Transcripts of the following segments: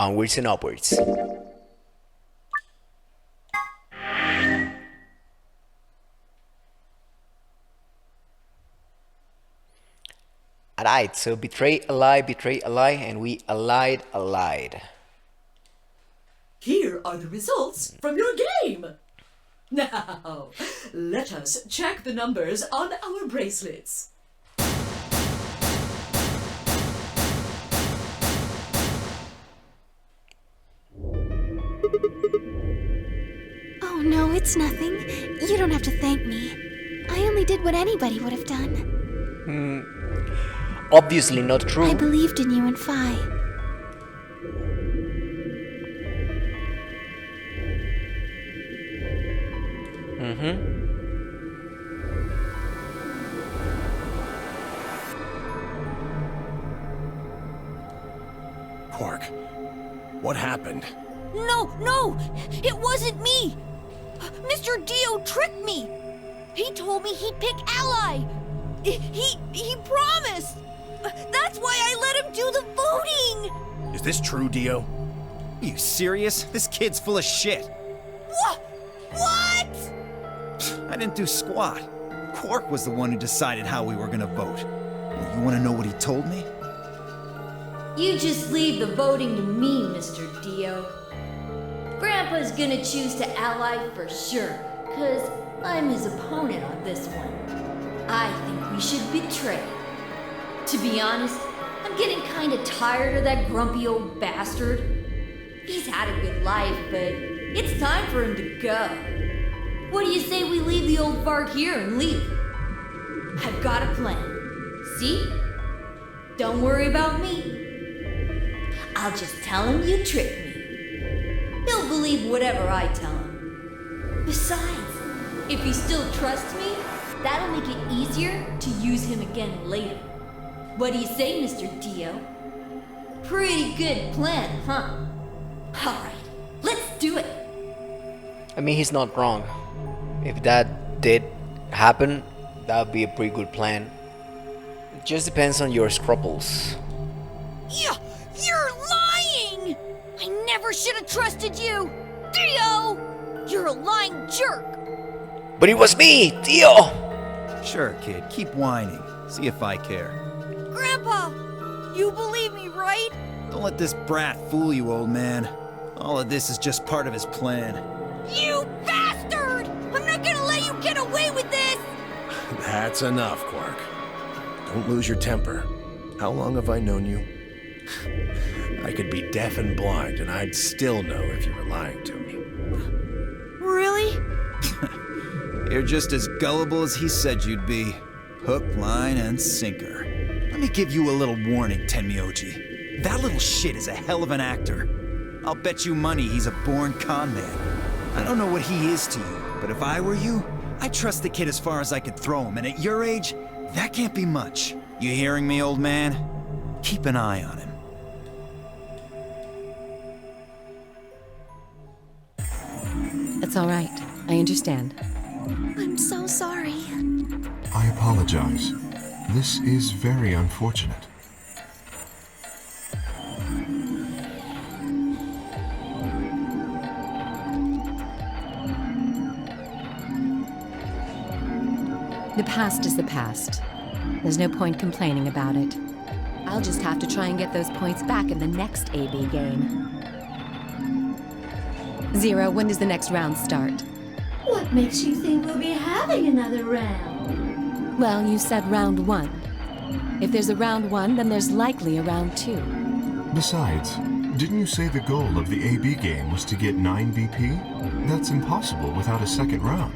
Onwards and upwards. Alright, so betray a lie, and we allied. Here are the results from your game. Now, let us check the numbers on our bracelets. Oh no, it's nothing. You don't have to thank me. I only did what anybody would have done. Obviously not true. I believed in you and Phi. Quark, what happened? No! It wasn't me! Mr. Dio tricked me! He told me he'd pick Ally! He promised! That's why I let him do the voting! Is this true, Dio? Are you serious? This kid's full of shit. What? I didn't do squat. Quark was the one who decided how we were gonna vote. You wanna know what he told me? You just leave the voting to me, Mr. Dio. Grandpa's gonna choose to ally for sure, 'cause I'm his opponent on this one. I think we should betray. To be honest, I'm getting kinda tired of that grumpy old bastard. He's had a good life, but it's time for him to go. What do you say we leave the old fart here and leave? I've got a plan. See? Don't worry about me. I'll just tell him you tricked me. He'll believe whatever I tell him. Besides, if he still trusts me, that'll make it easier to use him again later. What do you say, Mr. Dio? Pretty good plan, huh? Alright, let's do it. I mean, he's not wrong. If that did happen, that would be a pretty good plan. It just depends on your scruples. Yeah, you're lying! I never should have trusted you! Dio! You're a lying jerk! But it was me, Dio! Sure, kid, keep whining. See if I care. Grandpa! You believe me, right? Don't let this brat fool you, old man. All of this is just part of his plan. You bastard! I'm not gonna let you get away with this! That's enough, Quark. Don't lose your temper. How long have I known you? I could be deaf and blind, and I'd still know if you were lying to me. Really? You're just as gullible as he said you'd be. Hook, line, and sinker. Let me give you a little warning, Tenmyoji. That little shit is a hell of an actor. I'll bet you money he's a born con man. I don't know what he is to you, but if I were you, I'd trust the kid as far as I could throw him, and at your age, that can't be much. You hearing me, old man? Keep an eye on him. It's all right. I understand. I'm so sorry. I apologize. This is very unfortunate. The past is the past. There's no point complaining about it. I'll just have to try and get those points back in the next AB game. Zero, when does the next round start? What makes you think we'll be having another round? Well, you said round one. If there's a round one, then there's likely a round two. Besides, didn't you say the goal of the AB game was to get 9 BP? That's impossible without a second round.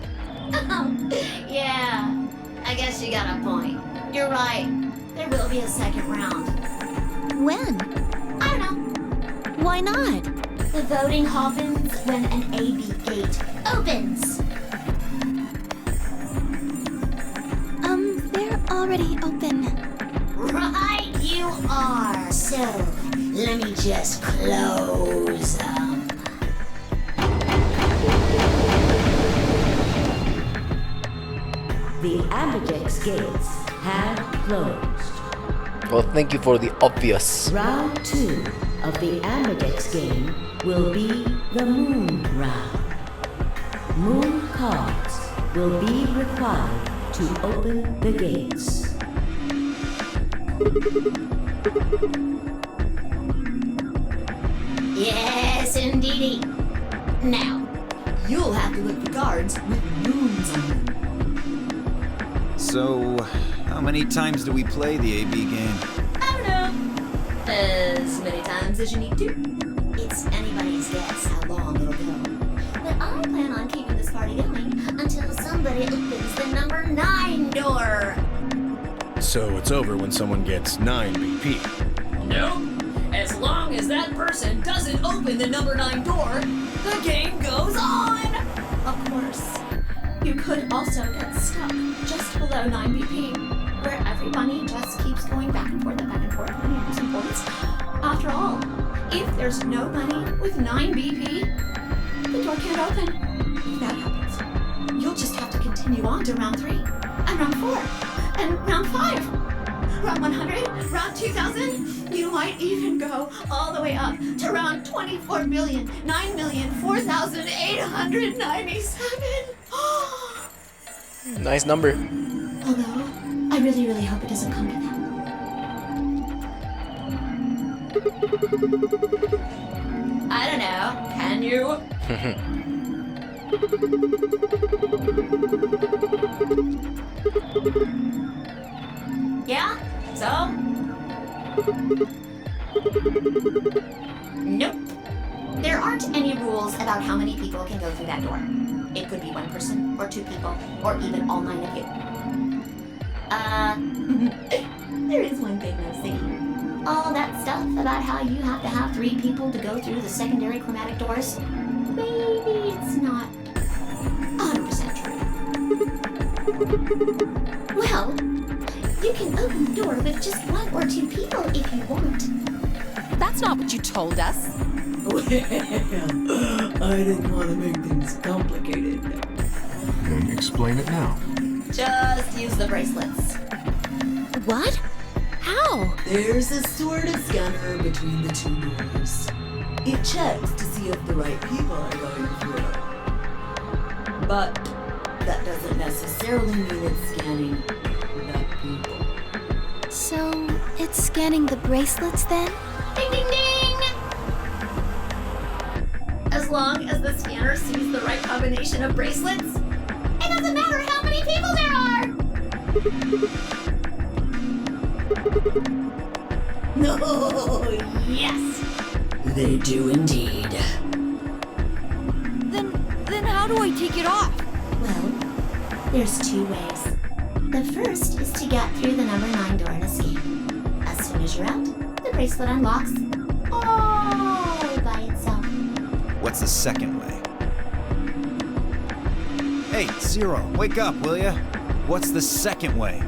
Yeah, I guess you got a point. You're right. There will be a second round. When? I don't know. Why not? The voting happens when an AB gate opens. They're already open. Right you are. So, let me just close them. The Ambigex gates have closed. Well, thank you for the obvious. Round two. of the Ambidex game will be the Moon Round. Moon cards will be required to open the gates. Yes, indeedy. Now, You'll have to look for cards with moons on them. So, how many times do we play the AB game? I don't know. As many times as you need to. It's anybody's guess how long it'll go. But I plan on keeping this party going until somebody opens the number 9 door. So it's over when someone gets 9 BP. Nope. As long as that person doesn't open the number 9 door, the game goes on! Of course, you could also get stuck just below 9 BP, where everybody just keeps going back and forth, winning some points. After all, if there's nobody with 9 BP, the door can't open. If that happens, you'll just have to continue on to round 3, and round 4, and round 5. Round 100, round 2000, you might even go all the way up to round 24,9,004,897. Nice number. Although, I really, really hope it doesn't come to that. I don't know, can you? Yeah? So? Nope. There aren't any rules about how many people can go through that door. It could be 1 person, or 2 people, or even all 9 of you. There is one thing though, see? All that stuff about how you have to have 3 people to go through the secondary chromatic doors, maybe it's not 100% true. Well, you can open the door with just 1 or 2 people if you want. That's not what you told us. Well, I didn't want to make things complicated. Then explain it now. Just use the bracelets. What? How? There's a sort of scanner between the 2 doors. It checks to see if the right people are going through. But that doesn't necessarily mean it's scanning the people. So, it's scanning the bracelets then? Ding ding ding! As long as the scanner sees the right combination of bracelets, it doesn't matter how many people there are! No, yes! They do indeed. Then how do I take it off? Well, there's 2 ways. The first is to get through the number 9 door and escape. As soon as you're out, the bracelet unlocks all by itself. What's the second way? Hey, Zero, wake up, will ya? What's the second way?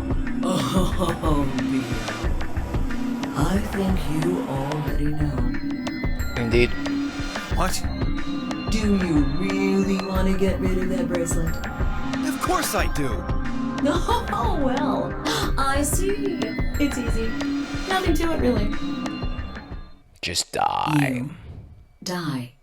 Oh, dear. I think you already know. Indeed. What? Do you really want to get rid of that bracelet? Of course I do! Oh, well, I see. It's easy. Nothing to it, really. Just die. You die.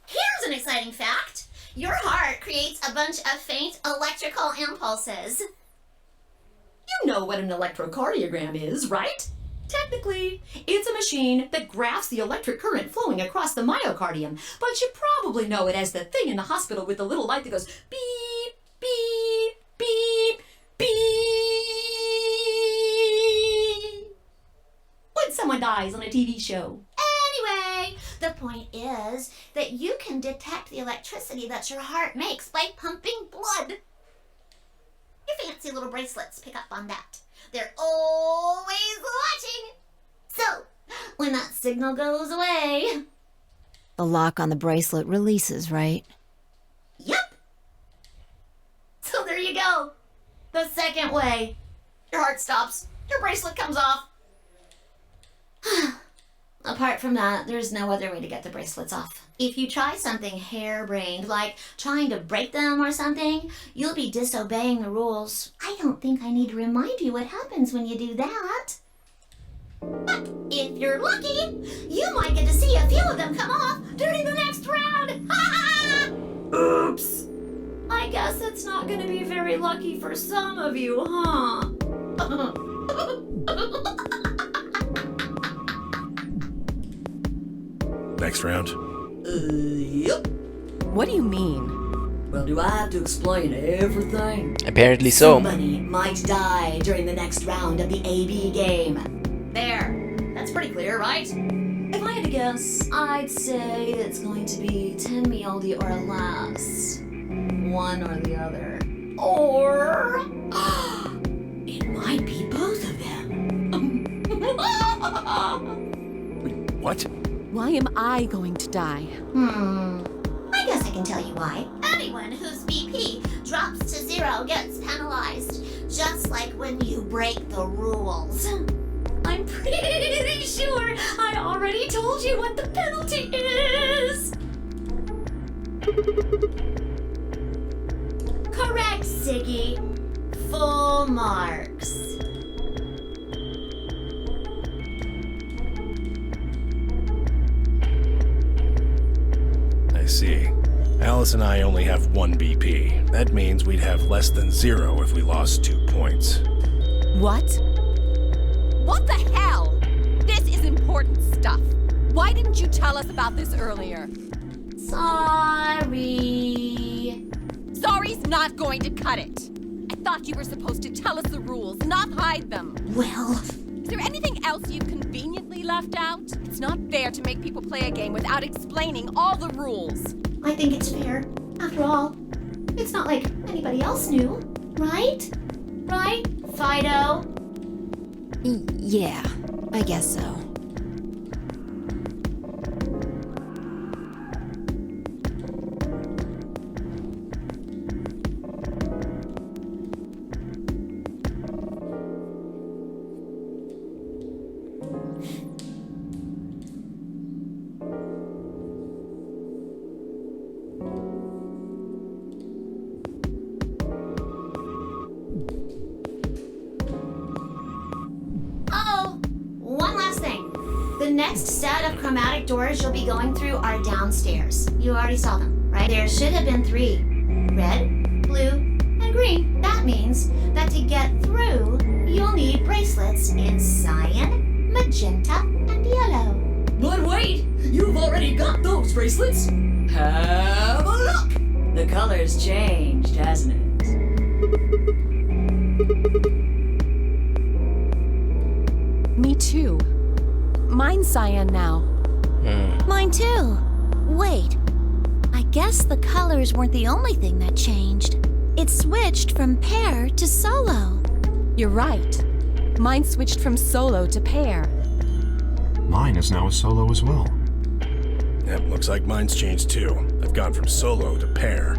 Here's an exciting fact. Your heart creates a bunch of faint electrical impulses. You know what an electrocardiogram is, right? Technically, it's a machine that graphs the electric current flowing across the myocardium, but you probably know it as the thing in the hospital with the little light that goes beep, beep, beep, beep when someone dies on a TV show. Anyway, the point is that you can detect the electricity that your heart makes by pumping blood. Your fancy little bracelets pick up on that. They're always watching. So, when that signal goes away... The lock on the bracelet releases, right? Yep. So there you go. The second way. Your heart stops. Your bracelet comes off. A Apart from that, there's no other way to get the bracelets off. If you try something harebrained, like trying to break them or something, you'll be disobeying the rules. I don't think I need to remind you what happens when you do that. But if you're lucky, you might get to see a few of them come off during the next round. Oops. I guess it's not going to be very lucky for some of you, huh? Next round. Yep. What do you mean? Well, do I have to explain everything? Apparently so. Somebody might die during the next round of the AB game. There. That's pretty clear, right? If I had to guess, I'd say it's going to be 10 Miyoldi or less. One or the other. Or it might be both of them. What? Why am I going to die? I guess I can tell you why. Anyone whose BP drops to 0 gets penalized, just like when you break the rules. I'm pretty sure I already told you what the penalty is. Correct, Siggy. Full marks. I see. Alice and I only have 1 BP. That means we'd have less than 0 if we lost 2 points. What? What the hell? This is important stuff. Why didn't you tell us about this earlier? Sorry. Sorry's not going to cut it. I thought you were supposed to tell us the rules, not hide them. Well, is there anything else you've conveniently left out? It's not fair to make people play a game without explaining all the rules. I think it's fair. After all, it's not like anybody else knew, right? Right, Fido? Yeah, I guess so. The next set of chromatic doors you'll be going through are downstairs. You already saw them, right? There should have been 3. Red, blue, and green. That means that to get through, you'll need bracelets in cyan, magenta, and yellow. But wait! You've already got those bracelets! Have a look! The color's changed, hasn't it? Me too. Mine's cyan now. Mine too. Wait. I guess the colors weren't the only thing that changed. It switched from pair to solo. You're right. Mine switched from solo to pair. Mine is now a solo as well. Yep, looks like mine's changed too. I've gone from solo to pair.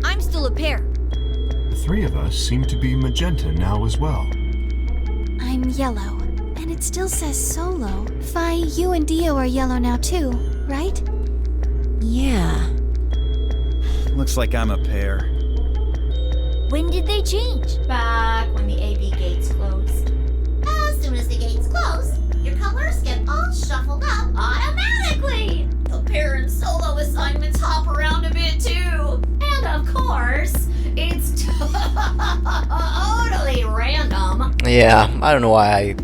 I'm still a pair. The 3 of us seem to be magenta now as well. I'm yellow. And it still says solo. Fi, you and Dio are yellow now too, right? Yeah. Looks like I'm a pair. When did they change? Back when the AB gates closed. As soon as the gates close, your colors get all shuffled up automatically. The pair and solo assignments hop around a bit too. And of course, it's totally random. Yeah, I don't know why I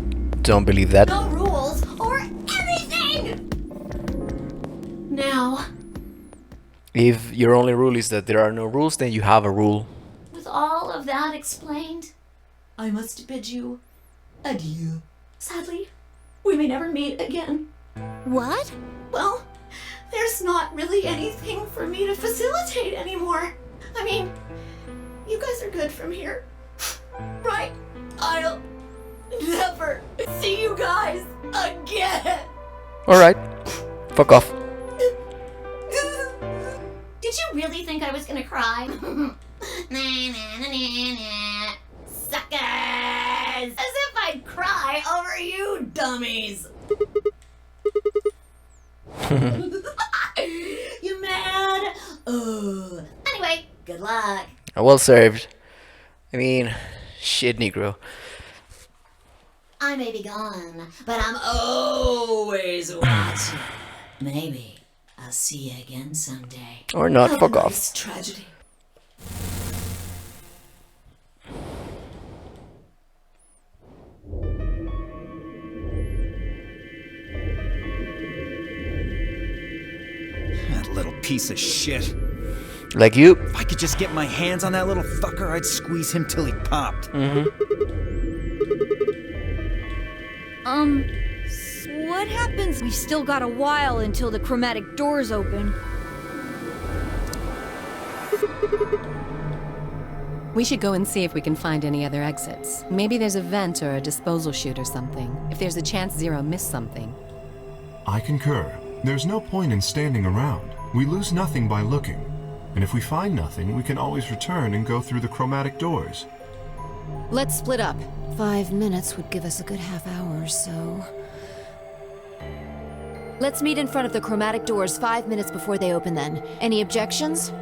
don't believe that. No rules or anything! Now, If your only rule is that there are no rules, then you have a rule. with all of that explained, I must bid you adieu. Sadly, we may never meet again. What? Well, there's not really anything for me to facilitate anymore. I mean, you guys are good from here, right? I'll never see you guys again. Alright, fuck off. Did you really think I was gonna cry? Suckers! As if I'd cry over you dummies! You mad? Oh. Anyway, good luck. Well served. I mean, shit, Negro. I may be gone, but I'm always watching. Maybe I'll see you again someday. Or not, Have fuck a off. nice tragedy. That little piece of shit. Like you? If I could just get my hands on that little fucker, I'd squeeze him till he popped. What happens? We've still got a while until the chromatic doors open. We should go and see if we can find any other exits. Maybe there's a vent or a disposal chute or something. If there's a chance Zero missed something. I concur. There's no point in standing around. We lose nothing by looking. And if we find nothing, we can always return and go through the chromatic doors. Let's split up. 5 minutes would give us a good half hour or so. Let's meet in front of the chromatic doors 5 minutes before they open then. Any objections?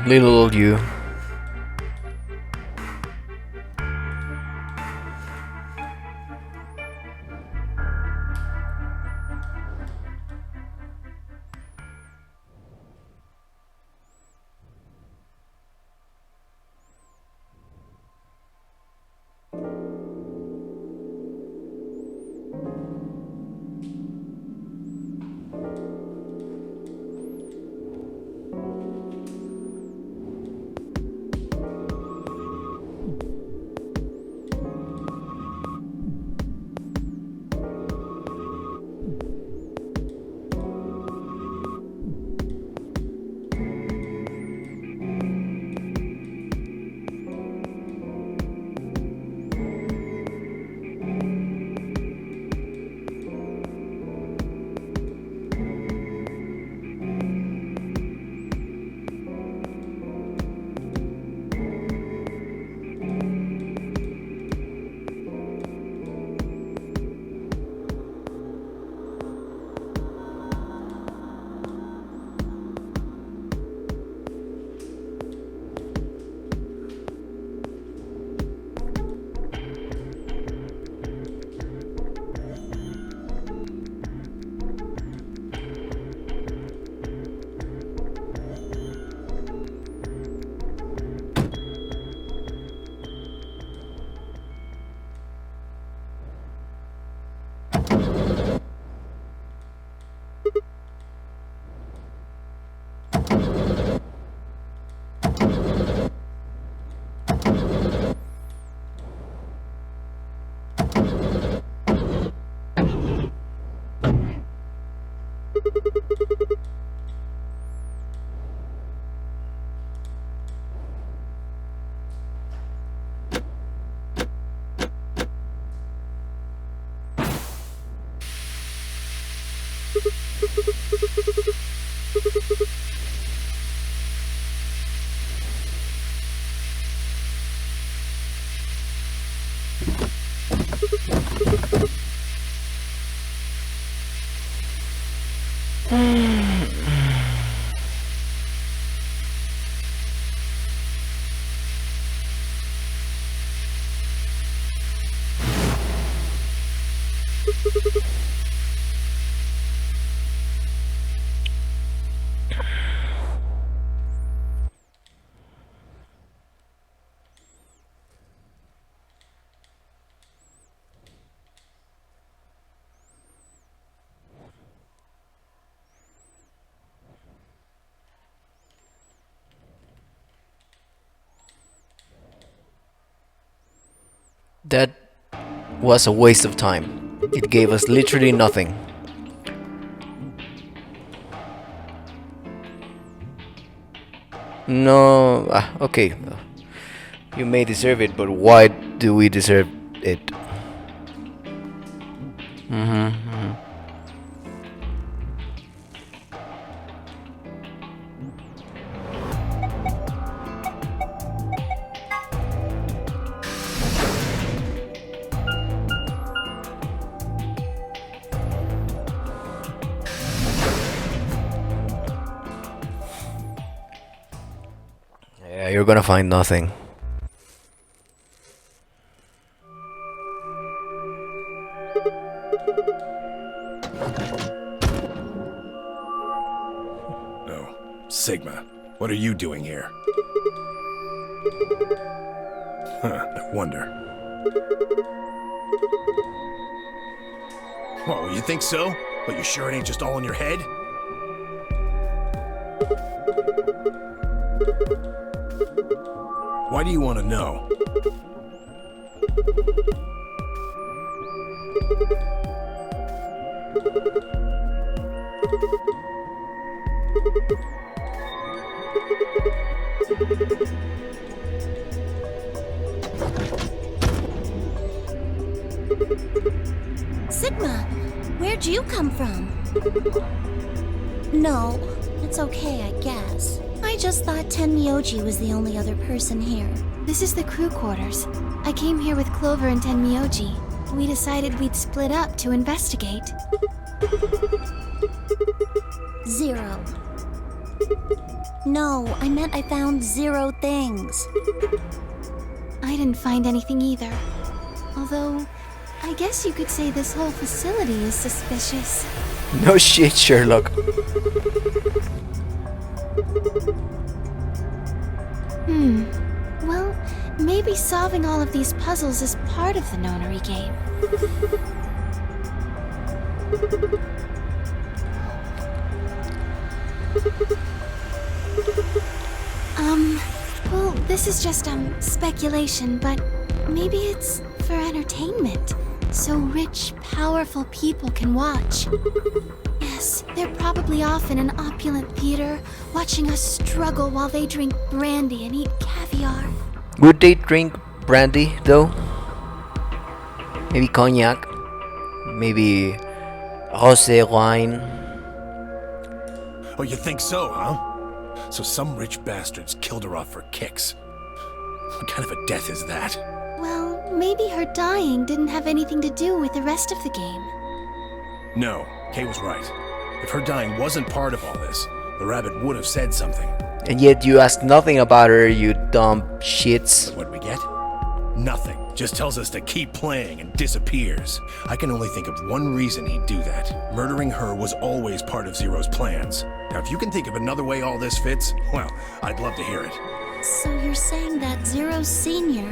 Little old you. That was a waste of time. It gave us literally nothing. No, okay. You may deserve it, but why do we deserve it? Yeah, you're gonna find nothing. No. Sigma, what are you doing here? Huh, I wonder. Oh, you think so? But you sure it ain't just all in your head? Why do you want to know? Sigma, where'd you come from? No, it's okay, I guess. I just thought Tenmyoji was the only other person here. This is the crew quarters. I came here with Clover and Tenmyoji. We decided we'd split up to investigate. Zero. No, I meant I found 0 things. I didn't find anything either. Although, I guess you could say this whole facility is suspicious. No shit, Sherlock. Well, maybe solving all of these puzzles is part of the nonary game. Well, this is just, speculation, but maybe it's for entertainment, so rich, powerful people can watch. Yes, they're probably off in an opulent theater, watching us struggle while they drink brandy and eat caviar. Would they drink brandy, though? Maybe cognac? Maybe rosé wine? Oh, you think so, huh? So some rich bastards killed her off for kicks. What kind of a death is that? Well, maybe her dying didn't have anything to do with the rest of the game. No, Kay was right. If her dying wasn't part of all this, the rabbit would have said something. And yet you ask nothing about her, you dumb shits. What we get? Nothing. Just tells us to keep playing and disappears. I can only think of one reason he'd do that. Murdering her was always part of Zero's plans. Now, if you can think of another way all this fits, well, I'd love to hear it. So you're saying that Zero Senior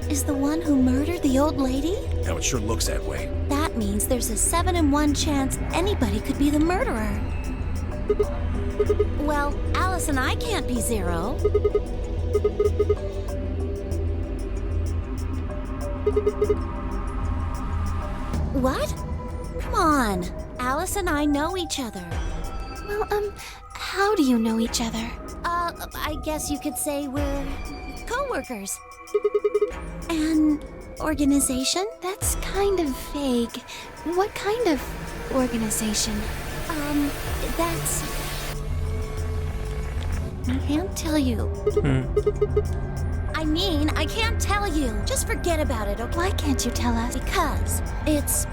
is the one who murdered the old lady? Now, it sure looks that way. That means there's a 7 in 1 chance anybody could be the murderer. Well, Alice and I can't be Zero. What? Come on. Alice and I know each other. Well, how do you know each other? I guess you could say we're co-workers. An organization? That's kind of vague. What kind of organization? That's... I can't tell you. I mean, I can't tell you. Just forget about it, okay? Why can't you tell us? Because it's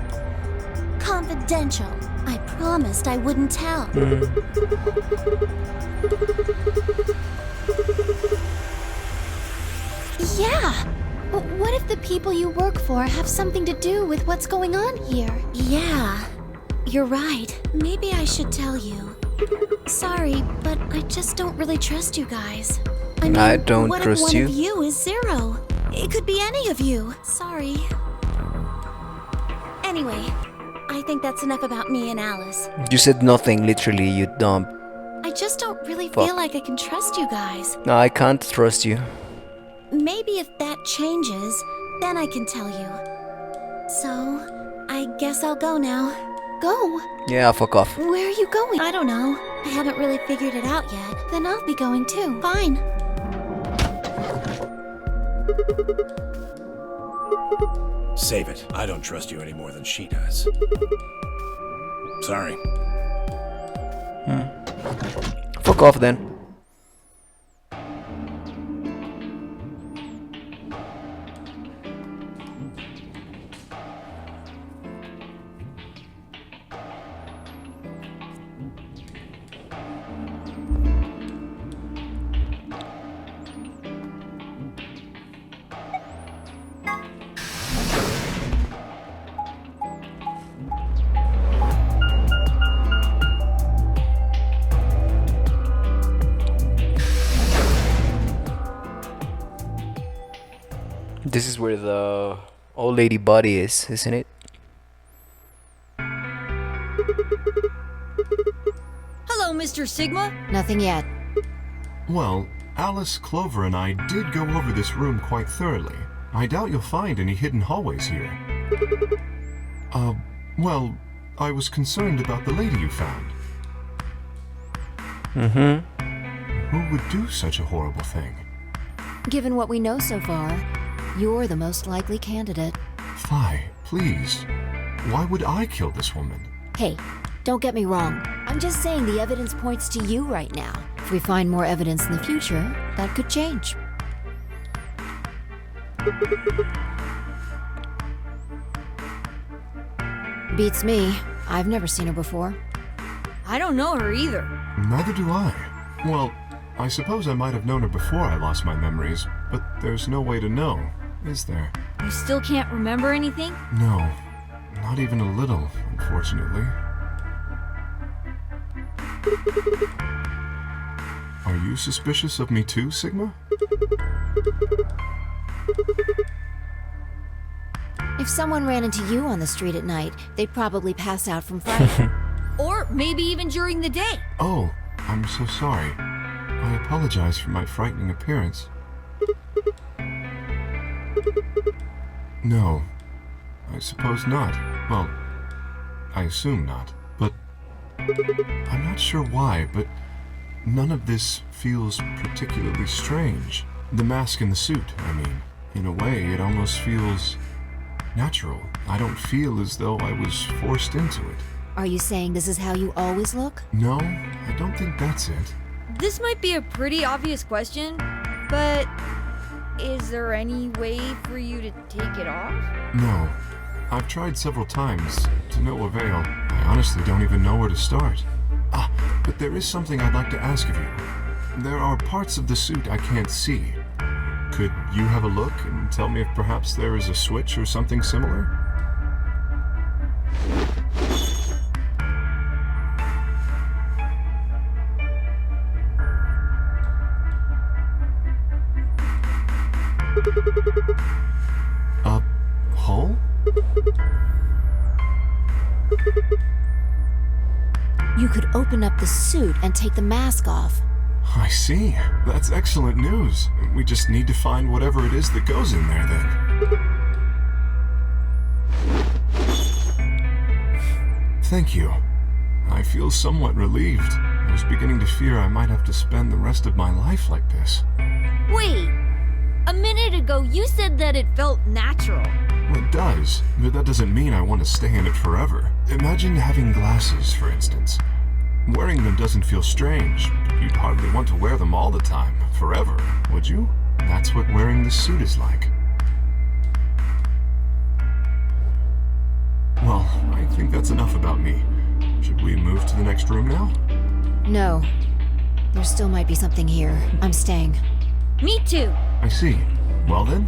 confidential. I promised I wouldn't tell. Yeah! But what if the people you work for have something to do with what's going on here? Yeah, you're right. Maybe I should tell you. Sorry, but I just don't really trust you guys. I mean, I don't what trust if you. one of you is Zero? It could be any of you. Sorry. Anyway, I think that's enough about me and Alice. You said nothing, literally, you dumb. I just don't really Fuck. feel like I can trust you guys. No, I can't trust you. Maybe if that changes, Then I can tell you. So, I guess I'll go now. Go? Yeah, fuck off. Where are you going? I don't know. I haven't really figured it out yet. Then I'll be going too. Fine. Save it. I don't trust you any more than she does. Sorry. Fuck off then. This is where the old lady body is, isn't it? Hello, Mr. Sigma. Nothing yet. Well, Alice, Clover, and I did go over this room quite thoroughly. I doubt you'll find any hidden hallways here. Well, I was concerned about the lady you found. Who would do such a horrible thing? Given what we know so far, you're the most likely candidate. Phi, please. Why would I kill this woman? Hey, don't get me wrong. I'm just saying the evidence points to you right now. If we find more evidence in the future, that could change. Beats me. I've never seen her before. I don't know her either. Neither do I. Well, I suppose I might have known her before I lost my memories, but there's no way to know, is there? You still can't remember anything? No, not even a little, unfortunately. Are you suspicious of me too, Sigma? If someone ran into you on the street at night, they'd probably pass out from fright. Or maybe even during the day. Oh, I'm so sorry. I apologize for my frightening appearance. No, I suppose not. Well, I assume not. But I'm not sure why, but none of this feels particularly strange. The mask and the suit, I mean. In a way, it almost feels natural. I don't feel as though I was forced into it. Are you saying this is how you always look? No, I don't think that's it. This might be a pretty obvious question, but is there any way for you to take it off? No. I've tried several times, to no avail. I honestly don't even know where to start. But there is something I'd like to ask of you. There are parts of the suit I can't see. Could you have a look and tell me if perhaps there is a switch or something similar? A hole? You could open up the suit and take the mask off. I see. That's excellent news. We just need to find whatever it is that goes in there then. Thank you. I feel somewhat relieved. I was beginning to fear I might have to spend the rest of my life like this. Wait, a minute ago you said that it felt natural. Well, it does, but that doesn't mean I want to stay in it forever. Imagine having glasses, for instance. Wearing them doesn't feel strange, but you'd hardly want to wear them all the time, forever, would you? That's what wearing this suit is like. Well, I think that's enough about me. Should we move to the next room now? No. There still might be something here. I'm staying. Me too. I see. Well then,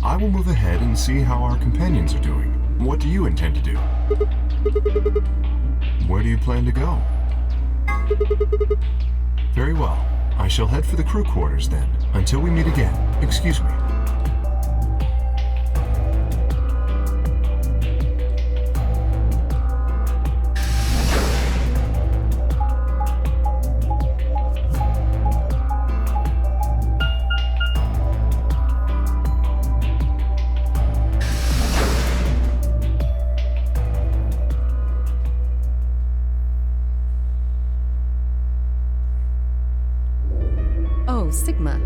I will move ahead and see how our companions are doing. What do you intend to do? Where do you plan to go? Very well. I shall head for the crew quarters then. Until we meet again. Excuse me. Oh, Sigma.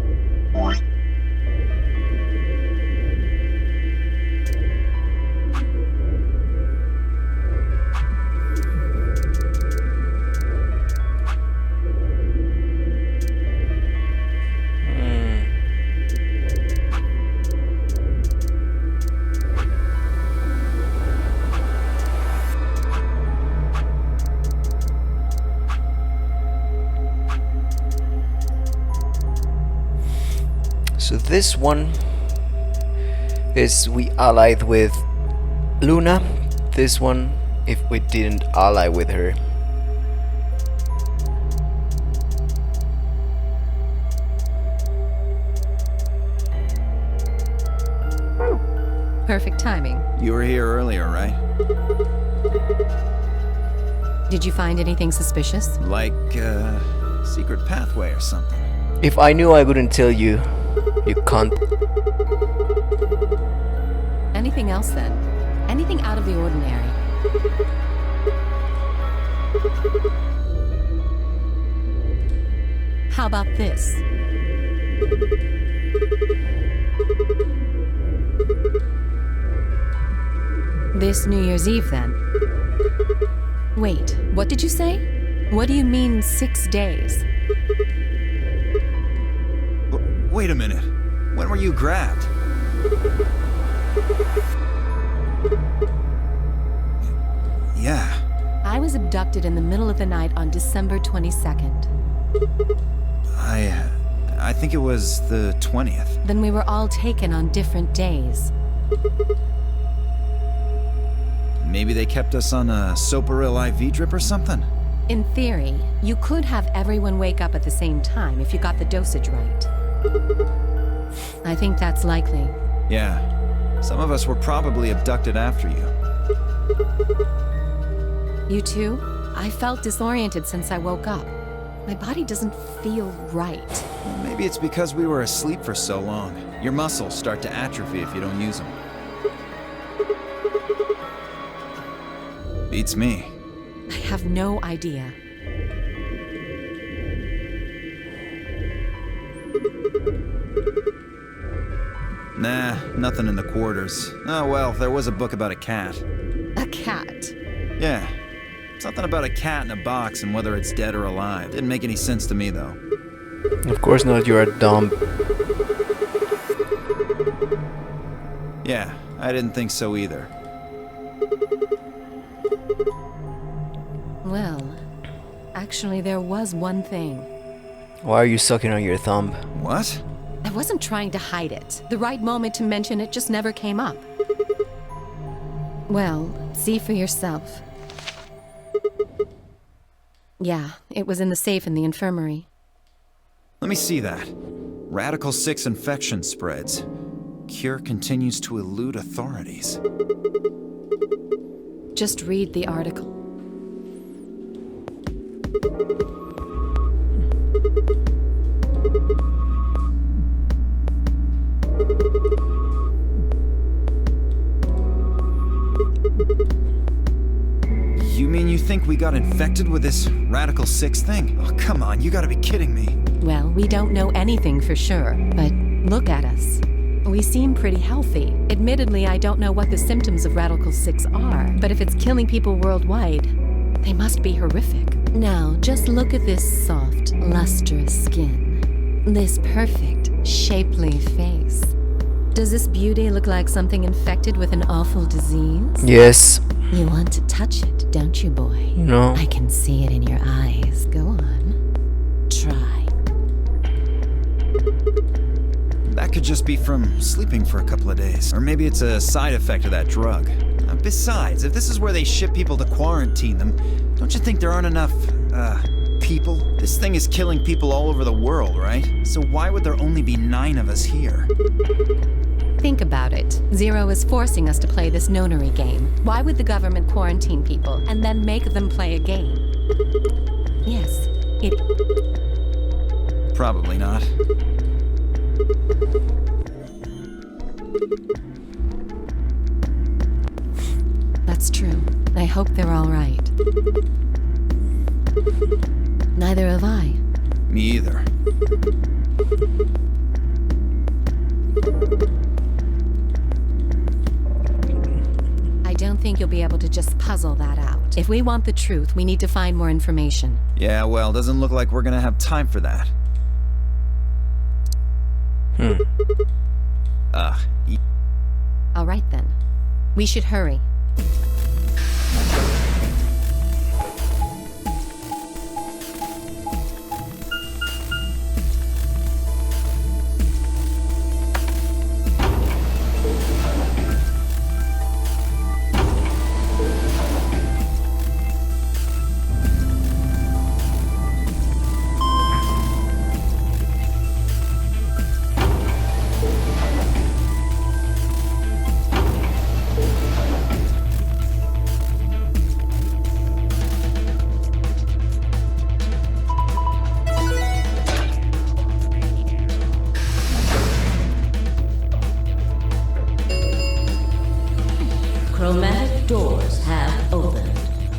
So this one is we allied with Luna. This one, if we didn't ally with her. Perfect timing. You were here earlier, right? Did you find anything suspicious? Like, secret pathway or something. If I knew, I wouldn't tell you. You can't. Anything else then? Anything out of the ordinary? How about this? This New Year's Eve then? Wait, what did you say? What do you mean 6 days? Wait a minute. When were you grabbed? Yeah. I was abducted in the middle of the night on December 22nd. I think it was the 20th. Then we were all taken on different days. Maybe they kept us on a Soparil IV drip or something? In theory, you could have everyone wake up at the same time if you got the dosage right. I think that's likely. Yeah. Some of us were probably abducted after you. You too? I felt disoriented since I woke up. My body doesn't feel right. Well, maybe it's because we were asleep for so long. Your muscles start to atrophy if you don't use them. Beats me. I have no idea. Nah, nothing in the quarters. Oh well, there was a book about a cat. A cat? Yeah. Something about a cat in a box and whether it's dead or alive. Didn't make any sense to me, though. Of course not, you're dumb. Yeah, I didn't think so either. Well, actually there was one thing. Why are you sucking on your thumb? What? I wasn't trying to hide it. The right moment to mention it just never came up. Well, see for yourself. Yeah, it was in the safe in the infirmary. Let me see that. Radical 6 infection spreads. Cure continues to elude authorities. Just read the article. You mean you think we got infected with this Radical 6 thing? Oh, come on, you gotta be kidding me. Well, we don't know anything for sure, but look at us. We seem pretty healthy. Admittedly, I don't know what the symptoms of Radical 6 are, but if it's killing people worldwide, they must be horrific. Now, just look at this soft, lustrous skin. This perfect, shapely face. Does this beauty look like something infected with an awful disease? Yes. You want to touch it, don't you, boy? No. I can see it in your eyes. Go on. Try. That could just be from sleeping for a couple of days. Or maybe it's a side effect of that drug. Besides, if this is where they ship people to quarantine them, don't you think there aren't enough, people? This thing is killing people all over the world, right? So why would there only be 9 of us here? Think about it. Zero is forcing us to play this nonary game. Why would the government quarantine people and then make them play a game? Yes, it... Probably not. That's true. I hope they're all right. Neither have I. Me either. puzzle that out. If we want the truth, we need to find more information. Yeah, well, doesn't look like we're gonna have time for that. All right then. We should hurry. Chromatic doors have opened.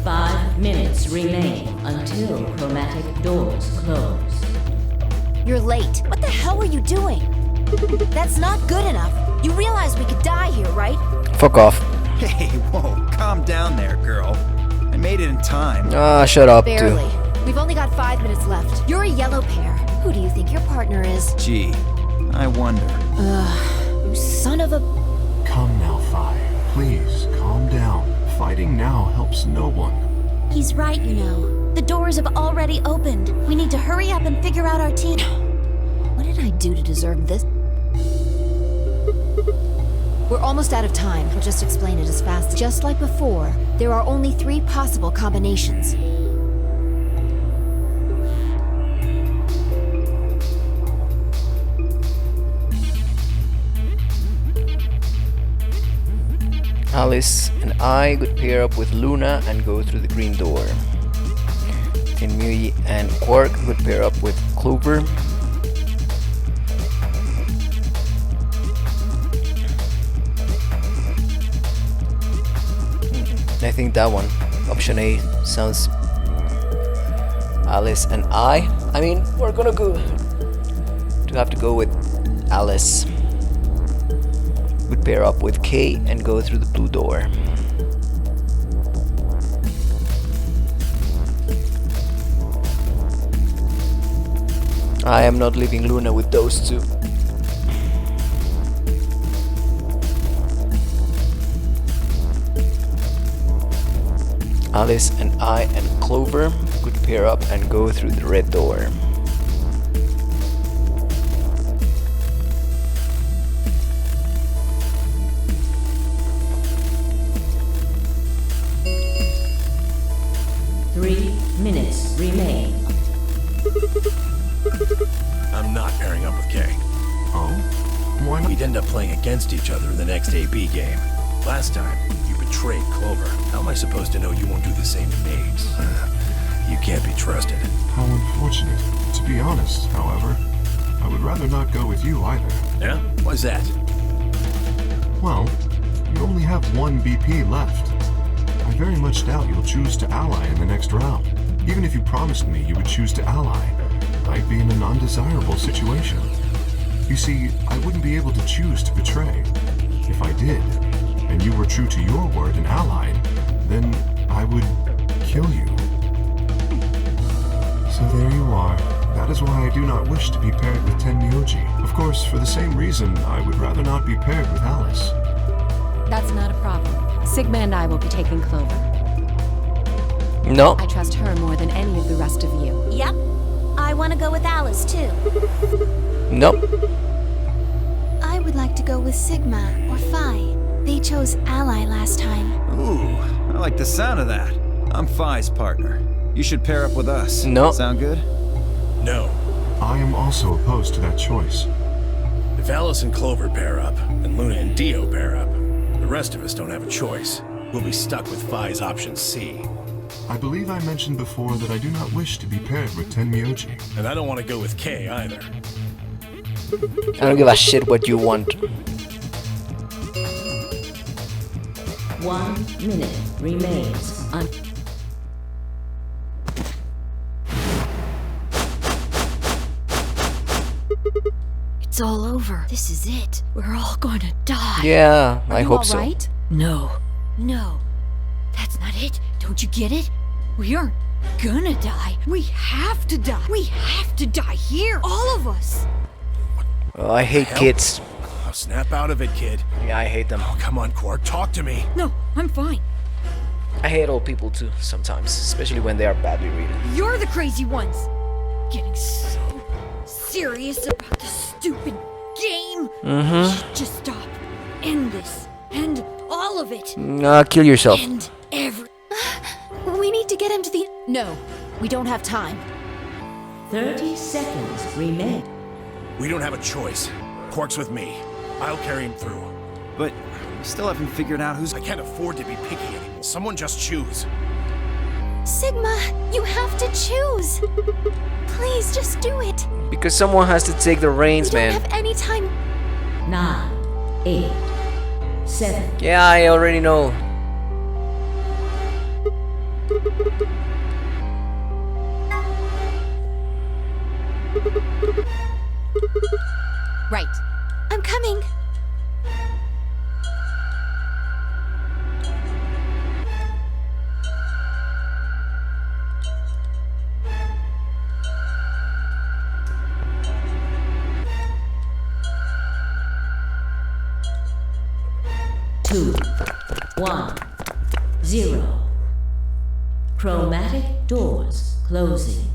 5 minutes remain until chromatic doors close. You're late. What the hell were you doing? That's not good enough. You realize we could die here, right? Fuck off. Hey, whoa, calm down there, girl. I made it in time. Ah, shut up, Barely. dude. We've only got 5 minutes left. You're a yellow pair. Who do you think your partner is? Gee, I wonder. Ugh, you son of a... Come now, Phi. Please, calm down. Fighting now helps no one. He's right, you know. The doors have already opened. We need to hurry up and figure out our team. What did I do to deserve this? We're almost out of time. I'll just explain it as fast. Just like before, there are only 3 possible combinations. Alice and I would pair up with Luna and go through the green door. Tenmui and Quark would pair up with Clover. I think that one, option A, sounds... Alice and I mean, we're gonna have to go with Alice. Would pair up with Kay and go through the blue door. I am not leaving Luna with those two. Alice and I and Clover could pair up and go through the red door. Minutes remain. I'm not pairing up with Kay. Oh? Why not? We'd end up playing against each other in the next AB game. Last time, you betrayed Clover. How am I supposed to know you won't do the same to me? You can't be trusted. How unfortunate. To be honest, however, I would rather not go with you either. Yeah? Why's that? Well, you only have 1 BP left. I very much doubt you'll choose to ally in the next round. Even if you promised me you would choose to ally, I'd be in an undesirable situation. You see, I wouldn't be able to choose to betray. If I did, and you were true to your word and allied, then I would kill you. So there you are. That is why I do not wish to be paired with Tenmyoji. Of course, for the same reason, I would rather not be paired with Alice. That's not a problem. Sigma and I will be taking Clover. No. I trust her more than any of the rest of you. Yep. I want to go with Alice, too. Nope. I would like to go with Sigma or Phi. They chose Ally last time. Ooh, I like the sound of that. I'm Phi's partner. You should pair up with us. No. Sound good? No. I am also opposed to that choice. If Alice and Clover pair up, and Luna and Dio pair up, the rest of us don't have a choice. We'll be stuck with Phi's option C. I believe I mentioned before that I do not wish to be paired with Tenmyoji. And I don't want to go with Kay either. I don't give a shit what you want. 1 minute remains on. It's all over. This is it. We're all gonna die. Yeah, Are I you hope all so. right? No. No. That's not it. Don't you get it? We aren't gonna die. We have to die. We have to die here. All of us. Oh, I hate kids. Oh, snap out of it, kid. Yeah, I hate them. Oh, come on, Quark, talk to me. No, I'm fine. I hate old people too, sometimes, especially when they are badly reading. You're the crazy ones. Getting so serious about this stupid game. Mm-hmm. We should just stop. End this. End all of it. Kill yourself. End every... We need to get him to the... No, we don't have time. 30 seconds remain. We don't have a choice. Quark's with me. I'll carry him through. But we still haven't figured out who's... I can't afford to be picky anymore. Someone just choose. Sigma, you have to choose. Please, just do it. Because someone has to take the reins, We man. don't have any time. 9, 8, 7. Yeah, I already know. Right. I'm coming. Two, 1, 0. Chromatic doors closing.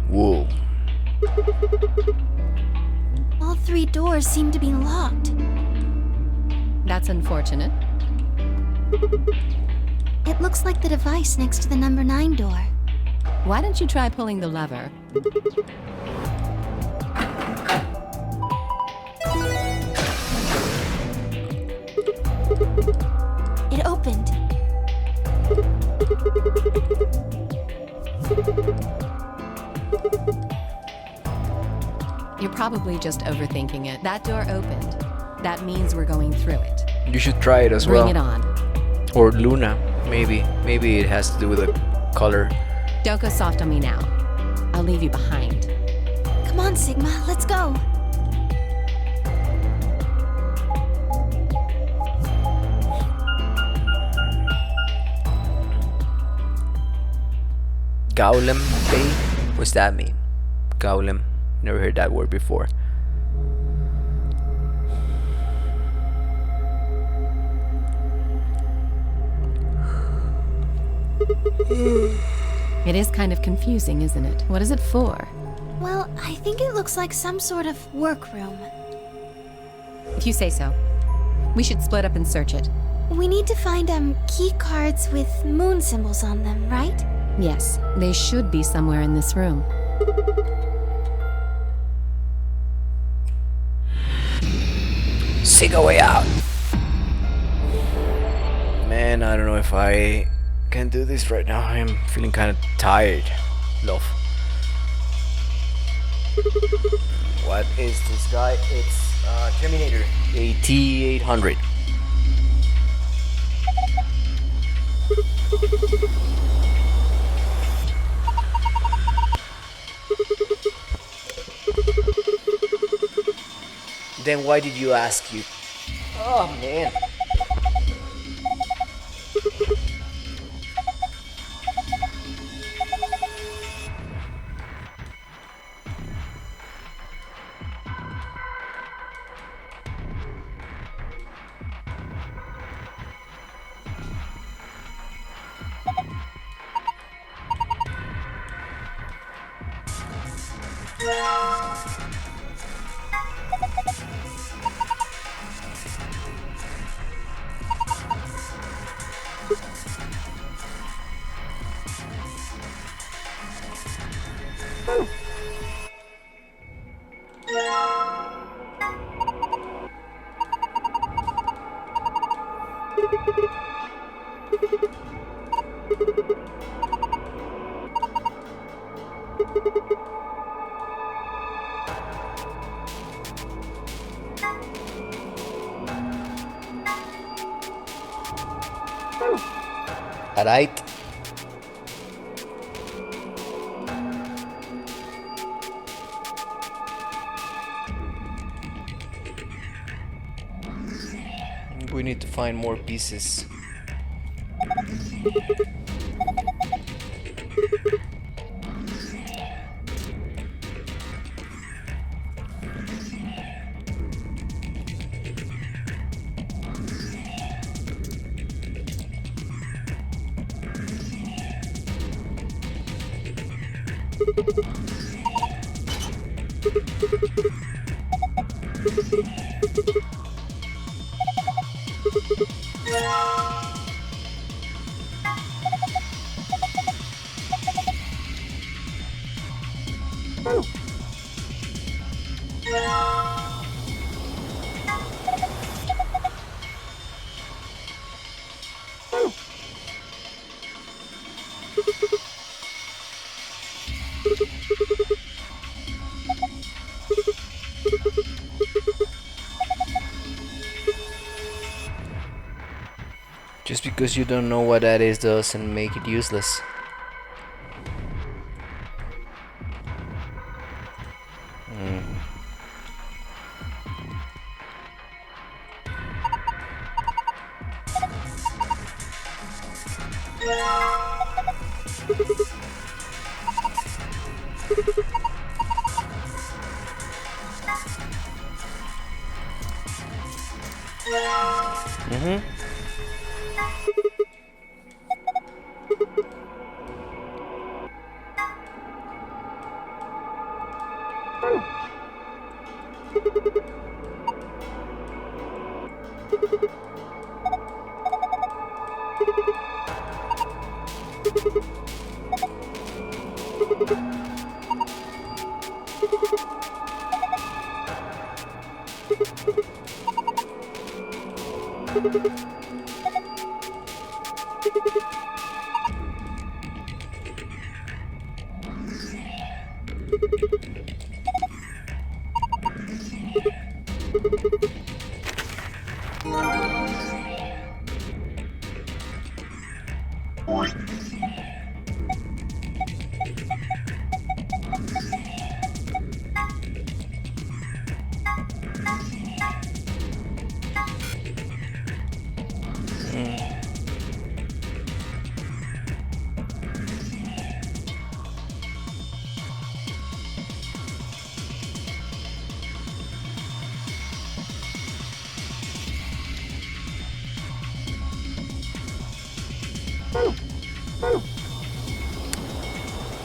Whoa. All 3 doors seem to be locked. That's unfortunate. It looks like the device next to the number 9 door. Why don't you try pulling the lever? It opened. You're probably just overthinking it. That door opened. That means we're going through it. You should try it as Bring well. it on. Or Luna, maybe. Maybe it has to do with the color. Don't go soft on me now. I'll leave you behind. Come on, Sigma, let's go. Golem Bay? What's that mean? Golem. Never heard that word before. It is kind of confusing, isn't it? What is it for? Well, I think it looks like some sort of workroom. If you say so. We should split up and search it. We need to find key cards with moon symbols on them, right? Yes, they should be somewhere in this room. Seek a way out. Man, I don't know if I can do this right now. I'm feeling kind of tired. Love. What is this guy? It's Terminator AT-800. Then why did you ask you? Oh man. Alright. We need to find more pieces. Just because you don't know what that is doesn't make it useless.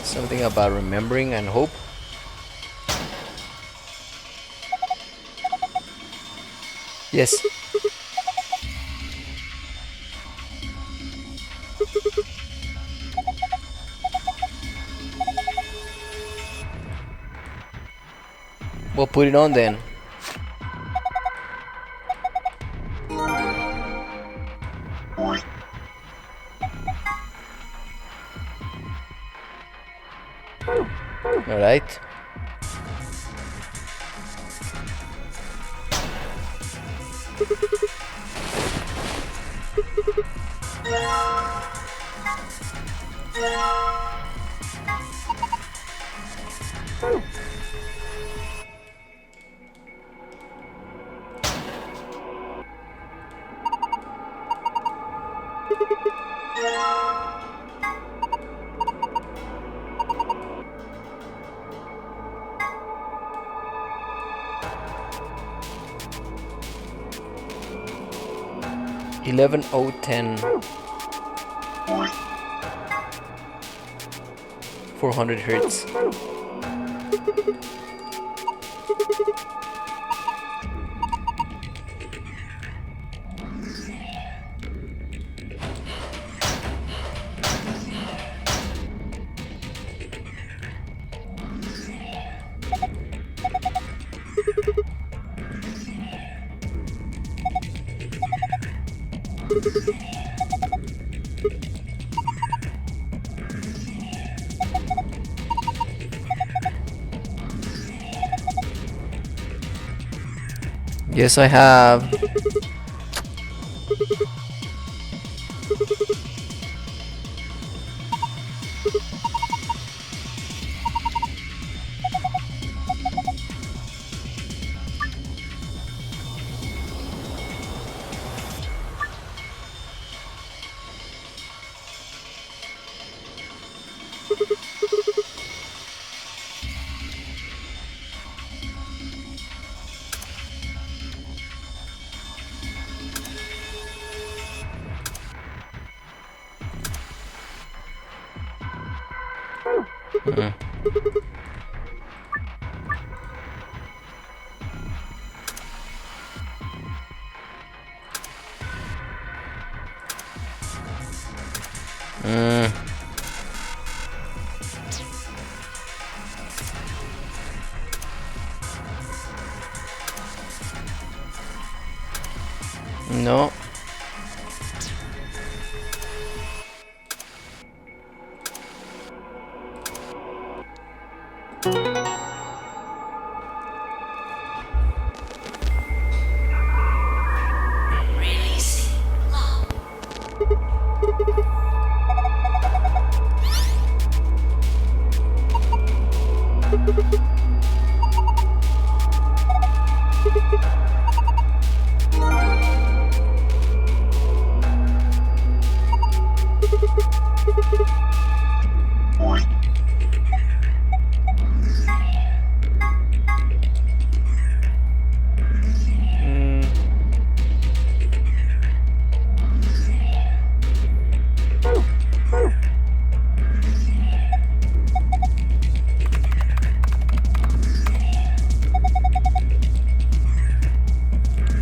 Something about remembering and hope. Yes. Well, put it on then. All right. $11,010. 400 hertz. Yes, I have. No.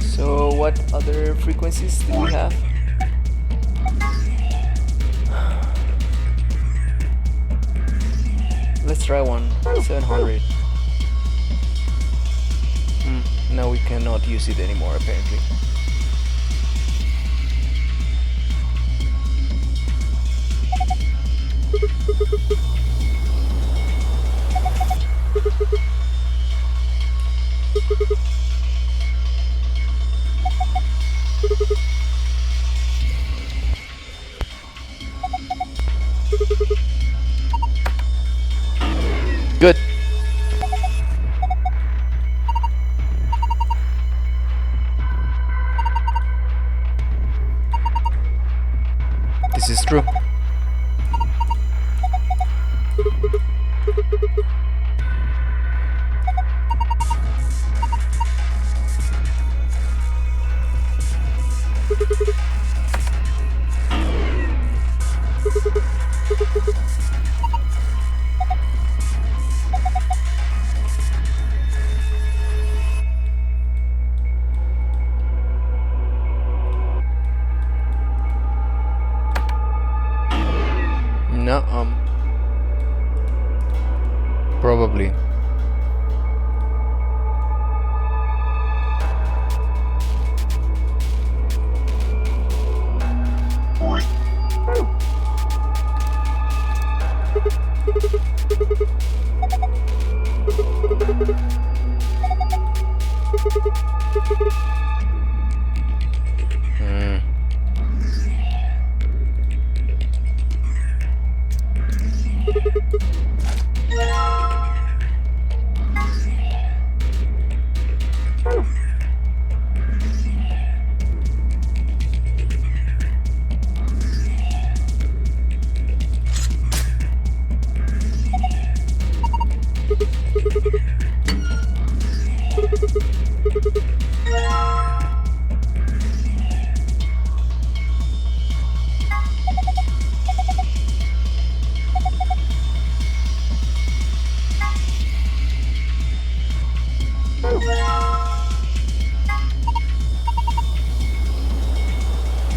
So what other frequencies do we have? Let's try one. 700. No, we cannot use it anymore apparently. Good. This is true. No, probably.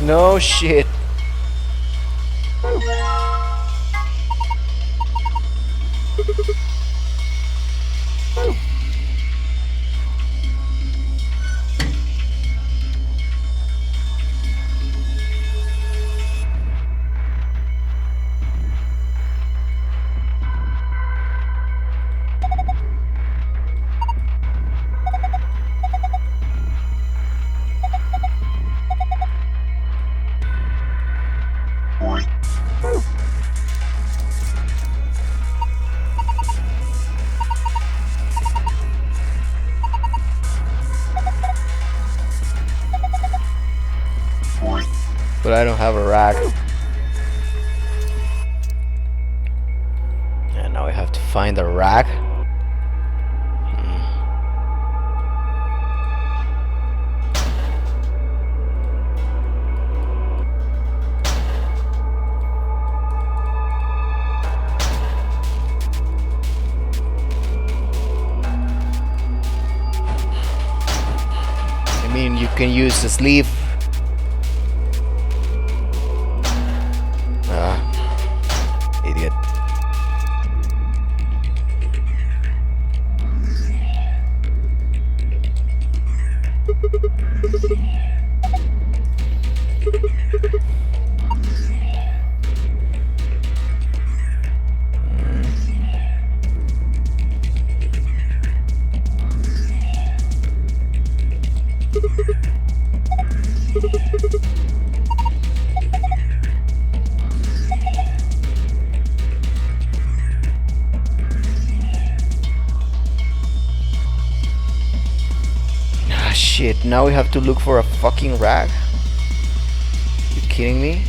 No shit. But I don't have a rack. find a rag. I mean, you can use the sleeve. Idiot. Shit, now we have to look for a fucking rag? You kidding me?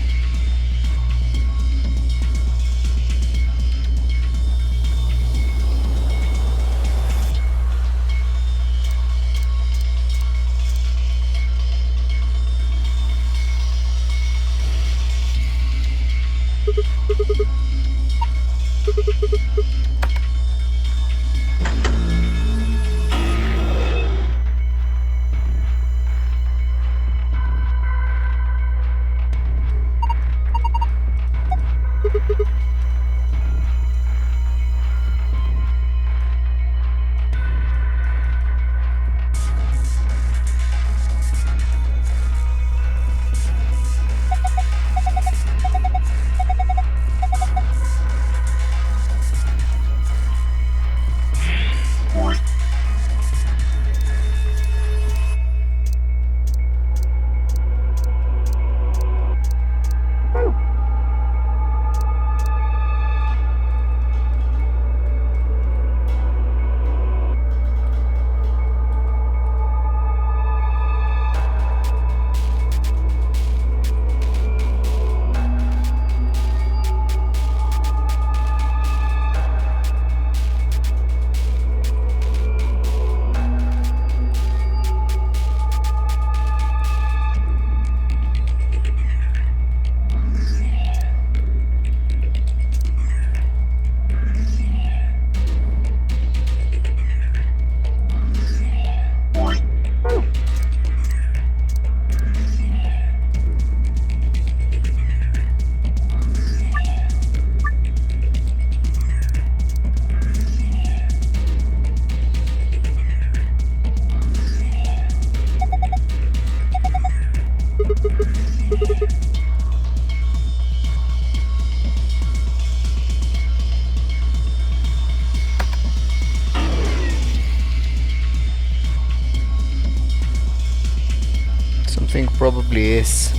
Something probably is.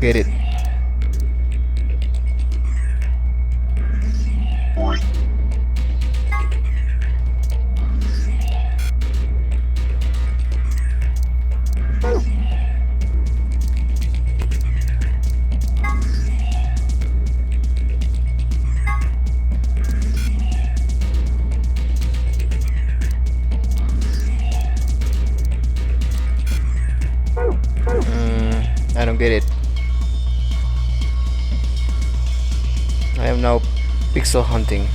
Get it. get it. I am now pixel hunting.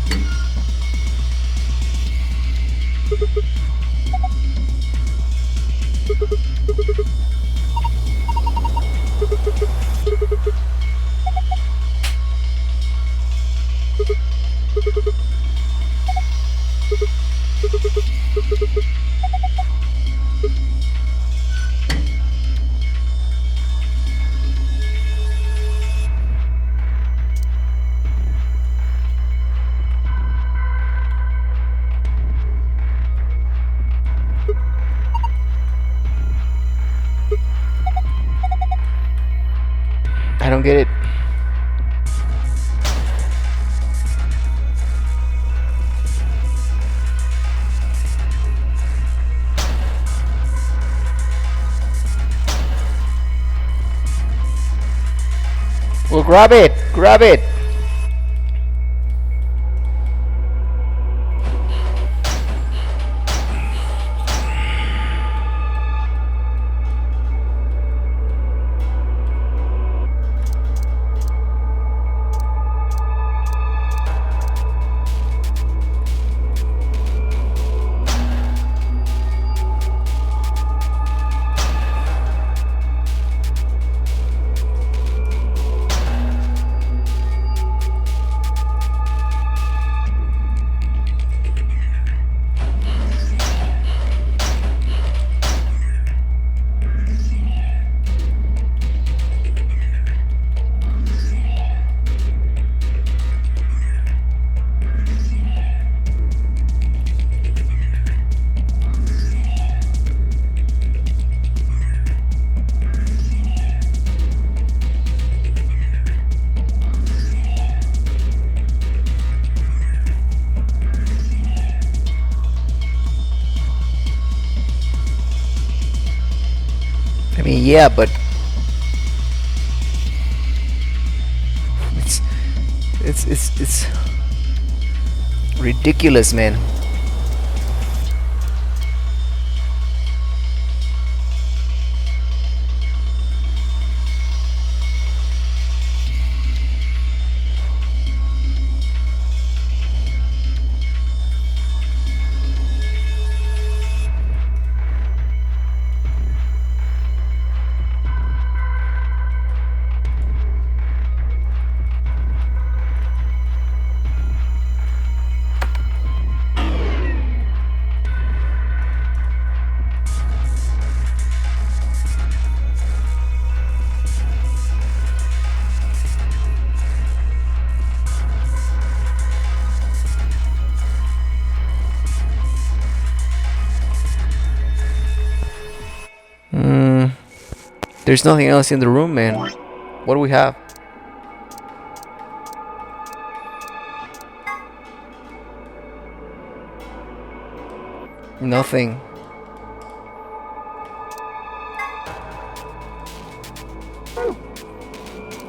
I don't get it. Well, grab it! Grab it! I mean, yeah, but it's ridiculous, man. There's nothing else in the room, man. What do we have? Nothing.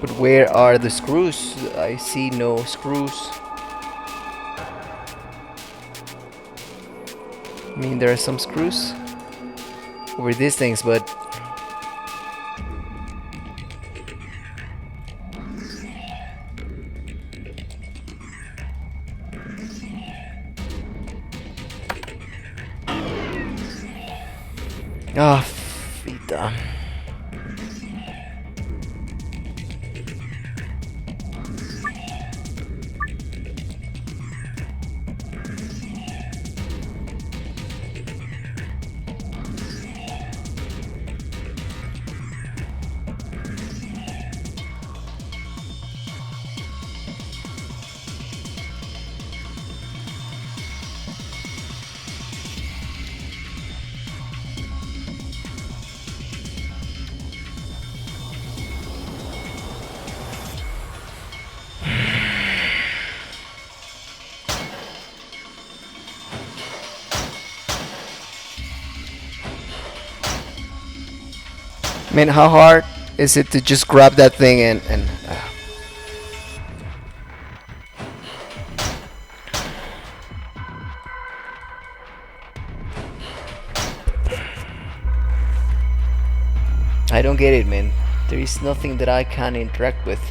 But where are the screws? I see no screws. I mean, there are some screws over these things, but ah, fita. Man, how hard is it to just grab that thing and I don't get it, man. There is nothing that I can interact with.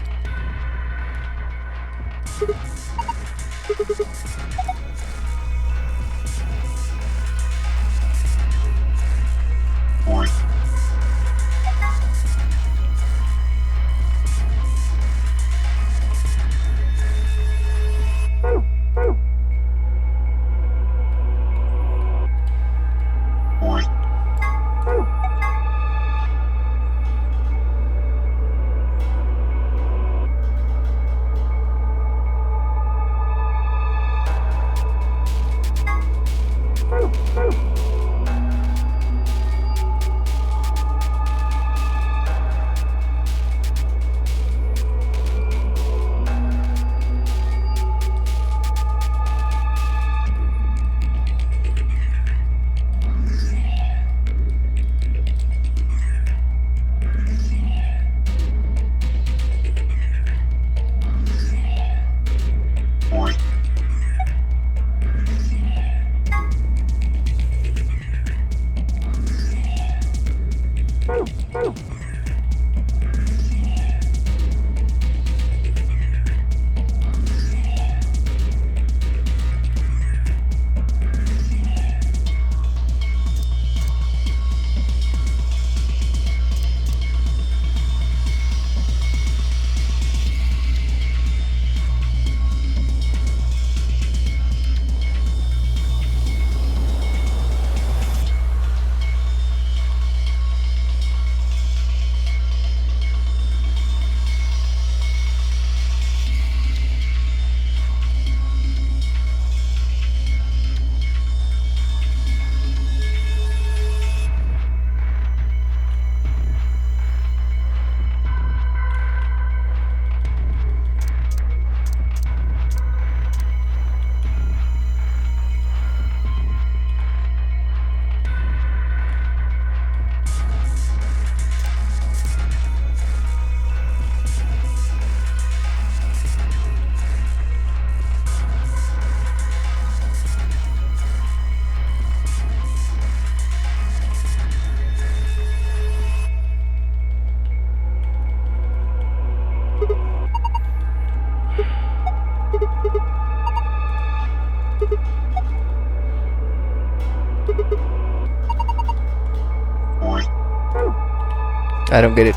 I don't get it.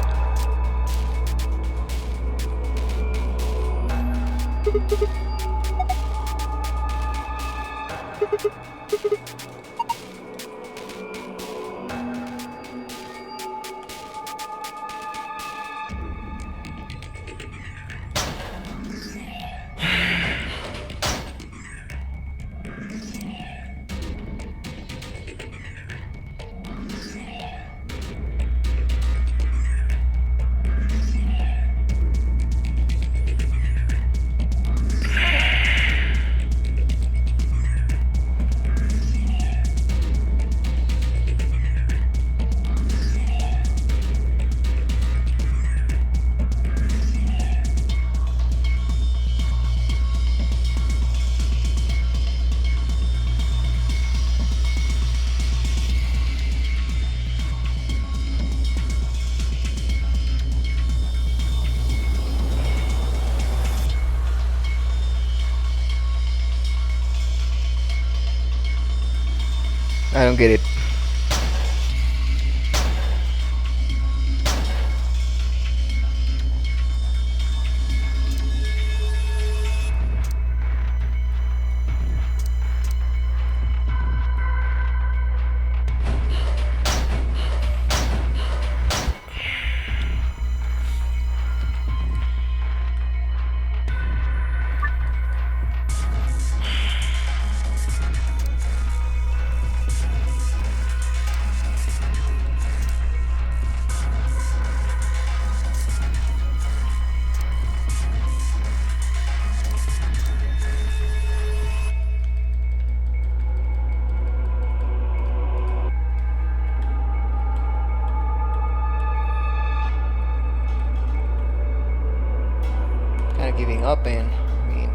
I don't get it. Kind of giving up, and I mean,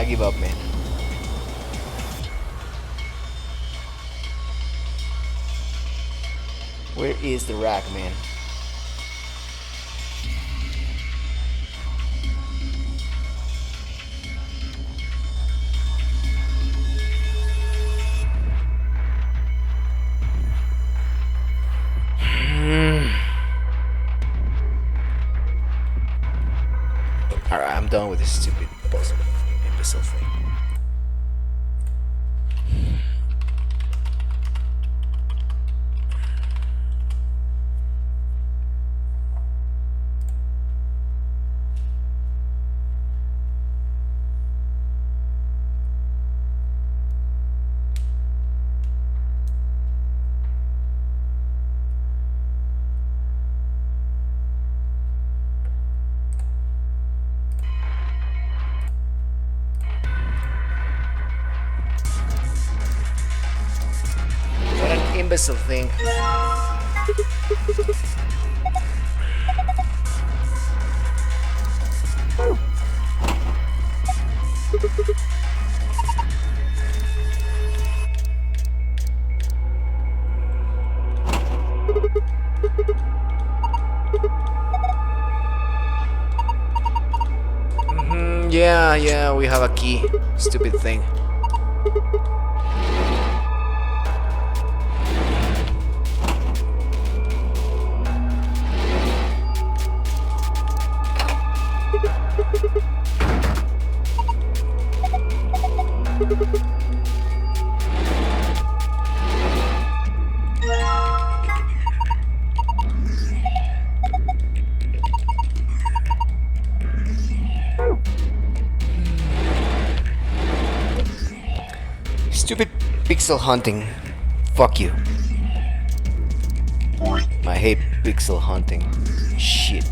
I give up, man. Where is the rack, man? Alright, I'm done with this stupid puzzle imbecile thing. What an imbecile thing. Yeah, we have a key. Stupid thing. Stupid pixel hunting. Fuck you. I hate pixel hunting. Shit.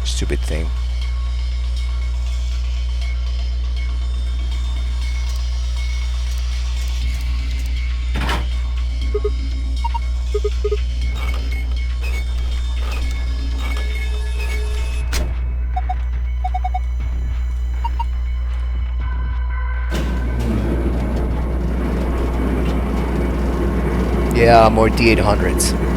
Stupid thing. Yeah, more D800s.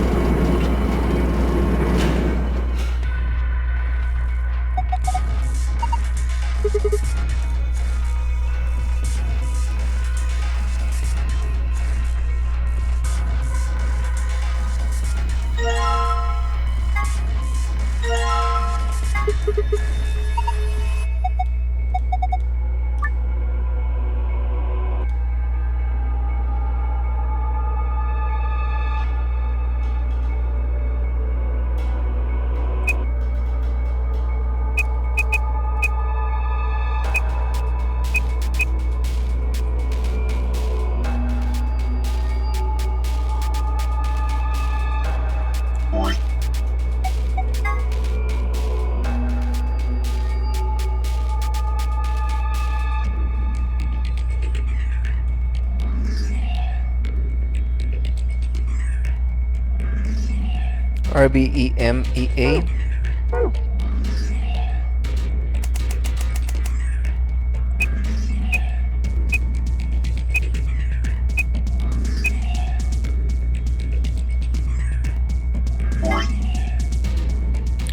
RBEMEA.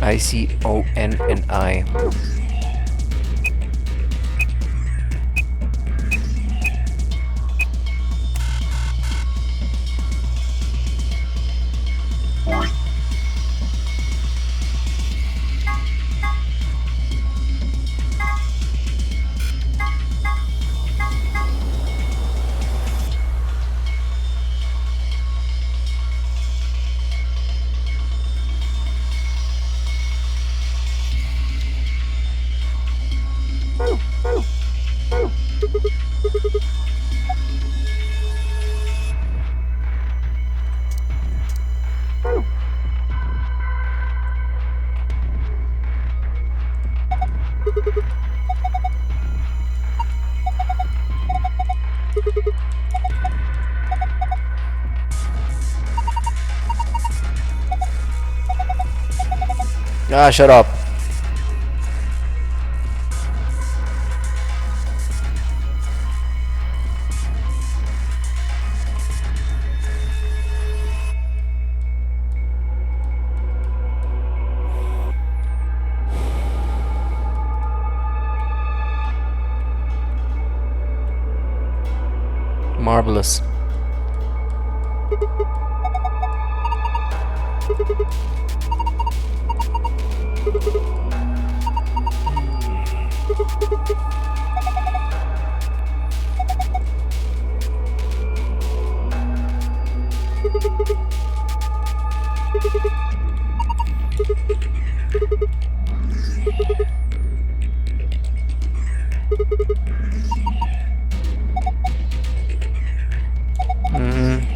ICONNI. Ah, shut up. Marvelous. Mm-hmm.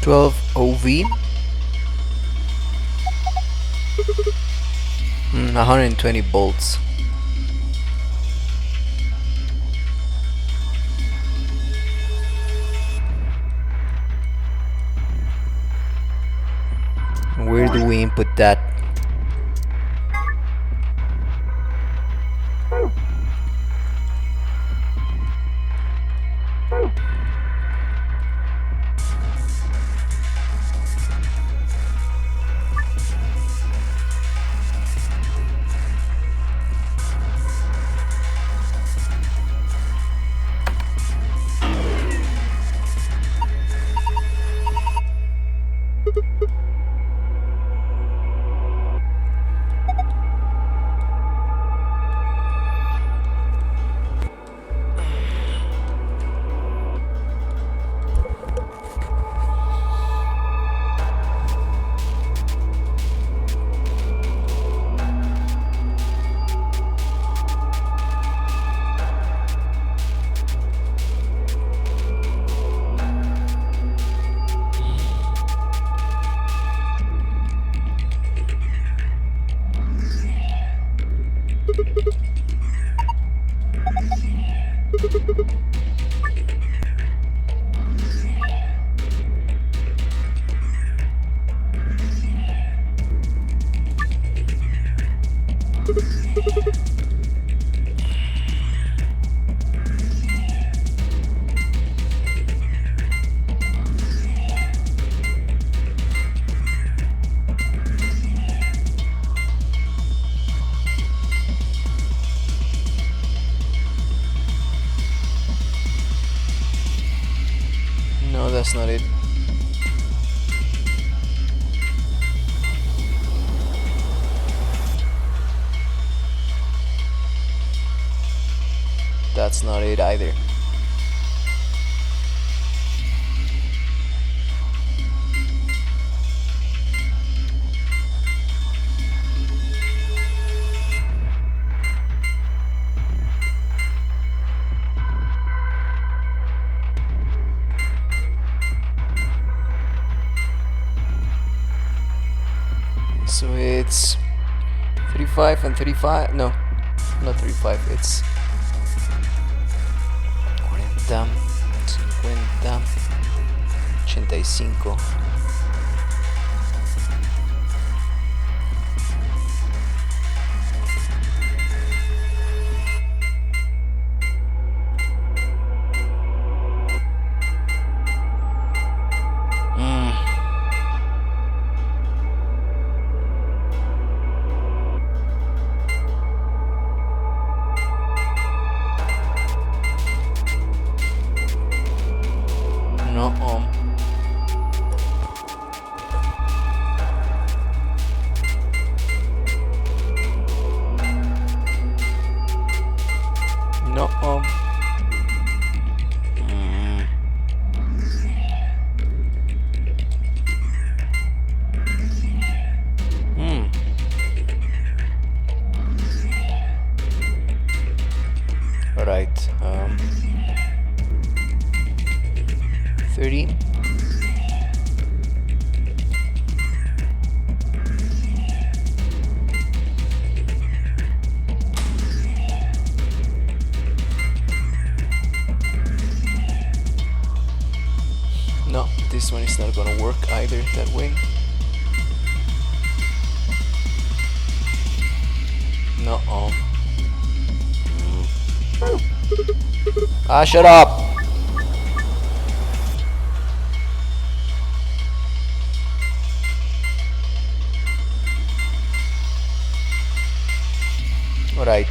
12 OV. 120 bolts. Where do we input that? No, that's not it. That's not it either. So it's 35 and 35. No, not 35. It's 40, 50, 85. No. It's not gonna work either that way. No. Ah, shut up! Alright.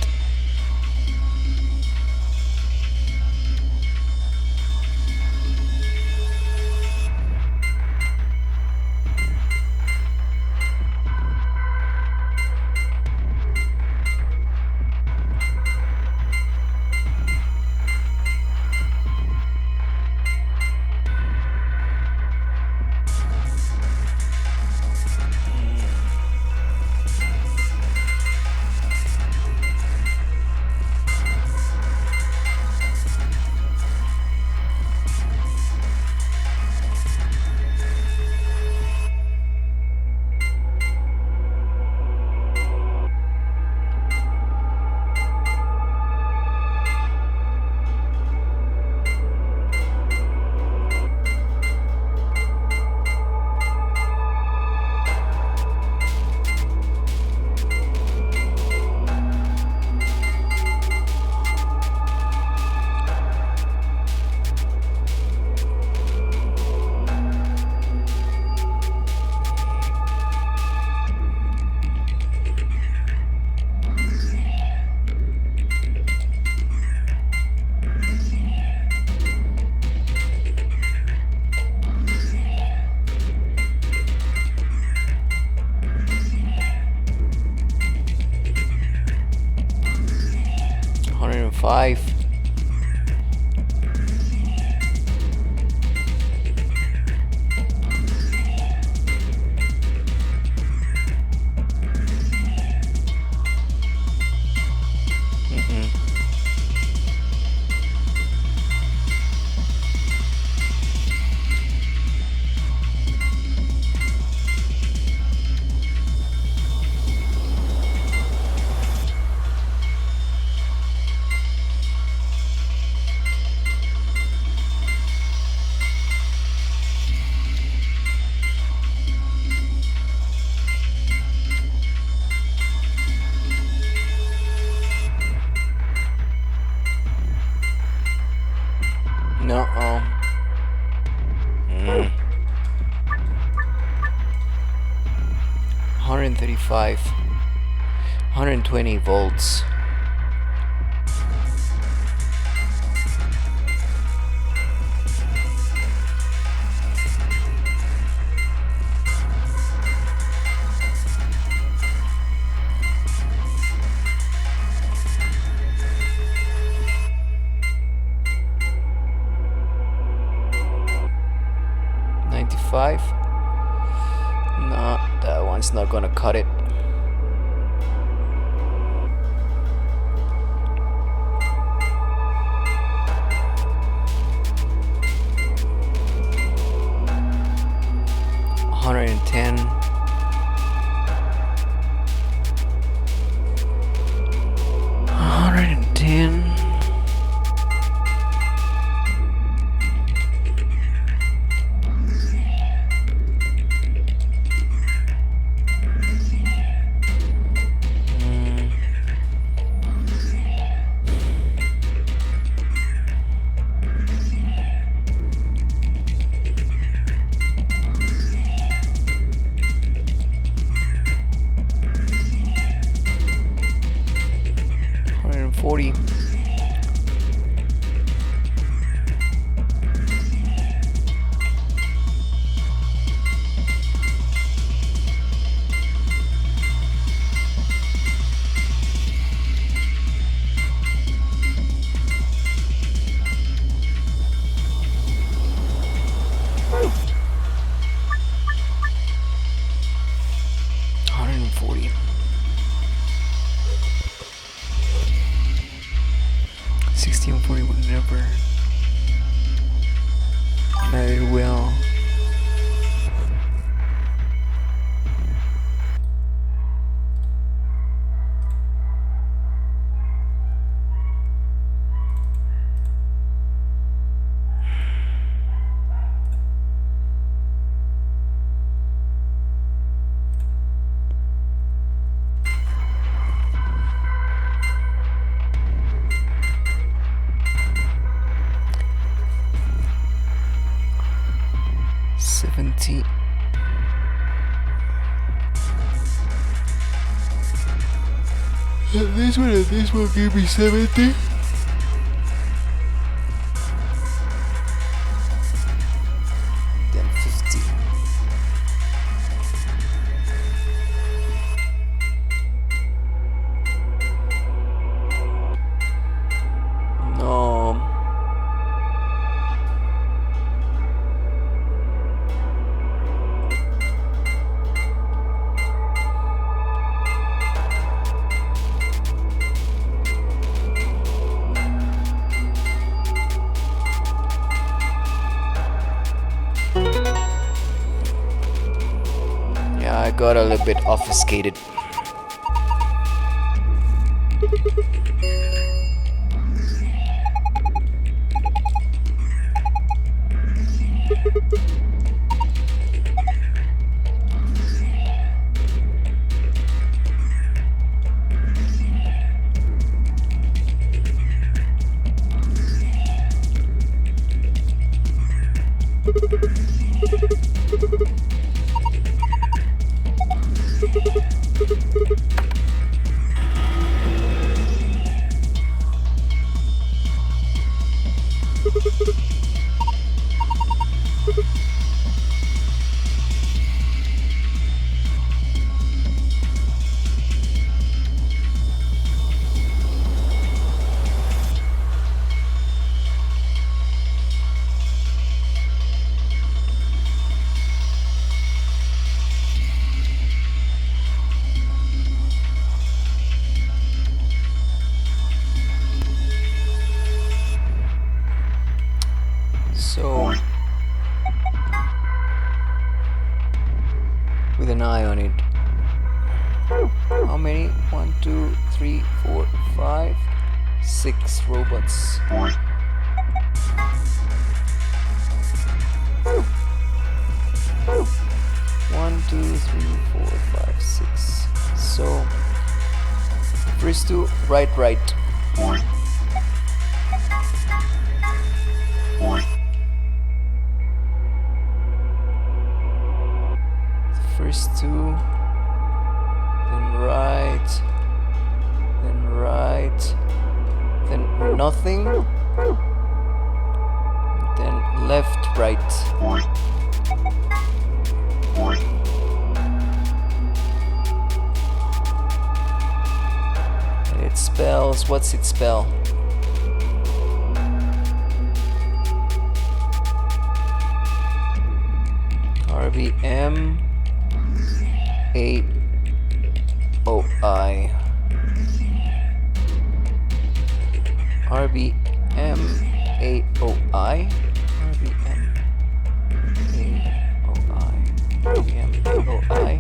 Five. No. 135. 120 volts. No, that one's not gonna cut it. $110. $140. $140. 1640 would never. Neither will. 90. And this one give me 70. Then 50. No. Yeah, I got a little bit obfuscated. So, with an eye on it, how many? 1, 2, 3, 4, 5, 6 robots. One, 2, 3, 4, 5, 6. So, first two, right. First two, then right, then nothing, then left, right. And it spells, what's it spell? RBM AOI. RBM AOI. RBM AOI. RBM AOI.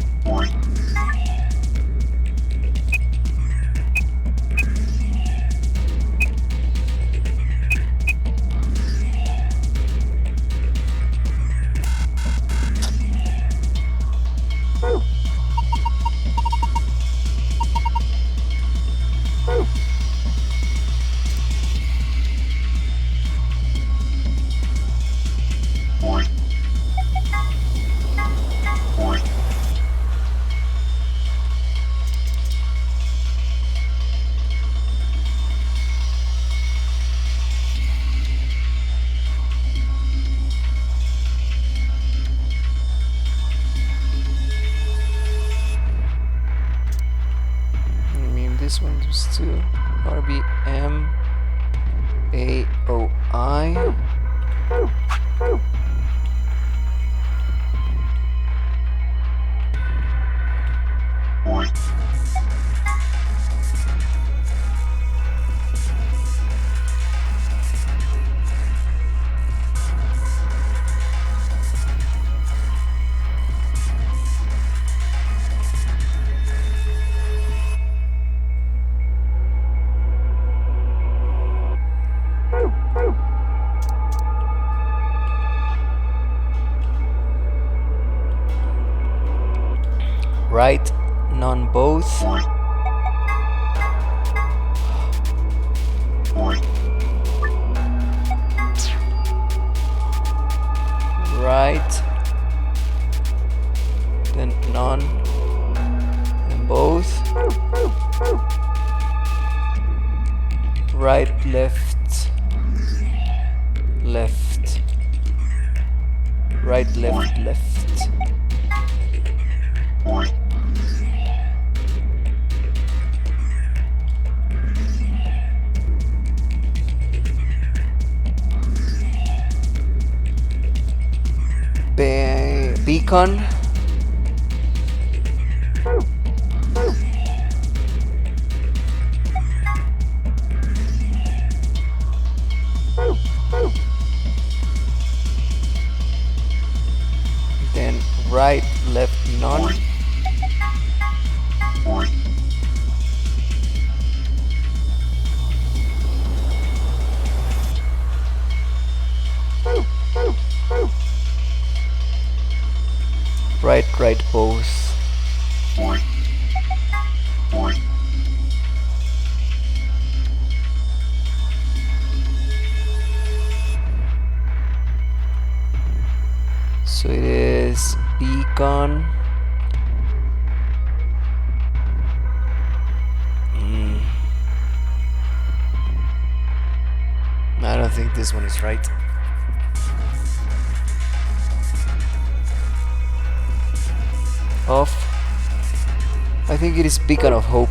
This one was 2. RBM AOI. Right, none both. Right, Right, left, left, right, left, left. Beacon. Then right, left, none. Right, right, both. So it is beacon. I don't think this one is right. Off. I think it is beacon of hope.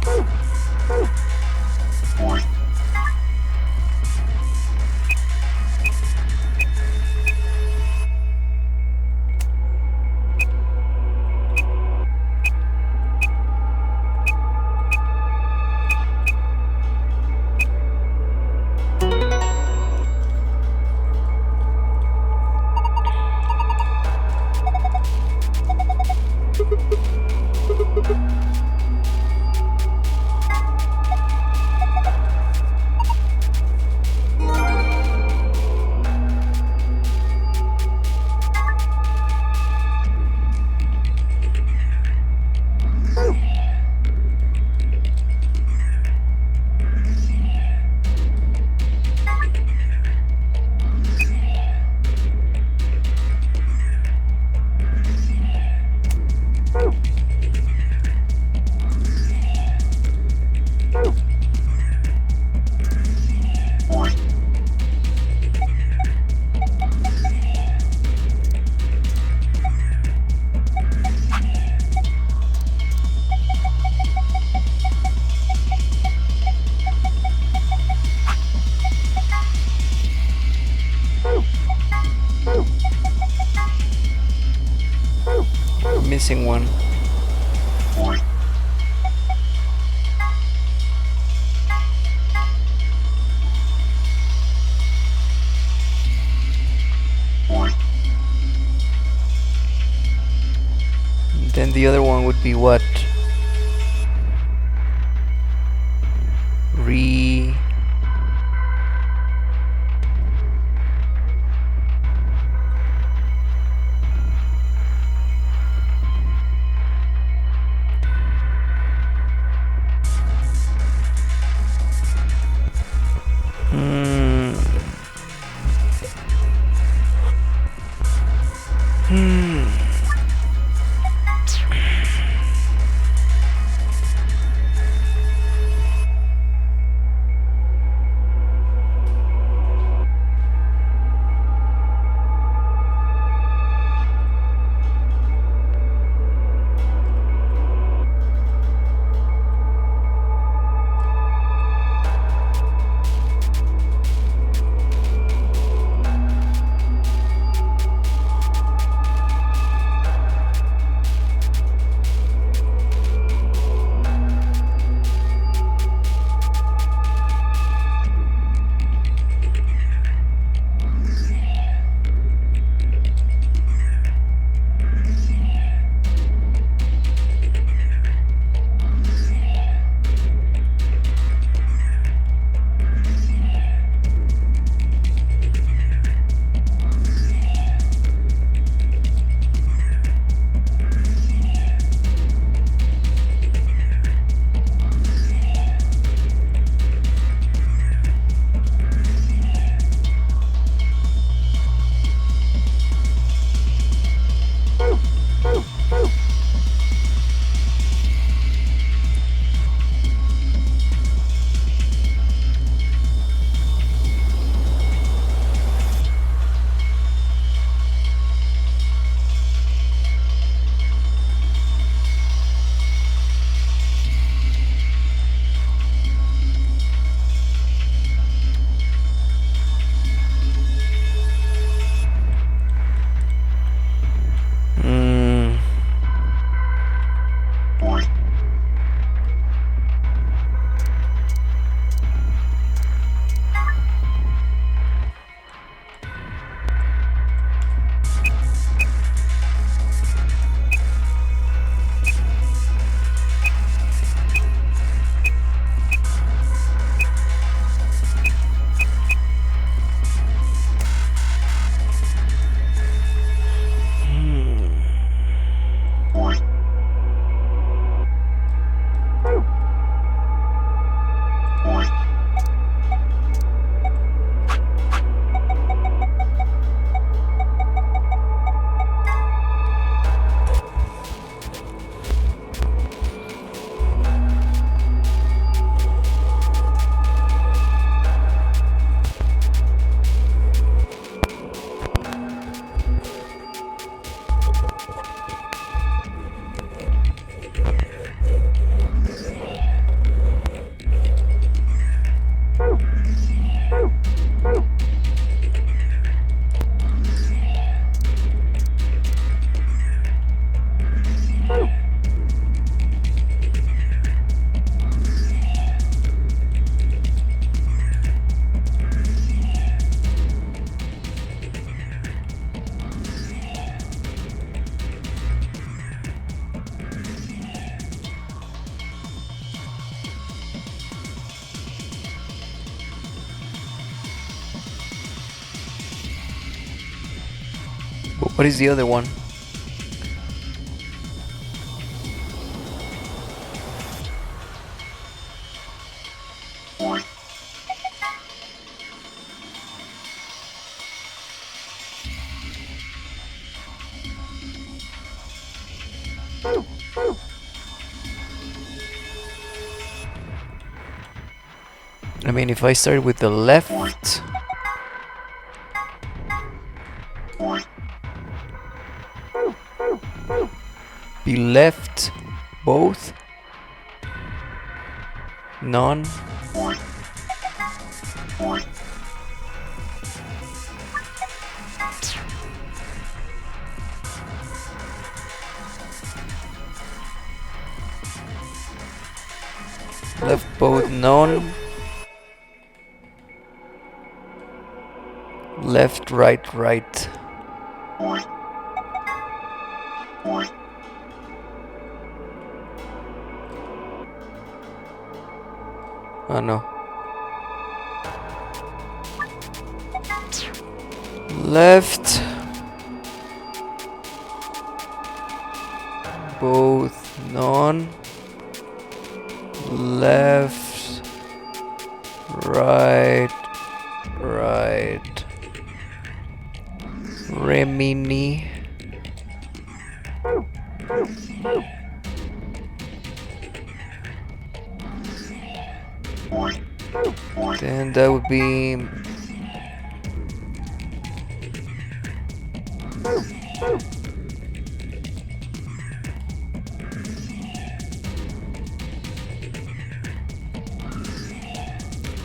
Missing one. Then the other one would be what? But what is the other one? I mean, if I start with the left, be left, both, none, left, both, none, left, right, right. Oh no. Left. Both none. Left. Right. Right. Remini. Then that would be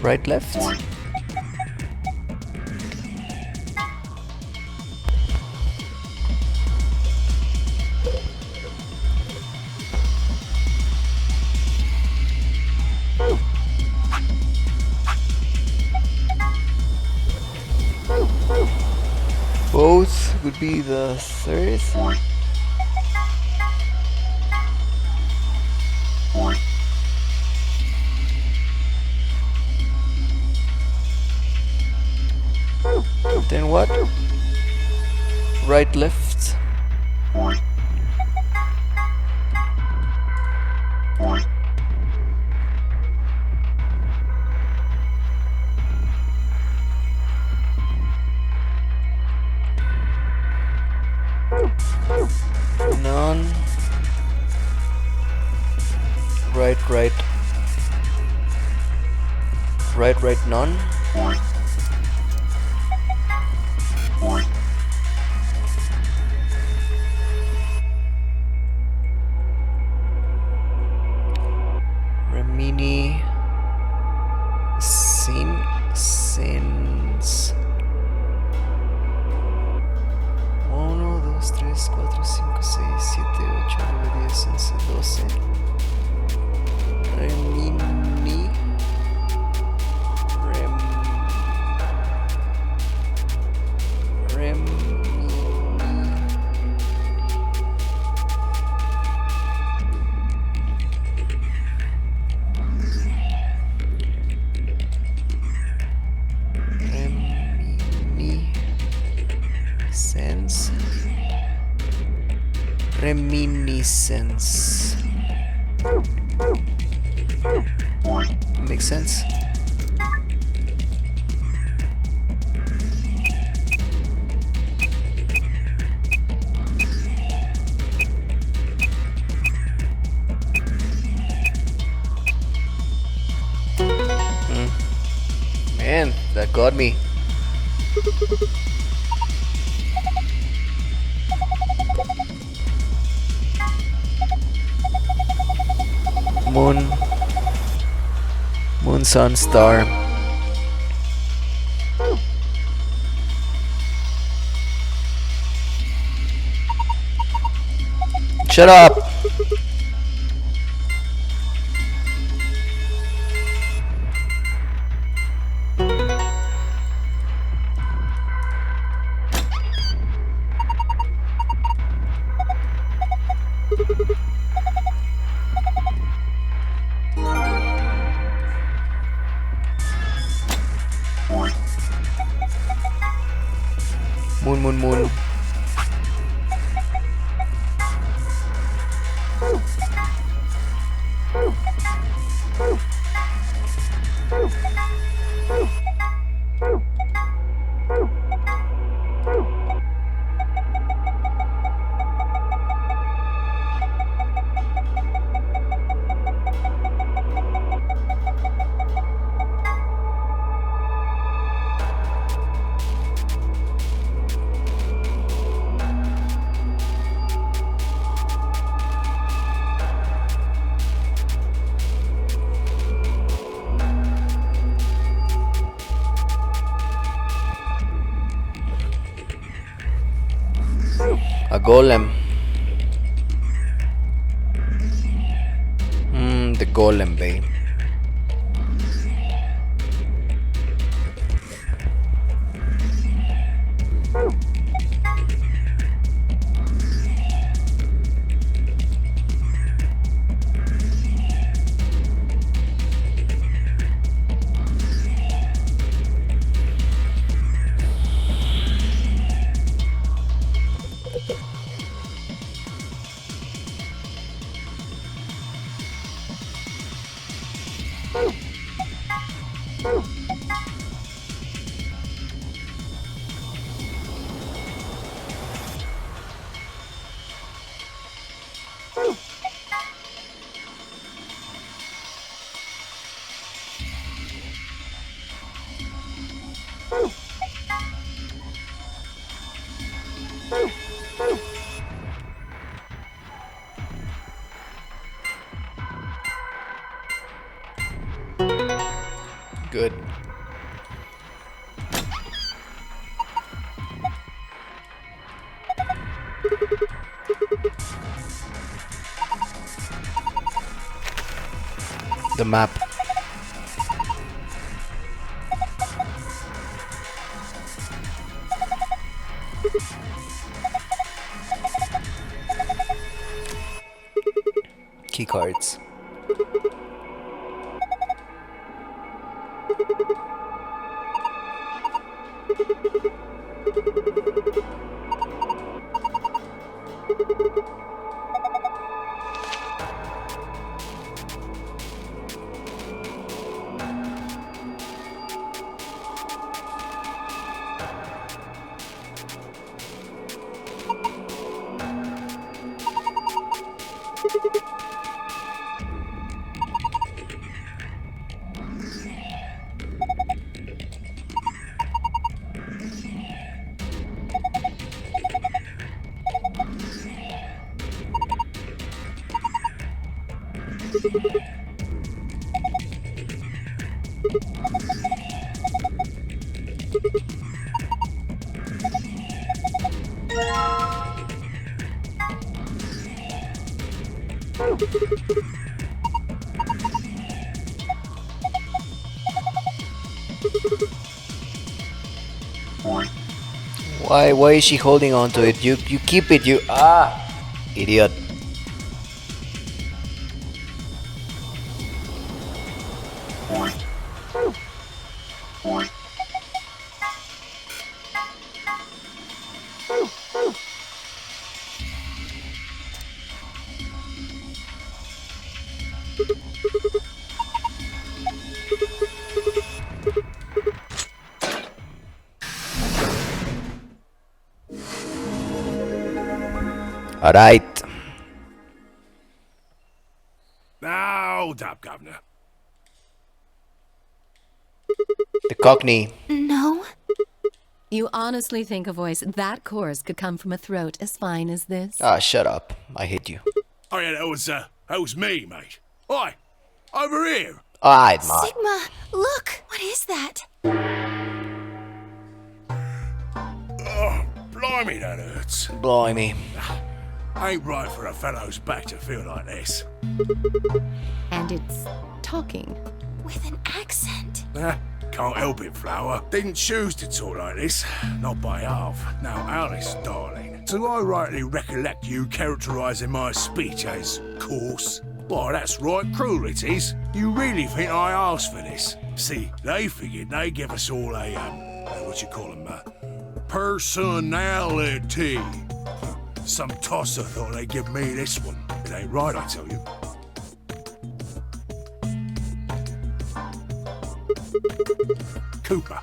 right, left. Both would be the third. Then what? Right, left. None. Right, right. Right, right, none. Remini. Sins. 1, 2, 3, 4, 5, 6, 7, 8, 9, 10, 11, 12. Remini. Reminiscence. Makes sense. Man, that got me. Moon, sun, star. Shut up! Moon. golem. The golem, babe. Good. The map. Key cards. Why is she holding on to it? You keep it, you idiot. All right. Now, hold up, Governor. The Cockney. No. You honestly think a voice that coarse could come from a throat as fine as this? Ah, shut up. I hate you. Oh yeah, that was me, mate. Oi, over here. Alright, mate. Sigma, look! What is that? Oh, blimey, that hurts. Blimey. Ain't right for a fellow's back to feel like this. And it's talking. With an accent. Can't help it, Flower. Didn't choose to talk like this. Not by half. Now, Alice, darling, do I rightly recollect you characterising my speech as coarse? Why, that's right cruel it is. You really think I asked for this? See, they figured they'd give us all a, what you call them, personality. Some tosser thought they'd give me this one. It ain't right, I tell you. Cooper.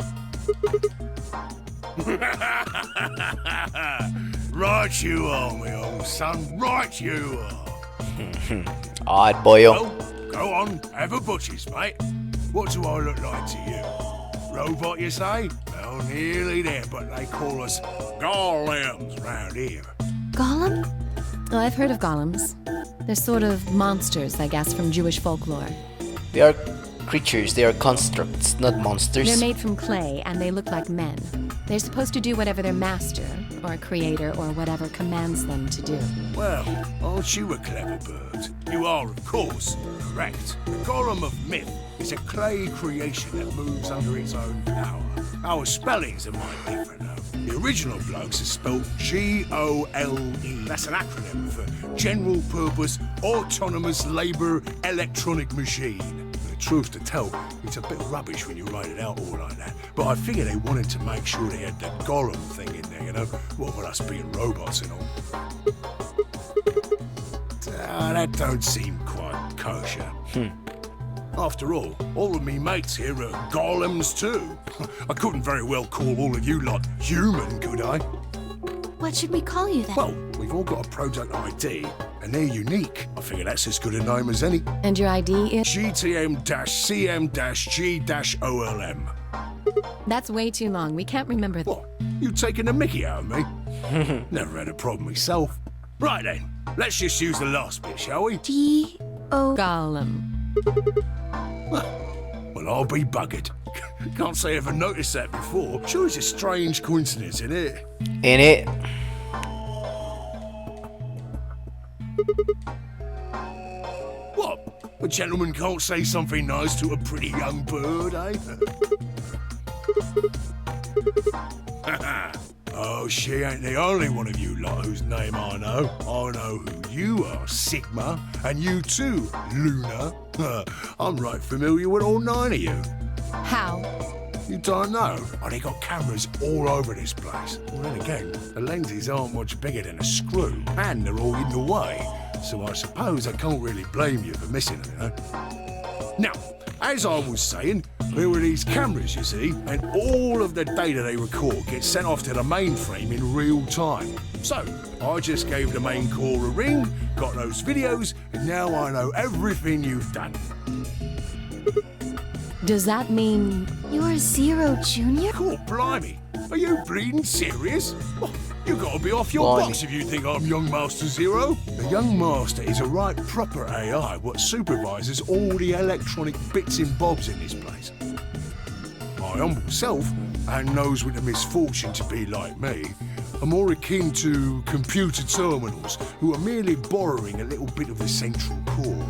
Right you are, my old son. Right you are. Alright, boyo. Well, go on, have a butcher's, mate. What do I look like to you? Robot, you say? Well, nearly there, but they call us golems round here. Golem? Oh, I've heard of golems. They're sort of monsters, I guess, from Jewish folklore. They are creatures. They are constructs, not monsters. They're made from clay and they look like men. They're supposed to do whatever their master, or creator, or whatever commands them to do. Well, aren't you a clever bird? You are, of course, correct. The Golem of Myth is a clay creation that moves under its own power. Our spellings are might different, though. The original blokes are spelled G-O-L-E. That's an acronym for General Purpose Autonomous Labour Electronic Machine. Truth to tell, it's a bit rubbish when you write it out all like that. But I figure they wanted to make sure they had the Golem thing in there, you know? What with us being robots and all. That don't seem quite kosher. After all of me mates here are golems too. I couldn't very well call all of you lot human, could I? What should we call you then? Well, we've all got a product ID, and they're unique. I figure that's as good a name as any. And your ID is? GTM-CM-G-OLM. That's way too long. We can't remember that. What? You taking the mickey out of me? Never had a problem myself. Right then, let's just use the last bit, shall we? G-O... Golem. Well, I'll be buggered. Can't say I ever noticed that before. Sure, it's a strange coincidence, isn't it? In it. What? A gentleman can't say something nice to a pretty young bird, eh? Oh, she ain't the only one of you lot whose name I know. I know who you are, Sigma, and you too, Luna. I'm right familiar with all 9 of you. How? You don't know? Oh, they got cameras all over this place. Well, then again, the lenses aren't much bigger than a screw, and they're all in the way. So I suppose I can't really blame you for missing them, you know? Now, as I was saying, there were these cameras, you see, and all of the data they record gets sent off to the mainframe in real time. So, I just gave the main core a ring, got those videos, and now I know everything you've done. Does that mean... You're Zero Junior? Cool, blimey. Are you bleeding serious? Oh, you gotta be off your box if you think I'm Young Master Zero. The Young Master is a right proper AI what supervises all the electronic bits and bobs in this place. My humble self, and those with the misfortune to be like me, are more akin to computer terminals who are merely borrowing a little bit of the central core.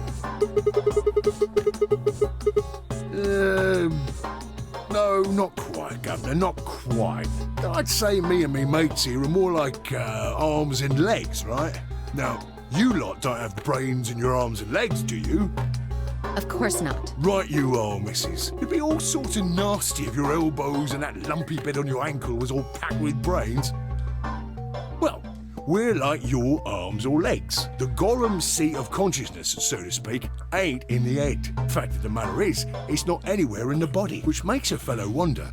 No, not quite, Governor, not quite. I'd say me and me mates here are more like arms and legs, right? Now, you lot don't have brains in your arms and legs, do you? Of course not. Right you are, missus. It'd be all sorts of nasty if your elbows and that lumpy bit on your ankle was all packed with brains. Well, we're like your arms or legs. The Golem's seat of consciousness, so to speak, ain't in the head. Fact of the matter is, it's not anywhere in the body, which makes a fellow wonder,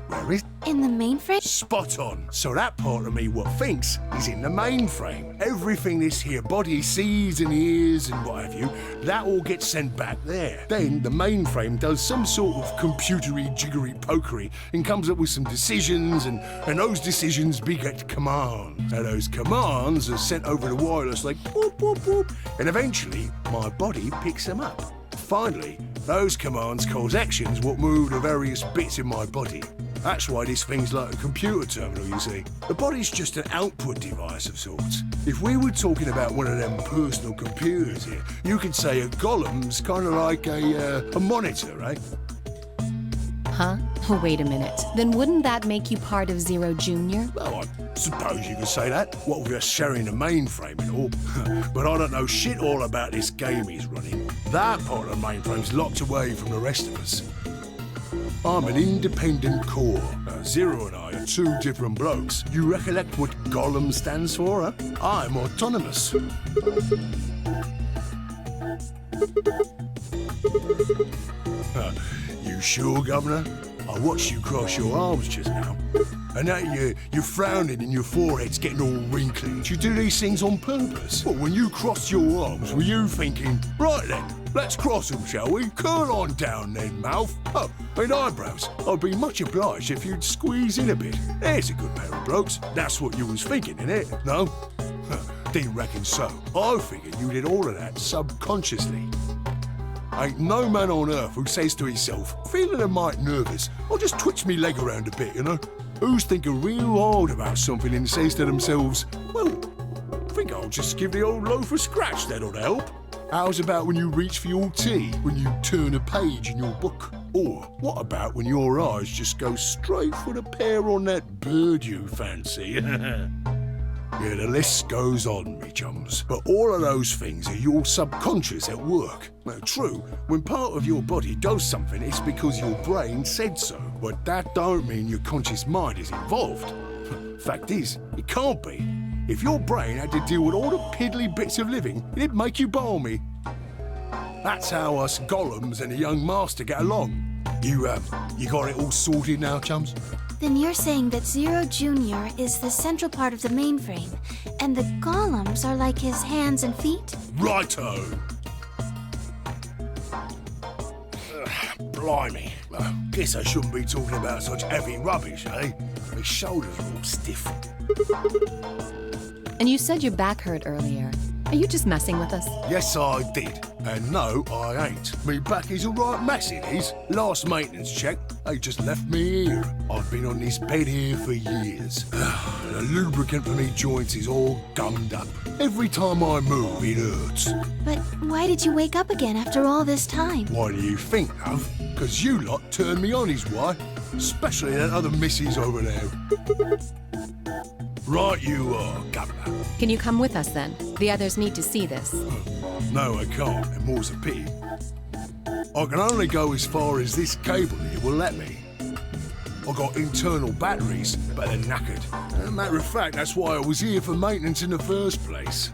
where is... In the mainframe? Spot on. So that part of me what thinks is in the mainframe. Everything this here body sees and hears and what have you, that all gets sent back there. Then the mainframe does some sort of computery jiggery pokery and comes up with some decisions and those decisions beget commands. Now those commands are sent over the wireless like whoop whoop whoop, and eventually my body picks them up. Finally, those commands cause actions what move the various bits in my body. That's why this thing's like a computer terminal, you see. The body's just an output device of sorts. If we were talking about one of them personal computers here, you could say a golem's kind of like a monitor, right? Huh? Oh, wait a minute. Then wouldn't that make you part of Zero Junior? Well, I suppose you could say that. What with us sharing the mainframe and all. But I don't know shit all about this game he's running. That part of the mainframe's locked away from the rest of us. I'm an independent core. Zero and I are 2 different blokes. You recollect what Golem stands for, huh? I'm autonomous. You sure, Governor? I watched you cross your arms just now. And now you're frowning and your forehead's getting all wrinkly. Do you do these things on purpose? Well, when you crossed your arms, were you thinking, right then, let's cross them, shall we? Curl on down then, mouth. Oh, and eyebrows. I'd be much obliged if you'd squeeze in a bit. There's a good pair of blokes. That's what you was thinking, innit? No? Didn't reckon so. I figured you did all of that subconsciously. Ain't no man on earth who says to himself, feeling a mite nervous, I'll just twitch me leg around a bit, you know? Who's thinking real hard about something and says to themselves, well, I think I'll just give the old loaf a scratch, that'll help. How's about when you reach for your tea, when you turn a page in your book? Or what about when your eyes just go straight for the pair on that bird you fancy? Yeah, the list goes on, me chums. But all of those things are your subconscious at work. Now, true, when part of your body does something, it's because your brain said so. But that don't mean your conscious mind is involved. Fact is, it can't be. If your brain had to deal with all the piddly bits of living, it'd make you balmy. That's how us golems and the young master get along. You got it all sorted now, chums? Then you're saying that Zero Jr. is the central part of the mainframe, and the golems are like his hands and feet? Righto! Blimey. Guess I shouldn't be talking about such heavy rubbish, eh? My shoulders are all stiff. And you said your back hurt earlier. Are you just messing with us? Yes, I did. And no, I ain't. Me back is all right mess, it is. Last maintenance check, they just left me here. I've been on this bed here for years. The lubricant for me joints is all gummed up. Every time I move, it hurts. But why did you wake up again after all this time? Why do you think, love? 'Cause you lot turned me on, is why. Especially that other missus over there. Right you are, Governor. Can you come with us then? The others need to see this. No, I can't, and more's a pity. I can only go as far as this cable here will let me. I got internal batteries, but they're knackered. As a matter of fact, that's why I was here for maintenance in the first place.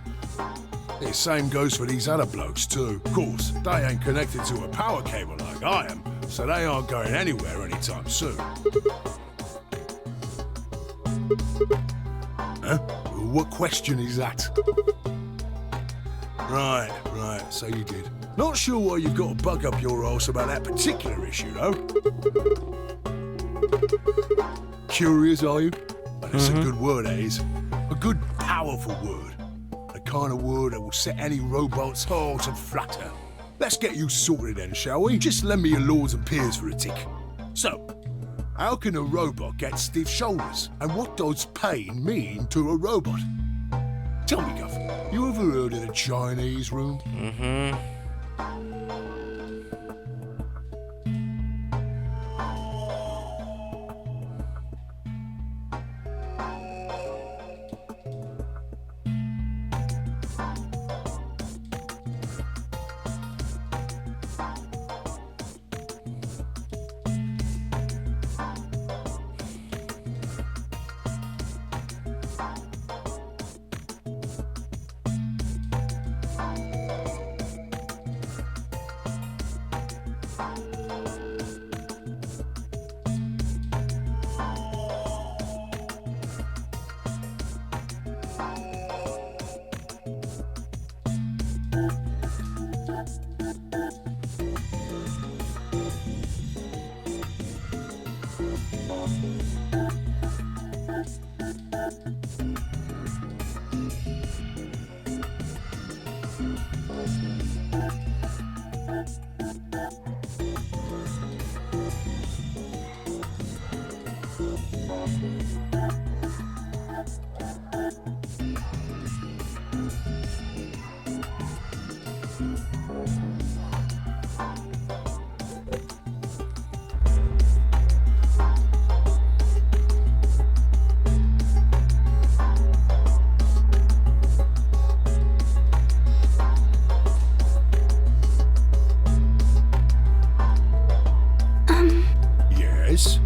The same goes for these other blokes too. Of course, they ain't connected to a power cable like I am, so they aren't going anywhere anytime soon. Huh? What question is that? Right, so you did. Not sure why you've got to bug up your arse about that particular issue, though. Curious, are you? That's a good word, that is. A good, powerful word. The kind of word that will set any robot's heart to flutter. Let's get you sorted then, shall we? Just lend me your lords and peers for a tick. So, how can a robot get stiff shoulders? And what does pain mean to a robot? Tell me, Guff, you ever heard of the Chinese room?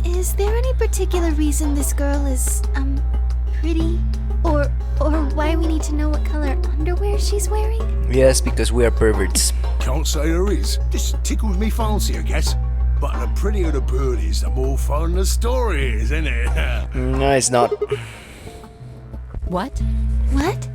Is there any particular reason this girl is, pretty? Or why we need to know what color underwear she's wearing? Yes, because we are perverts. Can't say there is. Just tickles me fancy, I guess. But the prettier the bird is, the more fun the story is, isn't it? No, it's not. What? What?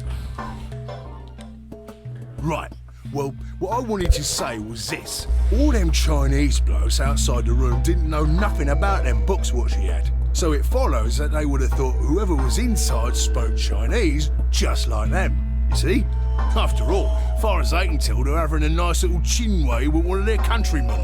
Right. Well, what I wanted to say was this. All them Chinese blokes outside the room didn't know nothing about them books what she had. So it follows that they would have thought whoever was inside spoke Chinese just like them. You see? After all, Far as I can tell, they're having a nice little chinway with one of their countrymen.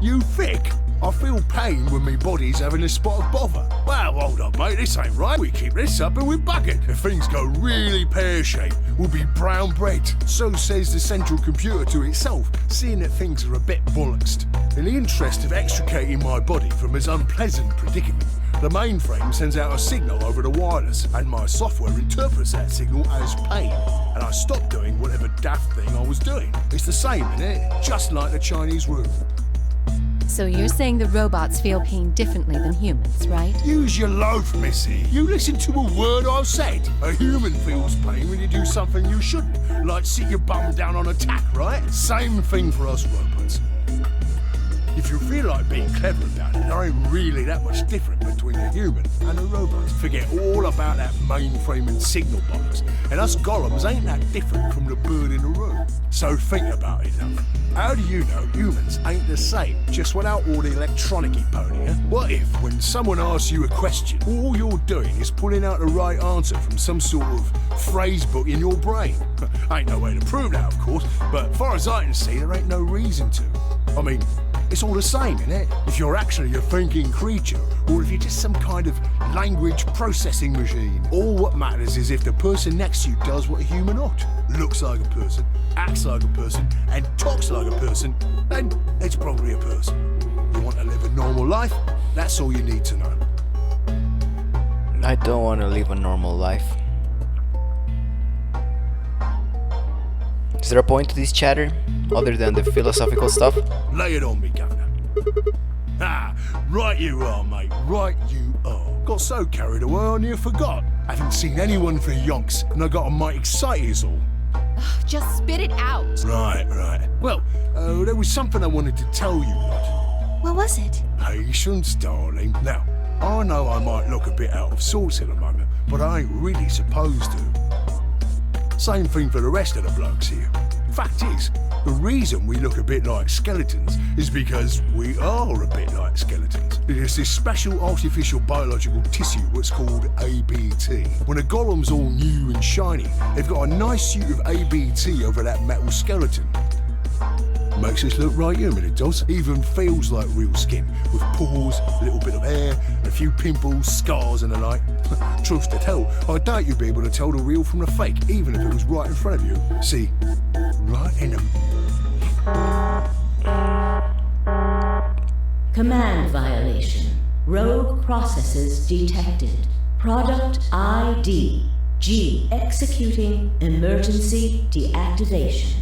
You thick? I feel pain when my body's having a spot of bother. Well, hold up, mate, this ain't right. We keep this up and we bug it. If things go really pear-shaped, we'll be brown bread. So says the central computer to itself, seeing that things are a bit bollocksed. In the interest of extricating my body from this unpleasant predicament, the mainframe sends out a signal over the wireless, and my software interprets that signal as pain. And I stop doing whatever daft thing I was doing. It's the same, innit? Just like the Chinese room. So you're saying the robots feel pain differently than humans, right? Use your loaf, missy. You listen to a word I've said. A human feels pain when you do something you shouldn't, like sit your bum down on a tack, right? Same thing for us robots. If you feel like being clever about it, there ain't really that much different between a human and a robot. Forget all about that mainframe and signal box. And us golems ain't that different from the bird in the room. So think about it, love. How do you know humans ain't the same, just without all the electronic-y pony, huh? What if, when someone asks you a question, all you're doing is pulling out the right answer from some sort of phrase book in your brain? Ain't no way to prove that, of course, but far as I can see, there ain't no reason to. I mean, it's all the same, innit? If you're actually a thinking creature, or if you're just some kind of language processing machine. All what matters is if the person next to you does what a human ought. Looks like a person, acts like a person, and talks like a person, then it's probably a person. You want to live a normal life? That's all you need to know. I don't want to live a normal life. Is there a point to this chatter, other than the philosophical stuff? Lay it on me, Governor. Ah, right you are, mate, right you are. Got so carried away I near forgot. Haven't seen anyone for yonks, and I got a mite excited is all. Just spit it out. Right. Well, there was something I wanted to tell you, lot. What was it? Patience, darling. Now, I know I might look a bit out of sorts at the moment, but I ain't really supposed to. Same thing for the rest of the blokes here. Fact is, the reason we look a bit like skeletons is because we are a bit like skeletons. There's this special artificial biological tissue what's called ABT. When a golem's all new and shiny, they've got a nice suit of ABT over that metal skeleton. Makes us look right human, it does. Even feels like real skin, with pores, a little bit of hair, and a few pimples, scars and the like. Truth to tell, I doubt you'd be able to tell the real from the fake, even if it was right in front of you. See, right in them. Command violation. Rogue processes detected. Product ID. G. Executing emergency deactivation.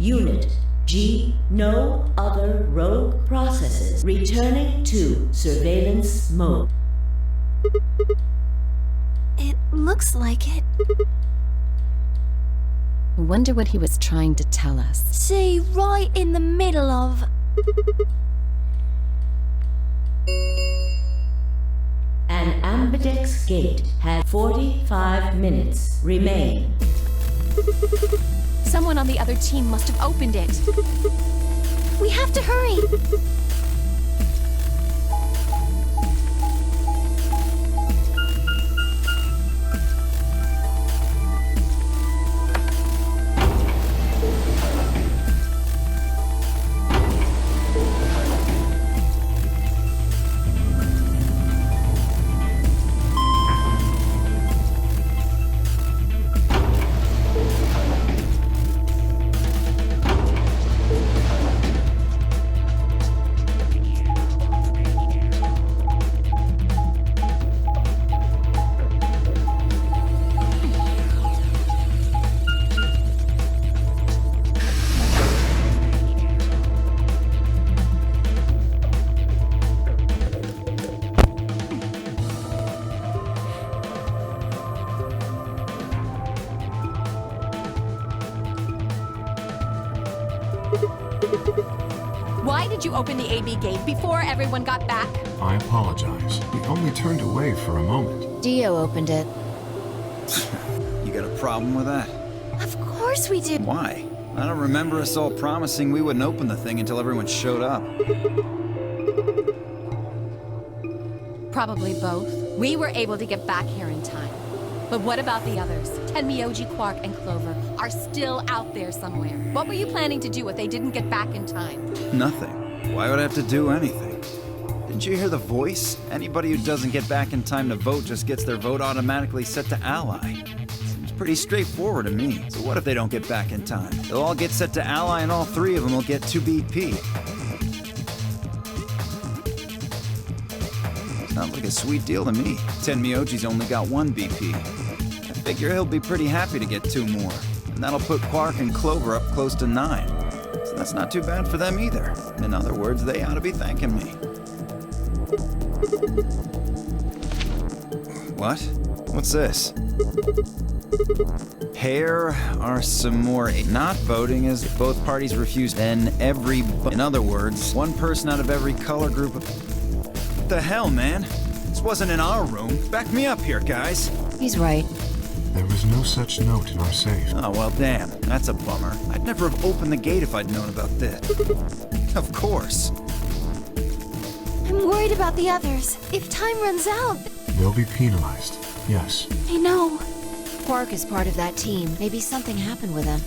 Unit G. No other rogue processes. Returning to surveillance mode. It looks like it. I wonder what he was trying to tell us. See, right in the middle of... An ambidex gate has 45 minutes remain. Someone on the other team must have opened it. We have to hurry. Why did you open the AB gate before everyone got back? I apologize. We only turned away for a moment. Dio opened it. You got a problem with that? Of course we do. Why? I don't remember us all promising we wouldn't open the thing until everyone showed up. Probably both. We were able to get back here in time. But what about the others? Tenmyoji, Quark, and Clover are still out there somewhere. What were you planning to do if they didn't get back in time? Nothing. Why would I have to do anything? Didn't you hear the voice? Anybody who doesn't get back in time to vote just gets their vote automatically set to ally. Seems pretty straightforward to me. So what if they don't get back in time? They'll all get set to ally and all three of them will get 2 BP. Sounds like a sweet deal to me. Tenmyoji's only got 1 BP. I figure he'll be pretty happy to get 2 more. And that'll put Quark and Clover up close to 9. So that's not too bad for them either. In other words, they ought to be thanking me. What? What's this? Here are some more. Not voting as both parties refuse. Then in other words, 1 person out of every color group. What the hell, man? This wasn't in our room. Back me up here, guys. He's right. There was no such note in our safe. Oh, well, damn. That's a bummer. I'd never have opened the gate if I'd known about this. Of course. I'm worried about the others. If time runs out... They'll be penalized, yes. I know. Quark is part of that team. Maybe something happened with him.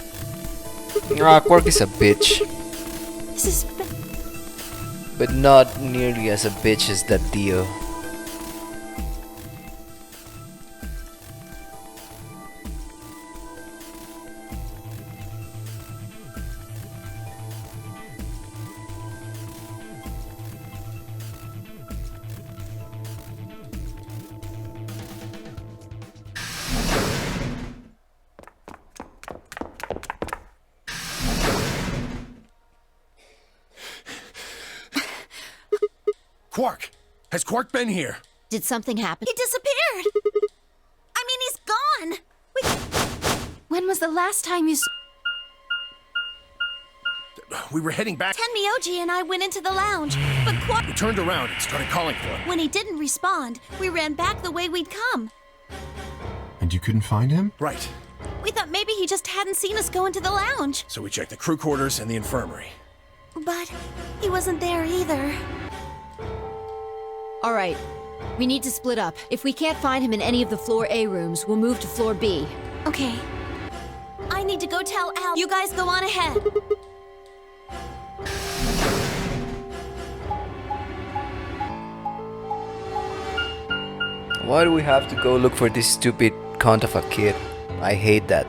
Quark is a bitch. This is... But not nearly as a bitch as that Dio. Quark! Has Quark been here? Did something happen? He disappeared! I mean, he's gone! When was the last time you... We were heading back. Tenmyoji and I went into the lounge, but Quark... We turned around and started calling for him. When he didn't respond, we ran back the way we'd come. And you couldn't find him? Right. We thought maybe he just hadn't seen us go into the lounge. So we checked the crew quarters and the infirmary. But he wasn't there either. All right. We need to split up. If we can't find him in any of the Floor A rooms, we'll move to Floor B. Okay. I need to go tell Al. You guys go on ahead. Why do we have to go look for this stupid cunt of a kid? I hate that.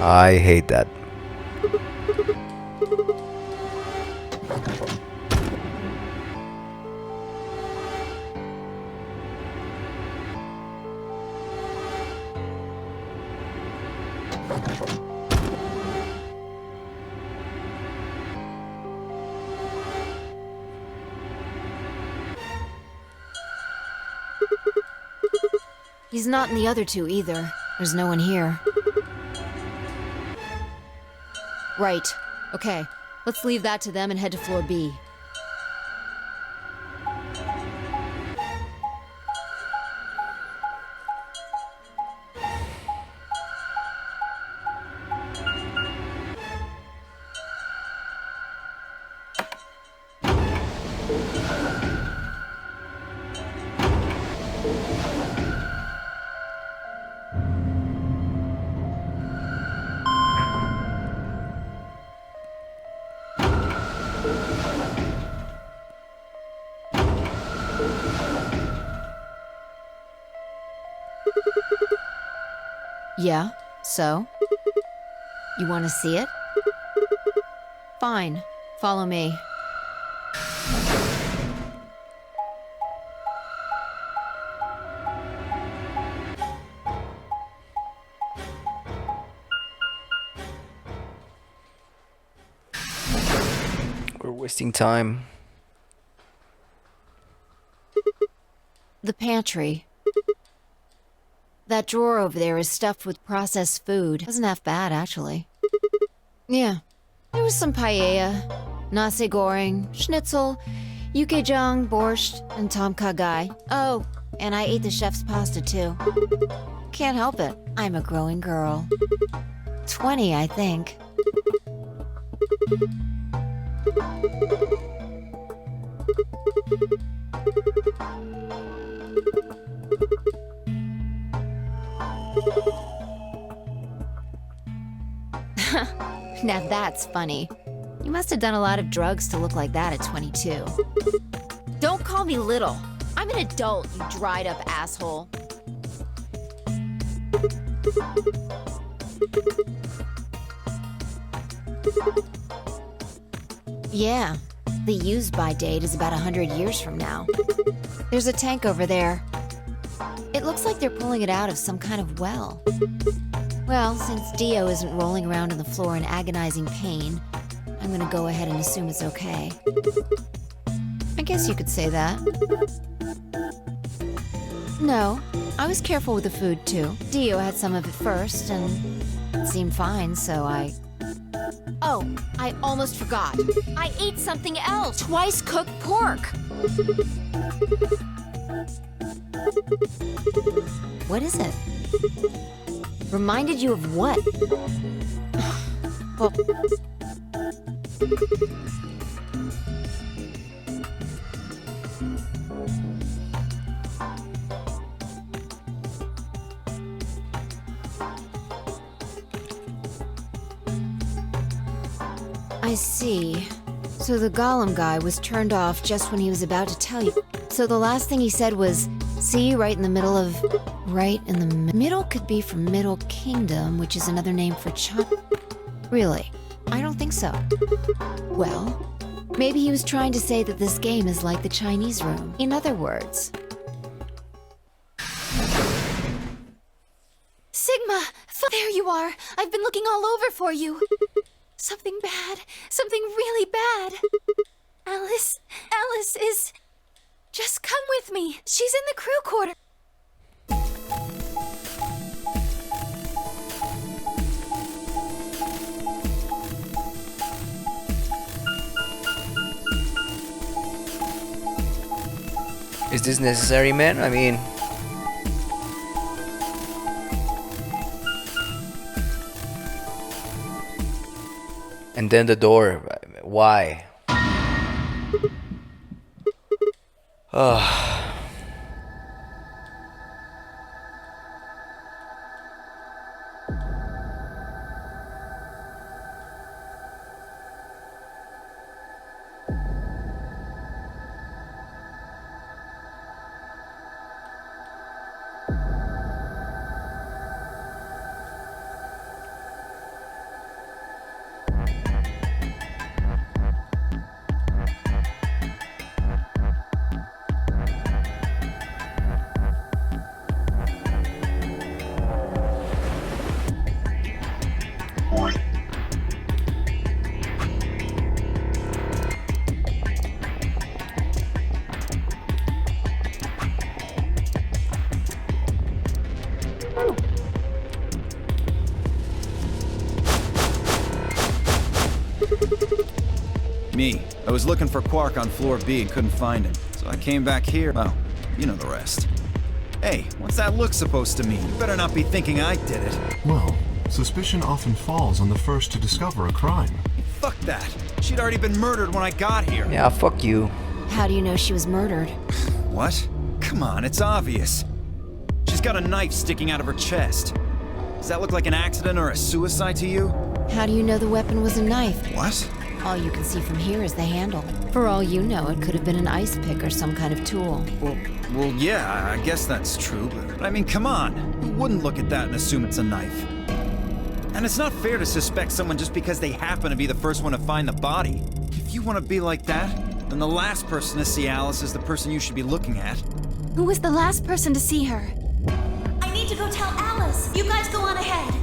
I hate that. He's not in the other 2 either. There's no one here. Right. Okay. Let's leave that to them and head to Floor B. Yeah, so? You want to see it? Fine. Follow me. We're wasting time. The pantry. That drawer over there is stuffed with processed food. Wasn't half bad, actually. Yeah. There was some paella, nasi goreng, schnitzel, yukejang, borscht, and tom kha gai. Oh, and I ate the chef's pasta, too. Can't help it. I'm a growing girl. 20, I think. Now that's funny. You must have done a lot of drugs to look like that at 22. Don't call me little. I'm an adult, you dried up asshole. Yeah, the use-by date is about 100 years from now. There's a tank over there. It looks like they're pulling it out of some kind of well. Well, since Dio isn't rolling around on the floor in agonizing pain, I'm gonna go ahead and assume it's okay. I guess you could say that. No, I was careful with the food too. Dio had some of it first, and it seemed fine, so I... Oh, I almost forgot. I ate something else. Twice cooked pork. What is it? Reminded you of what? Well... I see. So the Golem guy was turned off just when he was about to tell you. So the last thing he said was, see, right in the middle of... Right in the middle could be from Middle Kingdom, which is another name for China. Really? I don't think so. Well, maybe he was trying to say that this game is like the Chinese room. In other words... Sigma! There you are! I've been looking all over for you! Something bad. Something really bad. Alice is... Just come with me. She's in the crew quarter. Is this necessary, man? I mean... And then the door. Why? Ugh. Me. I was looking for Quark on floor B and couldn't find him. So I came back here. Well, you know the rest. Hey, what's that look supposed to mean? You better not be thinking I did it. Well, suspicion often falls on the first to discover a crime. Fuck that. She'd already been murdered when I got here. Yeah, fuck you. How do you know she was murdered? What? Come on, it's obvious. She's got a knife sticking out of her chest. Does that look like an accident or a suicide to you? How do you know the weapon was a knife? What? All you can see from here is the handle. For all you know, it could have been an ice pick or some kind of tool. Well, yeah, I guess that's true, but I mean, come on. Who wouldn't look at that and assume it's a knife? And it's not fair to suspect someone just because they happen to be the first one to find the body. If you want to be like that, then the last person to see Alice is the person you should be looking at. Who was the last person to see her? I need to go tell Alice. You guys go on ahead.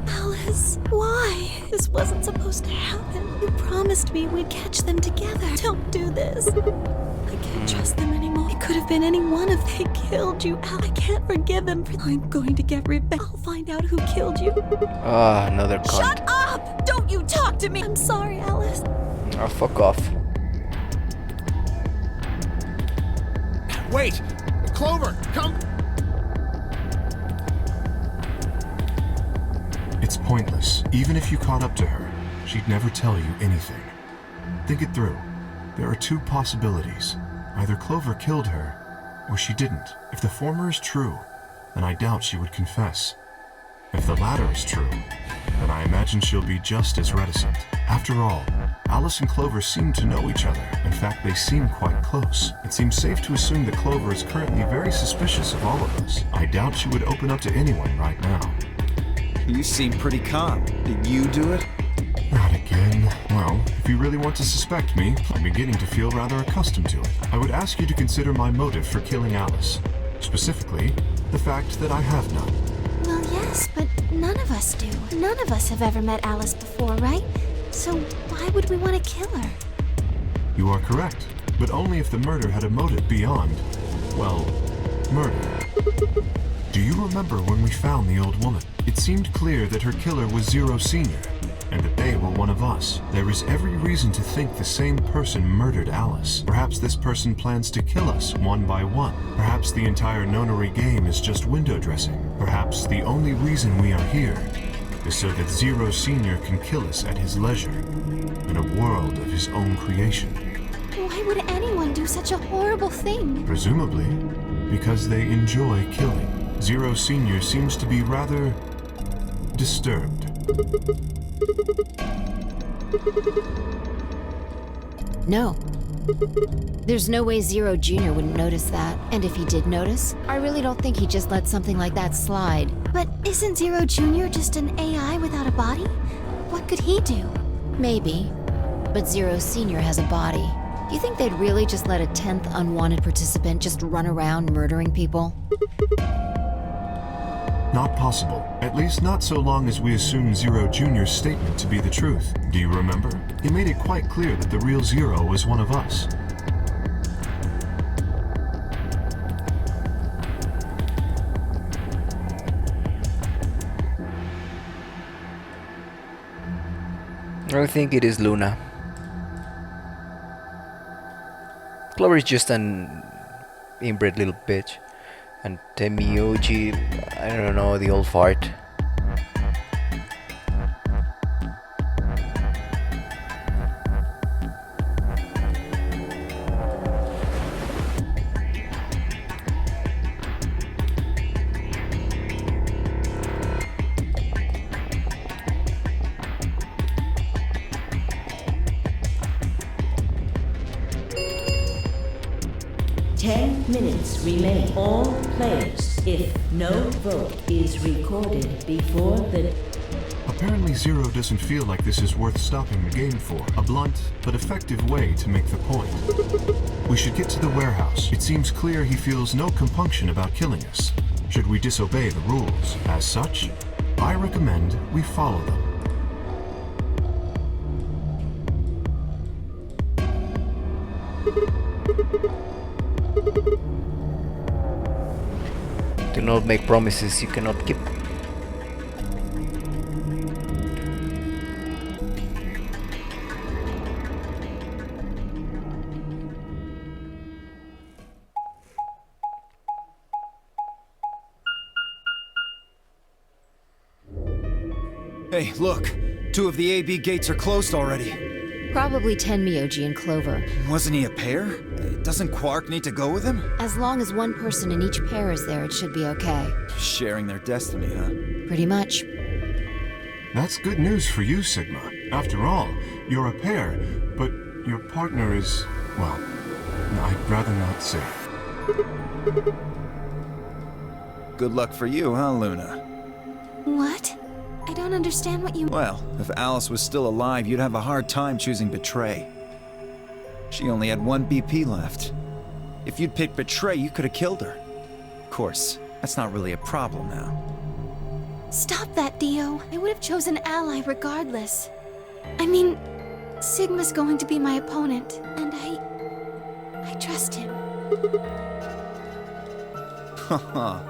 Alice, why? This wasn't supposed to happen. You promised me we'd catch them together. Don't do this. I can't trust them anymore. It could have been anyone if they killed you. I can't forgive them. I'm going to get revenge. I'll find out who killed you. Another cunt. Shut up! Don't you talk to me! I'm sorry, Alice. Oh, fuck off. Wait! Clover, come! It's pointless. Even if you caught up to her, she'd never tell you anything. Think it through. There are two possibilities. Either Clover killed her, or she didn't. If the former is true, then I doubt she would confess. If the latter is true, then I imagine she'll be just as reticent. After all, Alice and Clover seem to know each other. In fact, they seem quite close. It seems safe to assume that Clover is currently very suspicious of all of us. I doubt she would open up to anyone right now. You seem pretty calm. Did you do it? Not again. Well, if you really want to suspect me, I'm beginning to feel rather accustomed to it. I would ask you to consider my motive for killing Alice. Specifically, the fact that I have none. Well, yes, but none of us do. None of us have ever met Alice before, right? So why would we want to kill her? You are correct, but only if the murder had a motive beyond, well, murder. Do you remember when we found the old woman? It seemed clear that her killer was Zero Sr., and that they were one of us. There is every reason to think the same person murdered Alice. Perhaps this person plans to kill us one by one. Perhaps the entire nonary game is just window dressing. Perhaps the only reason we are here is so that Zero Sr. can kill us at his leisure, in a world of his own creation. Why would anyone do such a horrible thing? Presumably, because they enjoy killing. Zero Sr. seems to be rather disturbed. No. There's no way Zero Jr. wouldn't notice that. And if he did notice, I really don't think he'd just let something like that slide. But isn't Zero Jr. just an AI without a body? What could he do? Maybe. But Zero Sr. has a body. Do you think they'd really just let a 10th unwanted participant just run around murdering people? Not possible. At least not so long as we assume Zero Jr.'s statement to be the truth. Do you remember? He made it quite clear that the real Zero was one of us. I think it is Luna. Clover is just an inbred little bitch. And Temioji, I don't know, the old fart. Minutes remain. All players, if no vote is recorded before the... Apparently Zero doesn't feel like this is worth stopping the game for. A blunt, but effective way to make the point. We should get to the warehouse. It seems clear he feels no compunction about killing us, should we disobey the rules. As such, I recommend we follow them. Do not make promises you cannot keep. Hey, look. 2 of the AB gates are closed already. Probably Tenmyoji and Clover. Wasn't he a pair? Doesn't Quark need to go with him? As long as one person in each pair is there, it should be okay. Sharing their destiny, huh? Pretty much. That's good news for you, Sigma. After all, you're a pair, but your partner is, well, I'd rather not say. Good luck for you, huh, Luna? What? I don't understand what you... Well, if Alice was still alive, you'd have a hard time choosing Betray. She only had 1 BP left. If you'd picked Betray, you could have killed her. Of course, that's not really a problem now. Stop that, Dio. I would have chosen Ally regardless. I mean, Sigma's going to be my opponent, and I trust him. Haha.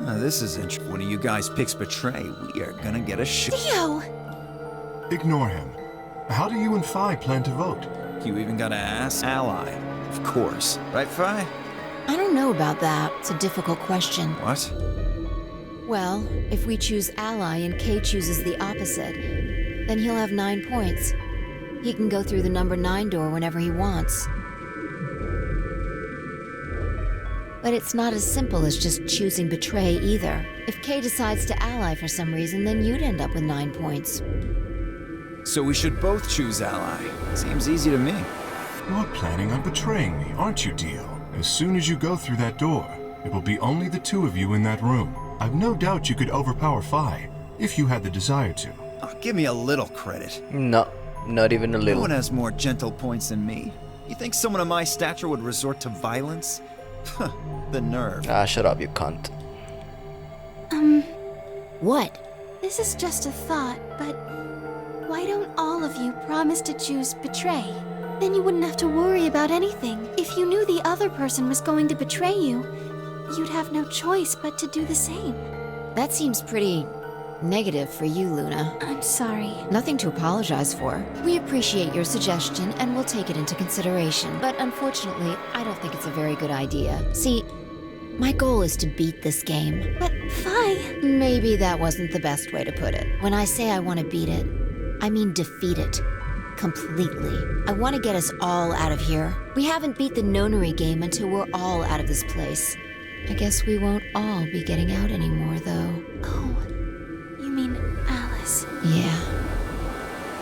Now, this is interesting. One of you guys picks Betray, we are gonna get a Dio! Ignore him. How do you and Phi plan to vote? You even gotta ask Ally. Of course. Right, Phi? I don't know about that. It's a difficult question. What? Well, if we choose Ally and Kay chooses the opposite, then he'll have 9 points. He can go through the number 9 door whenever he wants. But it's not as simple as just choosing Betray either. If Kay decides to ally for some reason, then you'd end up with 9 points. So we should both choose ally. Seems easy to me. You're planning on betraying me, aren't you, Dio? As soon as you go through that door, it will be only the two of you in that room. I've no doubt you could overpower Phi, if you had the desire to. Oh, give me a little credit. No, not even a No little. one has more gentle points than me. You think someone of my stature would resort to violence? The nerve. Ah, shut up, you cunt. What? This is just a thought, but why don't all of you promise to choose Betray? Then you wouldn't have to worry about anything. If you knew the other person was going to betray you, you'd have no choice but to do the same. That seems pretty negative for you, Luna. I'm sorry. Nothing to apologize for. We appreciate your suggestion and we'll take it into consideration. But unfortunately, I don't think it's a very good idea. See, my goal is to beat this game. But Phi... Maybe that wasn't the best way to put it. When I say I want to beat it, I mean defeat it. Completely. I want to get us all out of here. We haven't beat the nonary game until we're all out of this place. I guess we won't all be getting out anymore, though. Oh, you mean Alice? Yeah.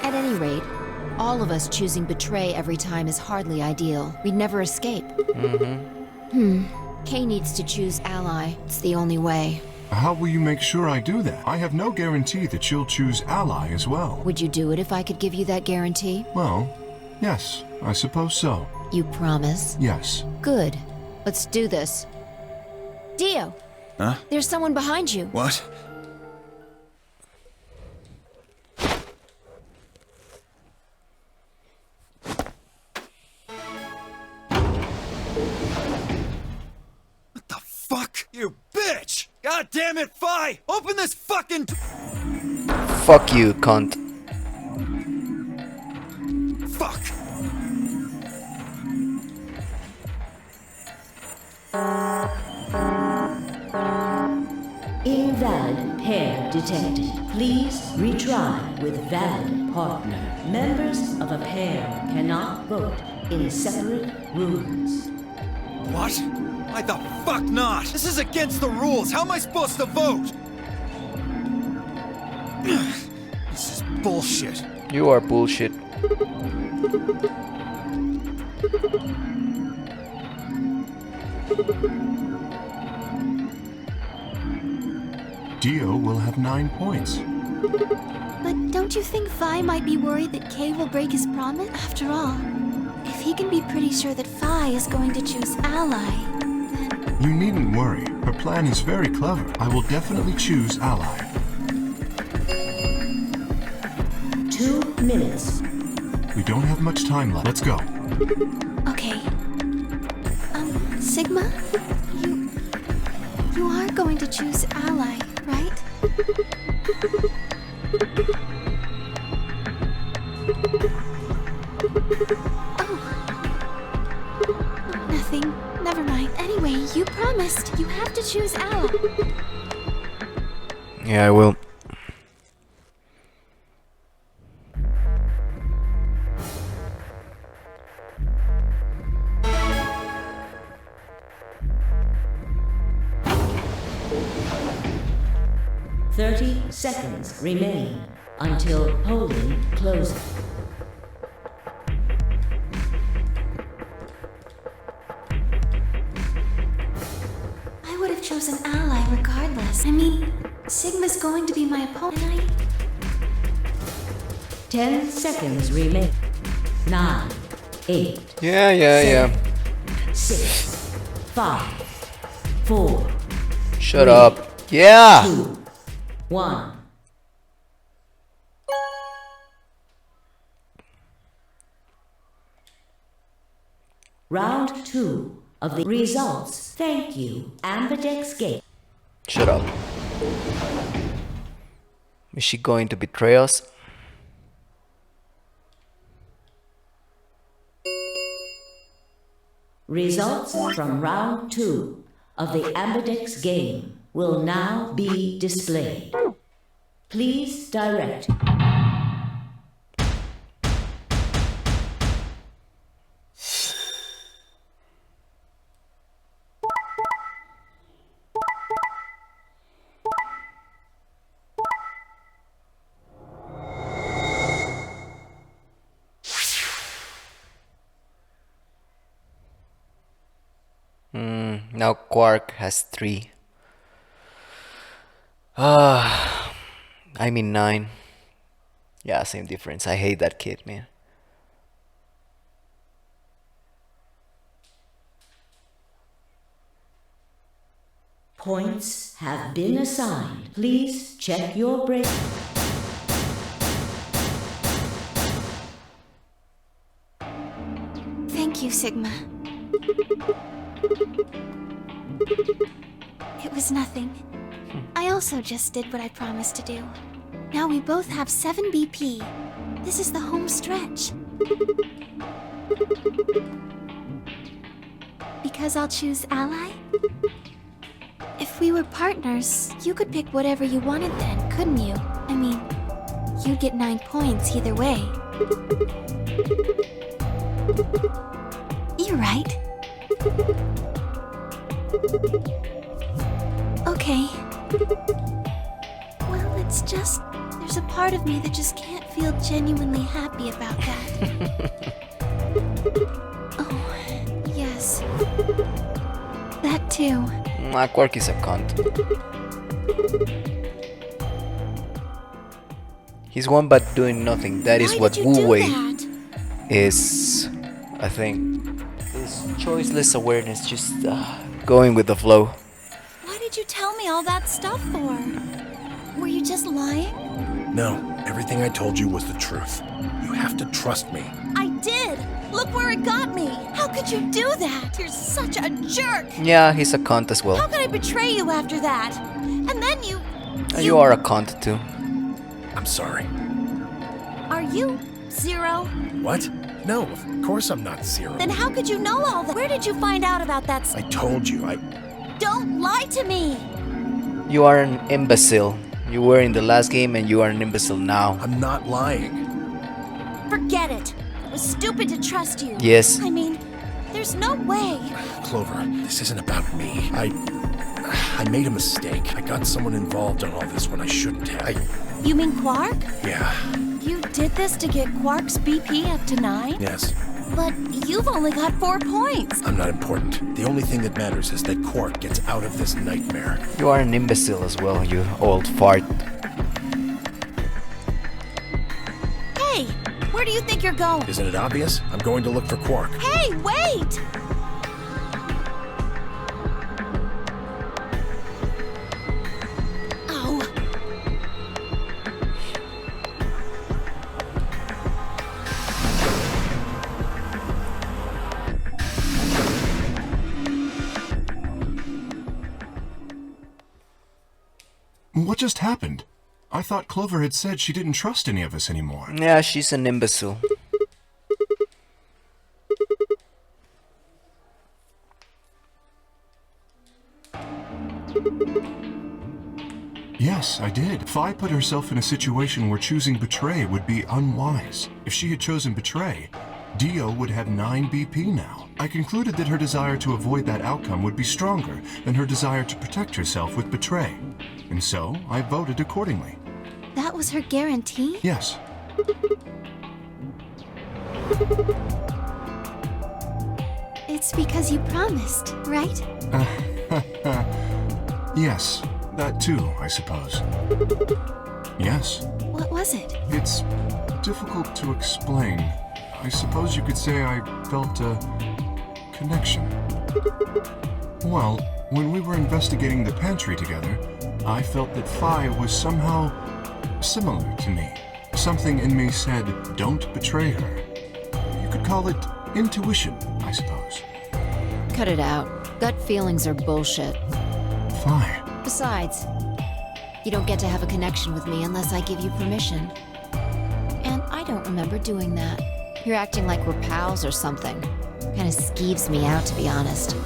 At any rate, all of us choosing Betray every time is hardly ideal. We'd never escape. Kay needs to choose Ally. It's the only way. How will you make sure I do that? I have no guarantee that you'll choose ally as well. Would you do it if I could give you that guarantee? Well, yes, I suppose so. You promise? Yes. Good. Let's do this. Dio! Huh? There's someone behind you. What? What the fuck? You bitch! God damn it, Phi! Open this fucking... Fuck you, cunt. Fuck! Invalid pair detected. Please retry with valid partner. Members of a pair cannot vote in separate rooms. What? Why the fuck not? This is against the rules. How am I supposed to vote? This is bullshit. You are bullshit. Dio will have 9 points. But don't you think Phi might be worried that Kay will break his promise? After all, if he can be pretty sure that Phi is going to choose Ally, then... You needn't worry. Her plan is very clever. I will definitely choose ally. 2 minutes. We don't have much time left. Let's go. Okay. Sigma? You are going to choose Ally, right? Oh. Nothing. Never mind. Anyway, you promised. You have to choose Ally. Yeah, I will. Seconds remain until polling closes. I would have chosen Ally regardless. I mean, Sigma's going to be my opponent. 10 seconds remain. 9, 8. Yeah. 6, 5, 4. Shut up. Yeah. 2, 1. Round 2 of the results. Thank you, Ambidex Gate. Shut up. Is she going to betray us? Results from round 2 of the Ambidex game will now be displayed. Please direct. Now Quark has 3. I mean 9. Yeah, same difference. I hate that kid, man. Points have been assigned. Please check your break. Thank you, Sigma. It was nothing. I also just did what I promised to do. Now we both have 7 BP. This is the home stretch. Because I'll choose ally? If we were partners, you could pick whatever you wanted then, couldn't you? I mean, you'd get 9 points either way. You're right. Okay. Well, it's just... there's a part of me that just can't feel genuinely happy about that. Oh, yes. That too. Quark is a cunt. He's one but doing nothing. That is what Wu Wei is, I think. This choiceless awareness, just going with the flow. Why did you tell me all that stuff for? Were you just lying? No, everything I told you was the truth. You have to trust me. I did! Look where it got me! How could you do that? You're such a jerk! Yeah, he's a cunt as well. How could I betray you after that? And then you... You are a cunt too. I'm sorry. Are you Zero? What? No, of course I'm not Zero. Then how could you know all that? Where did you find out about that? I told you, Don't lie to me! You are an imbecile. You were in the last game and you are an imbecile now. I'm not lying. Forget it. It was stupid to trust you. Yes. I mean, there's no way. Clover, this isn't about me. I made a mistake. I got someone involved in all this when I shouldn't have. You mean Quark? Yeah. You did this to get Quark's BP up to 9? Yes. But you've only got 4 points. I'm not important. The only thing that matters is that Quark gets out of this nightmare. You are an imbecile as well, you old fart. Hey, where do you think you're going? Isn't it obvious? I'm going to look for Quark. Hey, wait! Oh. What just happened? I thought Clover had said she didn't trust any of us anymore. Yeah, she's an imbecile. Yes, I did. Phi put herself in a situation where choosing Betray would be unwise. If she had chosen Betray, Dio would have 9 BP now. I concluded that her desire to avoid that outcome would be stronger than her desire to protect herself with Betray. And so, I voted accordingly. That was her guarantee? Yes. It's because you promised, right? Yes, that too, I suppose. Yes. What was it? It's difficult to explain. I suppose you could say I felt a connection. Well, when we were investigating the pantry together, I felt that Phi was somehow similar to me. Something in me said, don't betray her. You could call it intuition, I suppose. Cut it out. Gut feelings are bullshit. Phi. Besides, you don't get to have a connection with me unless I give you permission. And I don't remember doing that. You're acting like we're pals or something. Kinda skeeves me out, to be honest.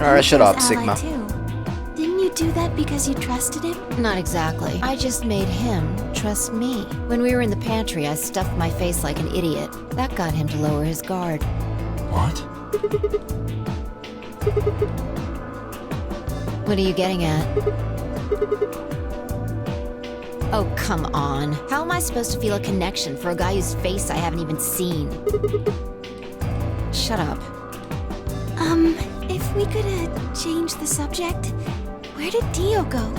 Alright, shut up, Sigma. Didn't you do that because you trusted him? Not exactly. I just made him trust me. When we were in the pantry, I stuffed my face like an idiot. That got him to lower his guard. What? What are you getting at? Oh, come on. How am I supposed to feel a connection for a guy whose face I haven't even seen? Shut up. If we could, change the subject. Where did Dio go?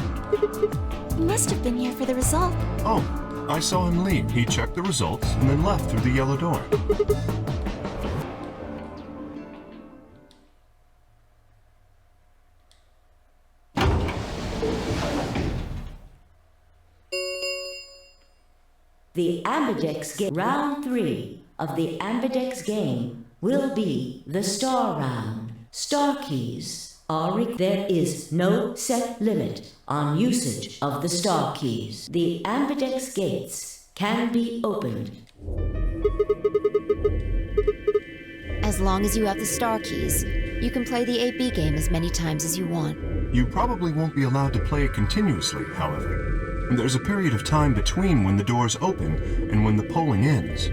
He must have been here for the result. Oh, I saw him leave. He checked the results and then left through the yellow door. The Ambidex game. Round 3 of the Ambidex game will be the star round. Star keys are there is no set limit on usage of the star keys. The Ambidex gates can be opened. As long as you have the star keys, you can play the 8B game as many times as you want. You probably won't be allowed to play it continuously, however. There's a period of time between when the doors open and when the polling ends.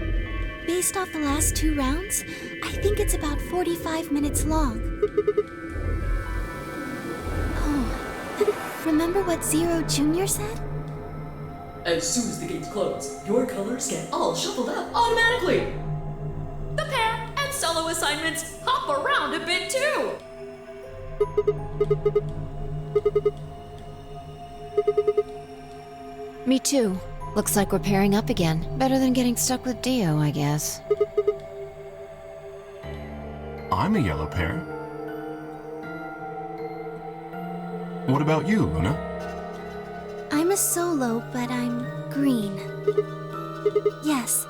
Based off the last 2 rounds, I think it's about 45 minutes long. Oh, remember what Zero Jr. said? As soon as the gates close, your colors get all shuffled up automatically. The pair and solo assignments hop around a bit too. Me too. Looks like we're pairing up again. Better than getting stuck with Dio, I guess. I'm a yellow pair. What about you, Luna? I'm a solo, but I'm green. Yes.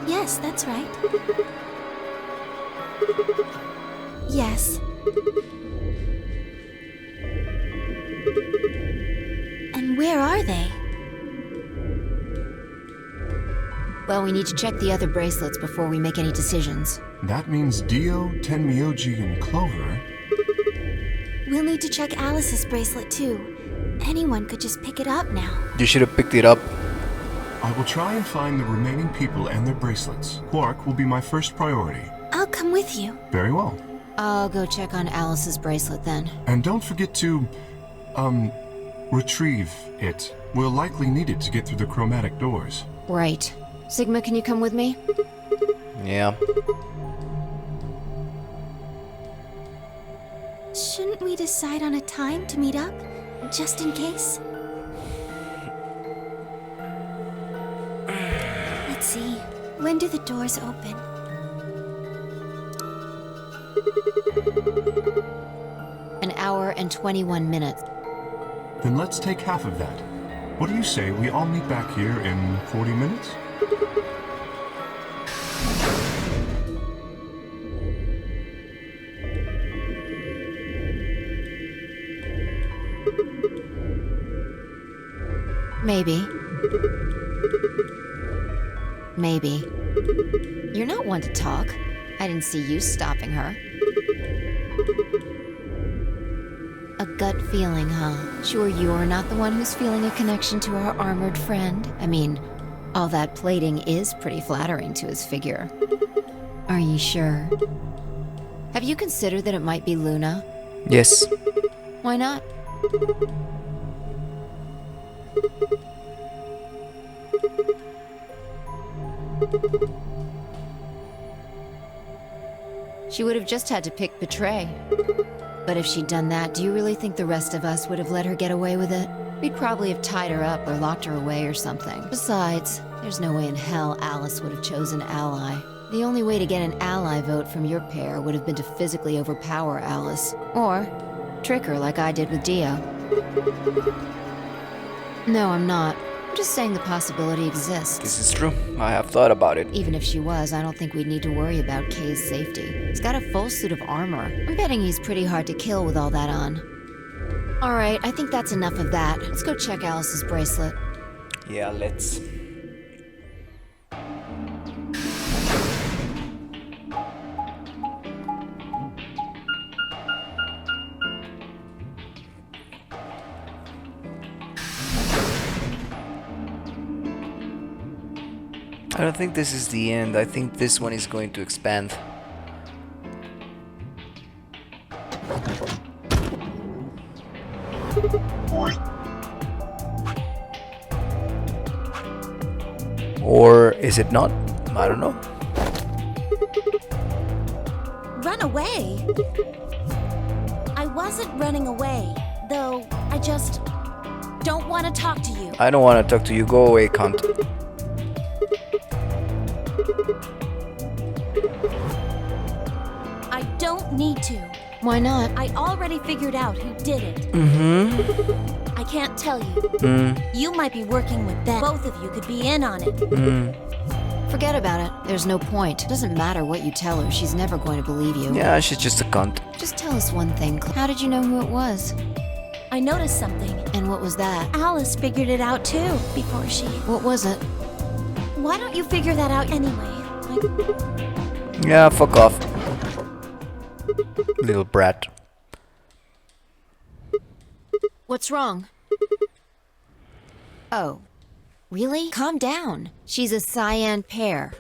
Yes, that's right. Yes. And where are they? Well, we need to check the other bracelets before we make any decisions. That means Dio, Tenmyoji, and Clover. We'll need to check Alice's bracelet too. Anyone could just pick it up now. You should have picked it up. I will try and find the remaining people and their bracelets. Quark will be my first priority. I'll come with you. Very well. I'll go check on Alice's bracelet then. And don't forget to, retrieve it. We'll likely need it to get through the chromatic doors. Right. Sigma, can you come with me? Yeah. Shouldn't we decide on a time to meet up? Just in case? Let's see. When do the doors open? An hour and 21 minutes. Then let's take half of that. What do you say we all meet back here in 40 minutes? Maybe. Maybe. You're not one to talk. I didn't see you stopping her. A gut feeling, huh? Sure you're not the one who's feeling a connection to our armored friend? I mean, all that plating is pretty flattering to his figure. Are you sure? Have you considered that it might be Luna? Yes. Why not? She would have just had to pick Betray. But if she'd done that, do you really think the rest of us would have let her get away with it? We'd probably have tied her up or locked her away or something. Besides, there's no way in hell Alice would have chosen Ally. The only way to get an ally vote from your pair would have been to physically overpower Alice. Or trick her like I did with Dio. No, I'm not. I'm just saying the possibility exists. This is true. I have thought about it. Even if she was, I don't think we'd need to worry about Kay's safety. He's got a full suit of armor. I'm betting he's pretty hard to kill with all that on. Alright, I think that's enough of that. Let's go check Alice's bracelet. Yeah, let's. I don't think this is the end. I think this one is going to expand. Or is it not? I don't know. Run away? I wasn't running away, though I just don't want to talk to you. I don't want to talk to you. Go away, cunt. I don't need to. Why not? I already figured out who did it. Mm-hmm. I can't tell you. You might be working with them. Both of you could be in on it. Forget about it. There's no point. It doesn't matter what you tell her. She's never going to believe you. Yeah, she's just a cunt. Just tell us one thing. How did you know who it was? I noticed something. And what was that? Alice figured it out too before she... What was it? Why don't you figure that out anyway? Yeah, fuck off. Little brat. What's wrong? Oh. Really? Calm down. She's a cyan pear.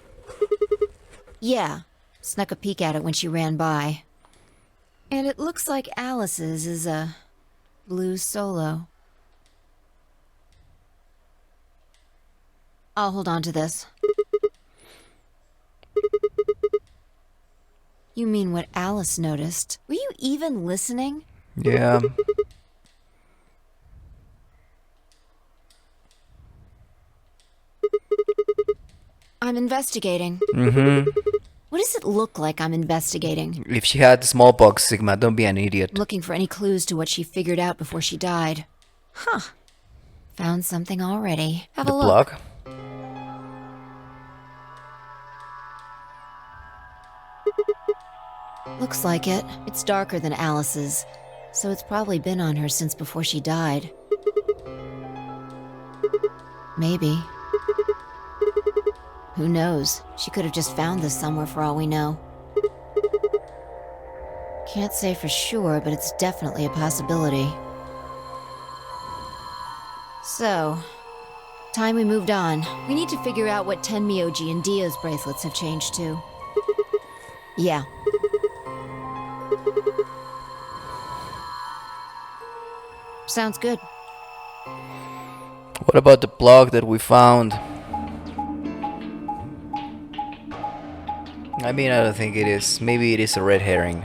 Yeah. Snuck a peek at it when she ran by. And it looks like Alice's is a blue solo. I'll hold on to this. You mean what Alice noticed? Were you even listening? Yeah. I'm investigating. Mm-hmm. What does it look like I'm investigating? If she had smallpox, Sigma, don't be an idiot. Looking for any clues to what she figured out before she died. Huh. Found something already. Have a look. Plug? Looks like it. It's darker than Alice's, so it's probably been on her since before she died. Maybe. Who knows? She could have just found this somewhere for all we know. Can't say for sure, but it's definitely a possibility. So, time we moved on. We need to figure out what Tenmyoji and Dio's bracelets have changed to. Yeah. Sounds good. What about the blog that we found? I mean, I don't think it is. Maybe it is a red herring.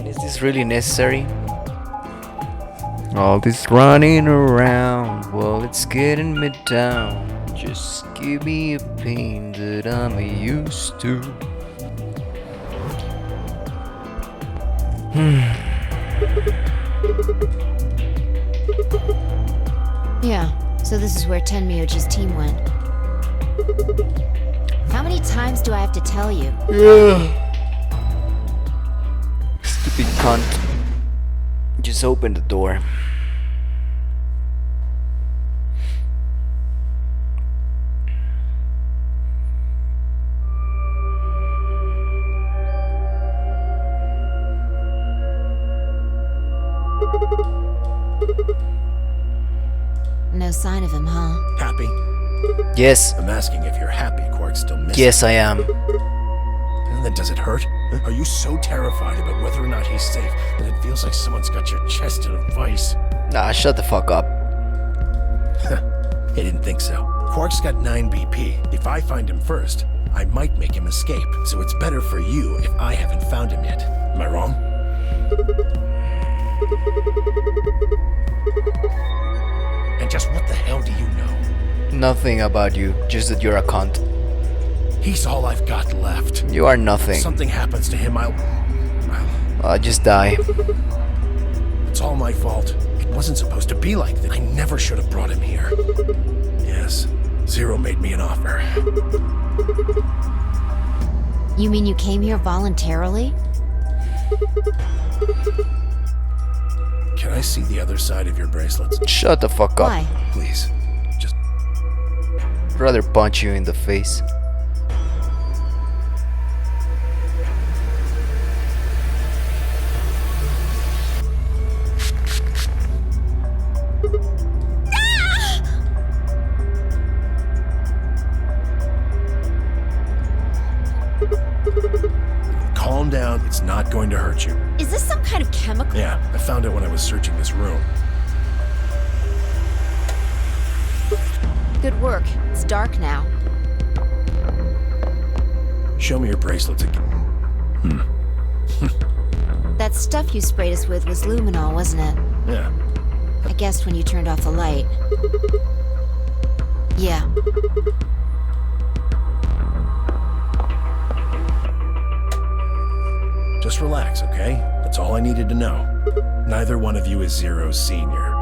Is this really necessary? All this running around, well, it's getting me down. Just give me a pain that I'm used to. Yeah, so this is where Tenmyoji's team went. How many times do I have to tell you? Yeah. Stupid cunt. Just open the door. No sign of him, huh? Happy? Yes. I'm asking if you're happy Quark's still missing. Yes, I am. And then does it hurt? Are you so terrified about whether or not he's safe that it feels like someone's got your chest in a vice? Nah, shut the fuck up. I didn't think so. Quark's got 9 BP. If I find him first, I might make him escape. So it's better for you if I haven't found him yet. Am I wrong? And just what the hell do you know? Nothing about you, just that you're a cunt. He's all I've got left. You are nothing. If something happens to him, I'll just die. It's all my fault. It wasn't supposed to be like this. I never should have brought him here. Yes, Zero made me an offer. You mean you came here voluntarily? Can I see the other side of your bracelets? Shut the fuck up. Why? Please. I'd rather punch you in the face. calm down. It's not going to hurt you. Is this some kind of chemical? Yeah, I found it when I was searching this room. Good work. It's dark now. Show me your bracelets again. That stuff you sprayed us with was luminol, wasn't it? Yeah. I guessed when you turned off the light. Yeah. Just relax, okay? That's all I needed to know. Neither one of you is Zero's senior.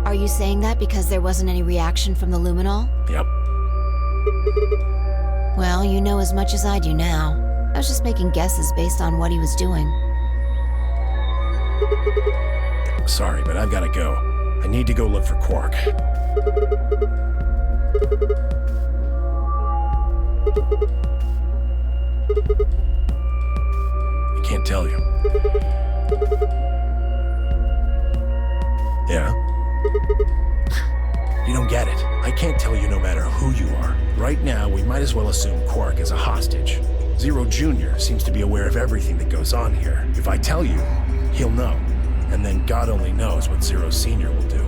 Are you saying that because there wasn't any reaction from the luminol? Yep. Well, you know as much as I do now. I was just making guesses based on what he was doing. Sorry, but I've gotta go. I need to go look for Quark. I can't tell you. Yeah? You don't get it. I can't tell you no matter who you are. Right now, we might as well assume Quark is a hostage. Zero Jr. seems to be aware of everything that goes on here. If I tell you, he'll know. And then God only knows what Zero Sr. will do.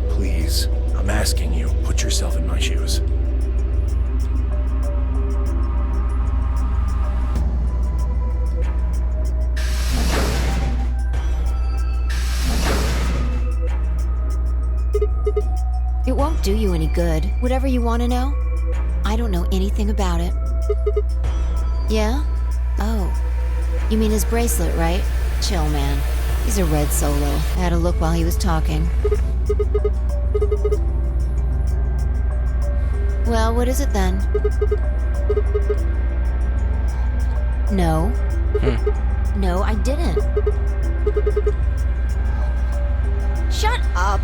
Please, I'm asking you, put yourself in my shoes. It won't do you any good. Whatever you want to know, I don't know anything about it. Yeah? Oh. You mean his bracelet, right? Chill, man. He's a red Solo. I had a look while he was talking. Well, what is it then? No. No, I didn't. Shut up.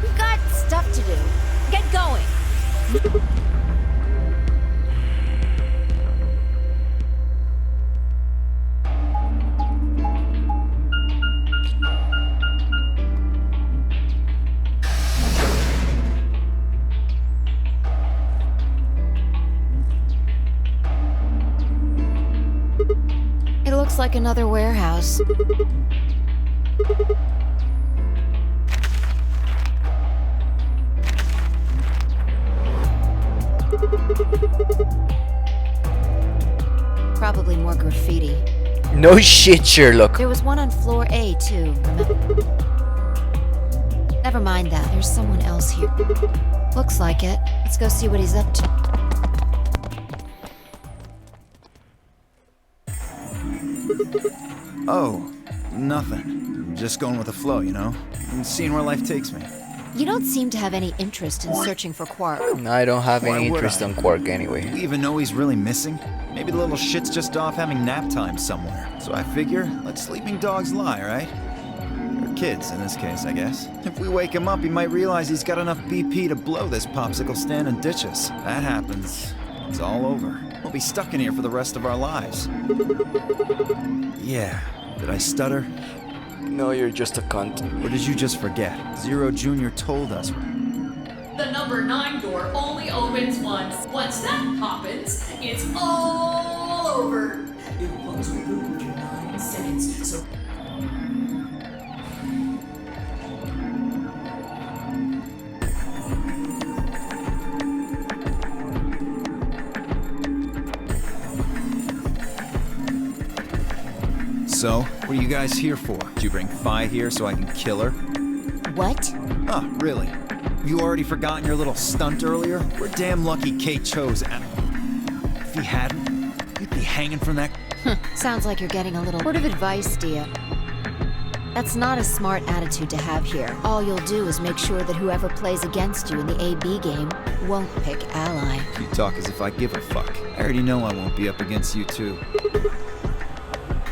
We've got stuff to do. Get going. It looks like another warehouse. Probably more graffiti. No shit, Sherlock. There was one on floor A, too, remember? Never mind that. There's someone else here. Looks like it. Let's go see what he's up to. Oh, nothing. Just going with the flow, you know? And seeing where life takes me. You don't seem to have any interest in searching for Quark. I don't have Why any would interest I? on Quark anyway. Do we even know he's really missing? Maybe the little shit's just off having nap time somewhere. So I figure, let sleeping dogs lie, right? Or kids, in this case, I guess. If we wake him up, he might realize he's got enough BP to blow this popsicle stand and ditch us. That happens. It's all over. We'll be stuck in here for the rest of our lives. Yeah. Did I stutter? No, you're just a cunt. Or did you just forget? Zero Jr. told us. The number 9 door only opens once. Once that happens, it's all over. It was removed in 9 seconds, so... So, what are you guys here for? Did you bring Fi here so I can kill her? What? Oh, really? Have you already forgotten your little stunt earlier? We're damn lucky Kate chose If he hadn't, you'd be hanging from that... Sounds like you're getting a little word of advice, Dia. That's not a smart attitude to have here. All you'll do is make sure that whoever plays against you in the AB game won't pick Ally. You talk as if I give a fuck. I already know I won't be up against you two.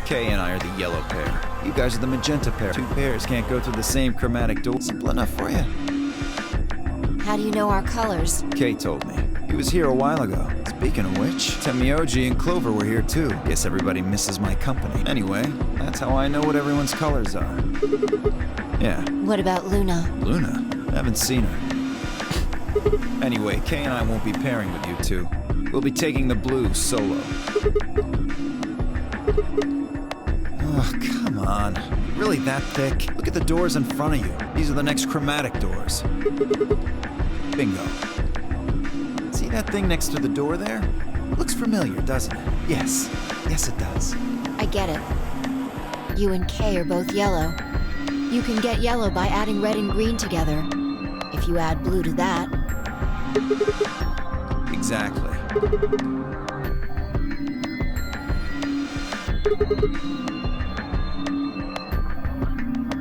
Kay and I are the yellow pair. You guys are the magenta pair. Two pairs can't go through the same chromatic door. Simple enough for you. How do you know our colors? Kay told me. He was here a while ago. Speaking of which, Temioji and Clover were here too. Guess everybody misses my company. Anyway, that's how I know what everyone's colors are. Yeah. What about Luna? Luna? Haven't seen her. Anyway, Kay and I won't be pairing with you two. We'll be taking the blue solo. Oh, come on. Really that thick? Look at the doors in front of you. These are the next chromatic doors. Bingo. See that thing next to the door there? Looks familiar, doesn't it? Yes. Yes, it does. I get it. U and K are both yellow. You can get yellow by adding red and green together. If you add blue to that. Exactly.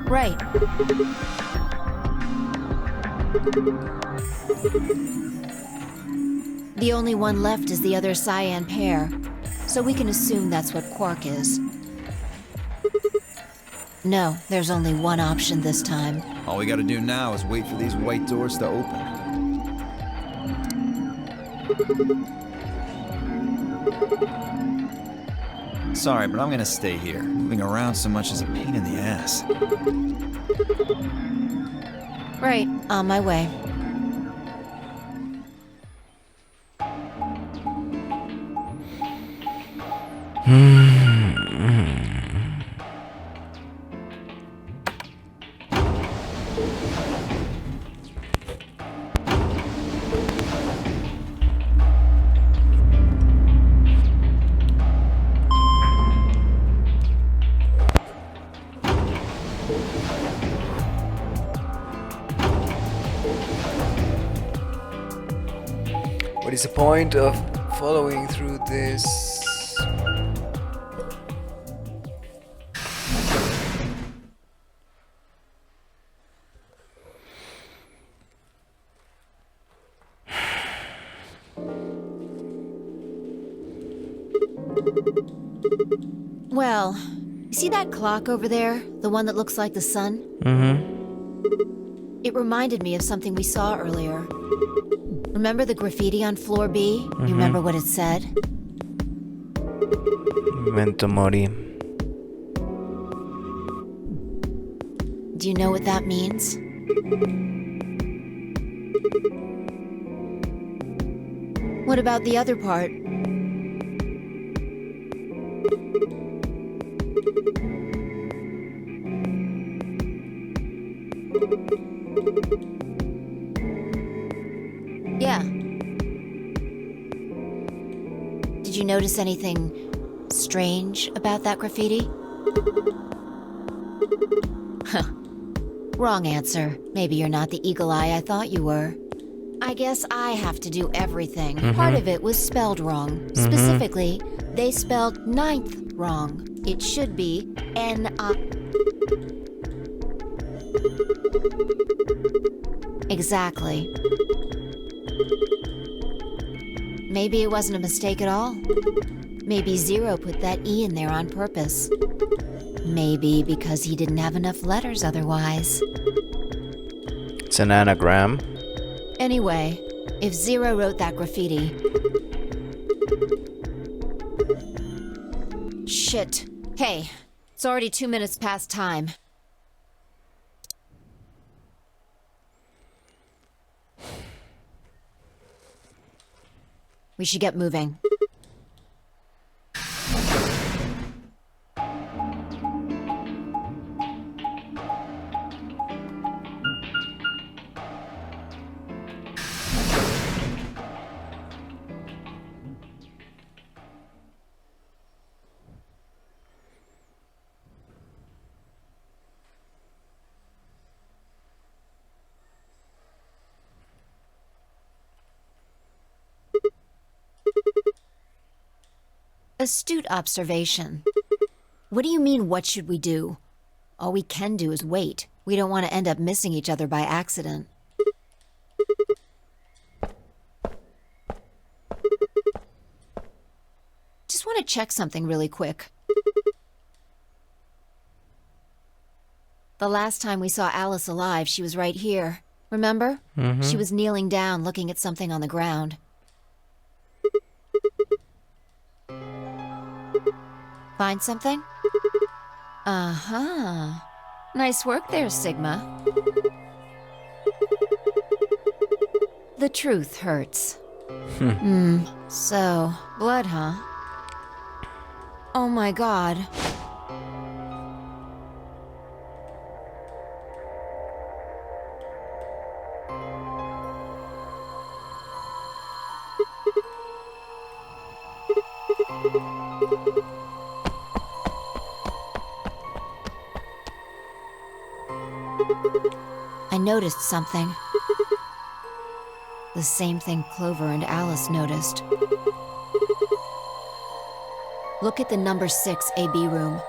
Right. The only one left is the other cyan pair, so we can assume that's what quark is. No, there's only one option this time. All we gotta do now is wait for these white doors to open. Sorry, but I'm gonna stay here. Moving around so much is a pain in the ass. Right, on my way. What is the point of following through this? Well, you see that clock over there? The one that looks like the sun? Mm-hmm. It reminded me of something we saw earlier. Remember the graffiti on floor B? You remember what it said? Memento mori. Do you know what that means? What about the other part? Yeah. Did you notice anything strange about that graffiti? Huh. Wrong answer. Maybe you're not the eagle eye I thought you were. I guess I have to do everything. Part of it was spelled wrong. Specifically, they spelled ninth wrong. It should be N-I... Exactly. Maybe it wasn't a mistake at all. Maybe Zero put that E in there on purpose. Maybe because he didn't have enough letters otherwise. It's an anagram. Anyway, if Zero wrote that graffiti... Shit. Hey, it's already 2 minutes past time. We should get moving. Astute observation. What do you mean, what should we do? All we can do is wait. We don't want to end up missing each other by accident. Just want to check something really quick. The last time we saw Alice alive, she was right here. Remember? She was kneeling down, looking at something on the ground. Find something? Uh-huh. Nice work there, Sigma. The truth hurts. So, blood, huh? Oh my god. I noticed something. The same thing Clover and Alice noticed. Look at the number 6 AB room.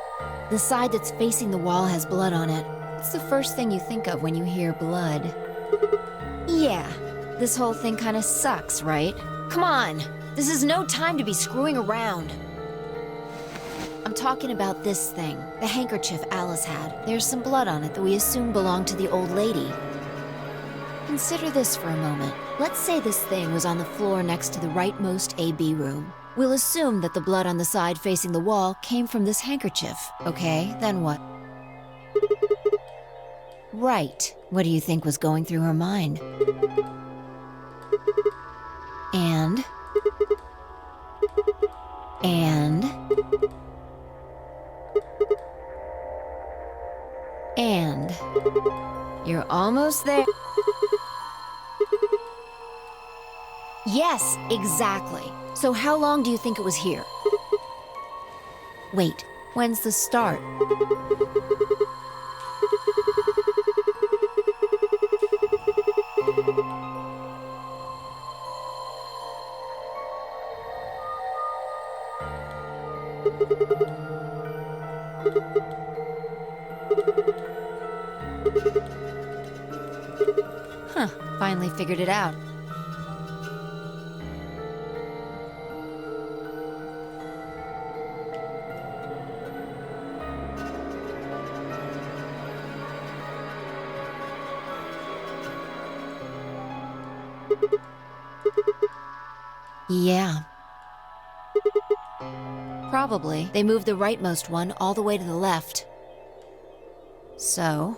The side that's facing the wall has blood on it. It's the first thing you think of when you hear blood. Yeah, this whole thing kinda sucks, right? Come on! This is no time to be screwing around. I'm talking about this thing, the handkerchief Alice had. There's some blood on it that we assume belonged to the old lady. Consider this for a moment. Let's say this thing was on the floor next to the rightmost AB room. We'll assume that the blood on the side facing the wall came from this handkerchief, okay? Then what? Right. What do you think was going through her mind? And... You're almost there. Yes, exactly. So how long do you think it was here? Wait, when's the start? Huh, finally figured it out. Yeah. Probably. They moved the rightmost one all the way to the left. So,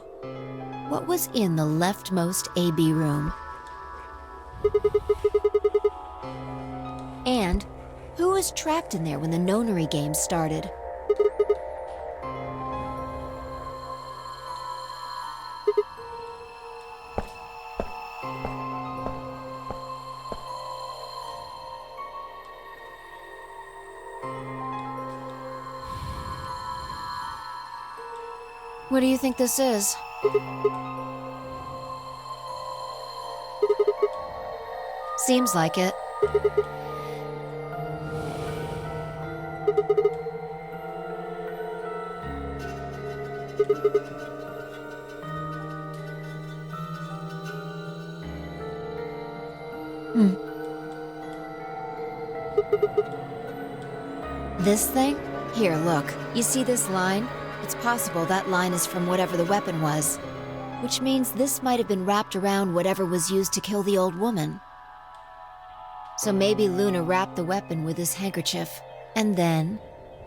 what was in the leftmost AB room? And who was trapped in there when the nonary game started? What do you think this is? Seems like it. This thing? Here, look. You see this line? It's possible that line is from whatever the weapon was, which means this might have been wrapped around whatever was used to kill the old woman. So maybe Luna wrapped the weapon with this handkerchief, and then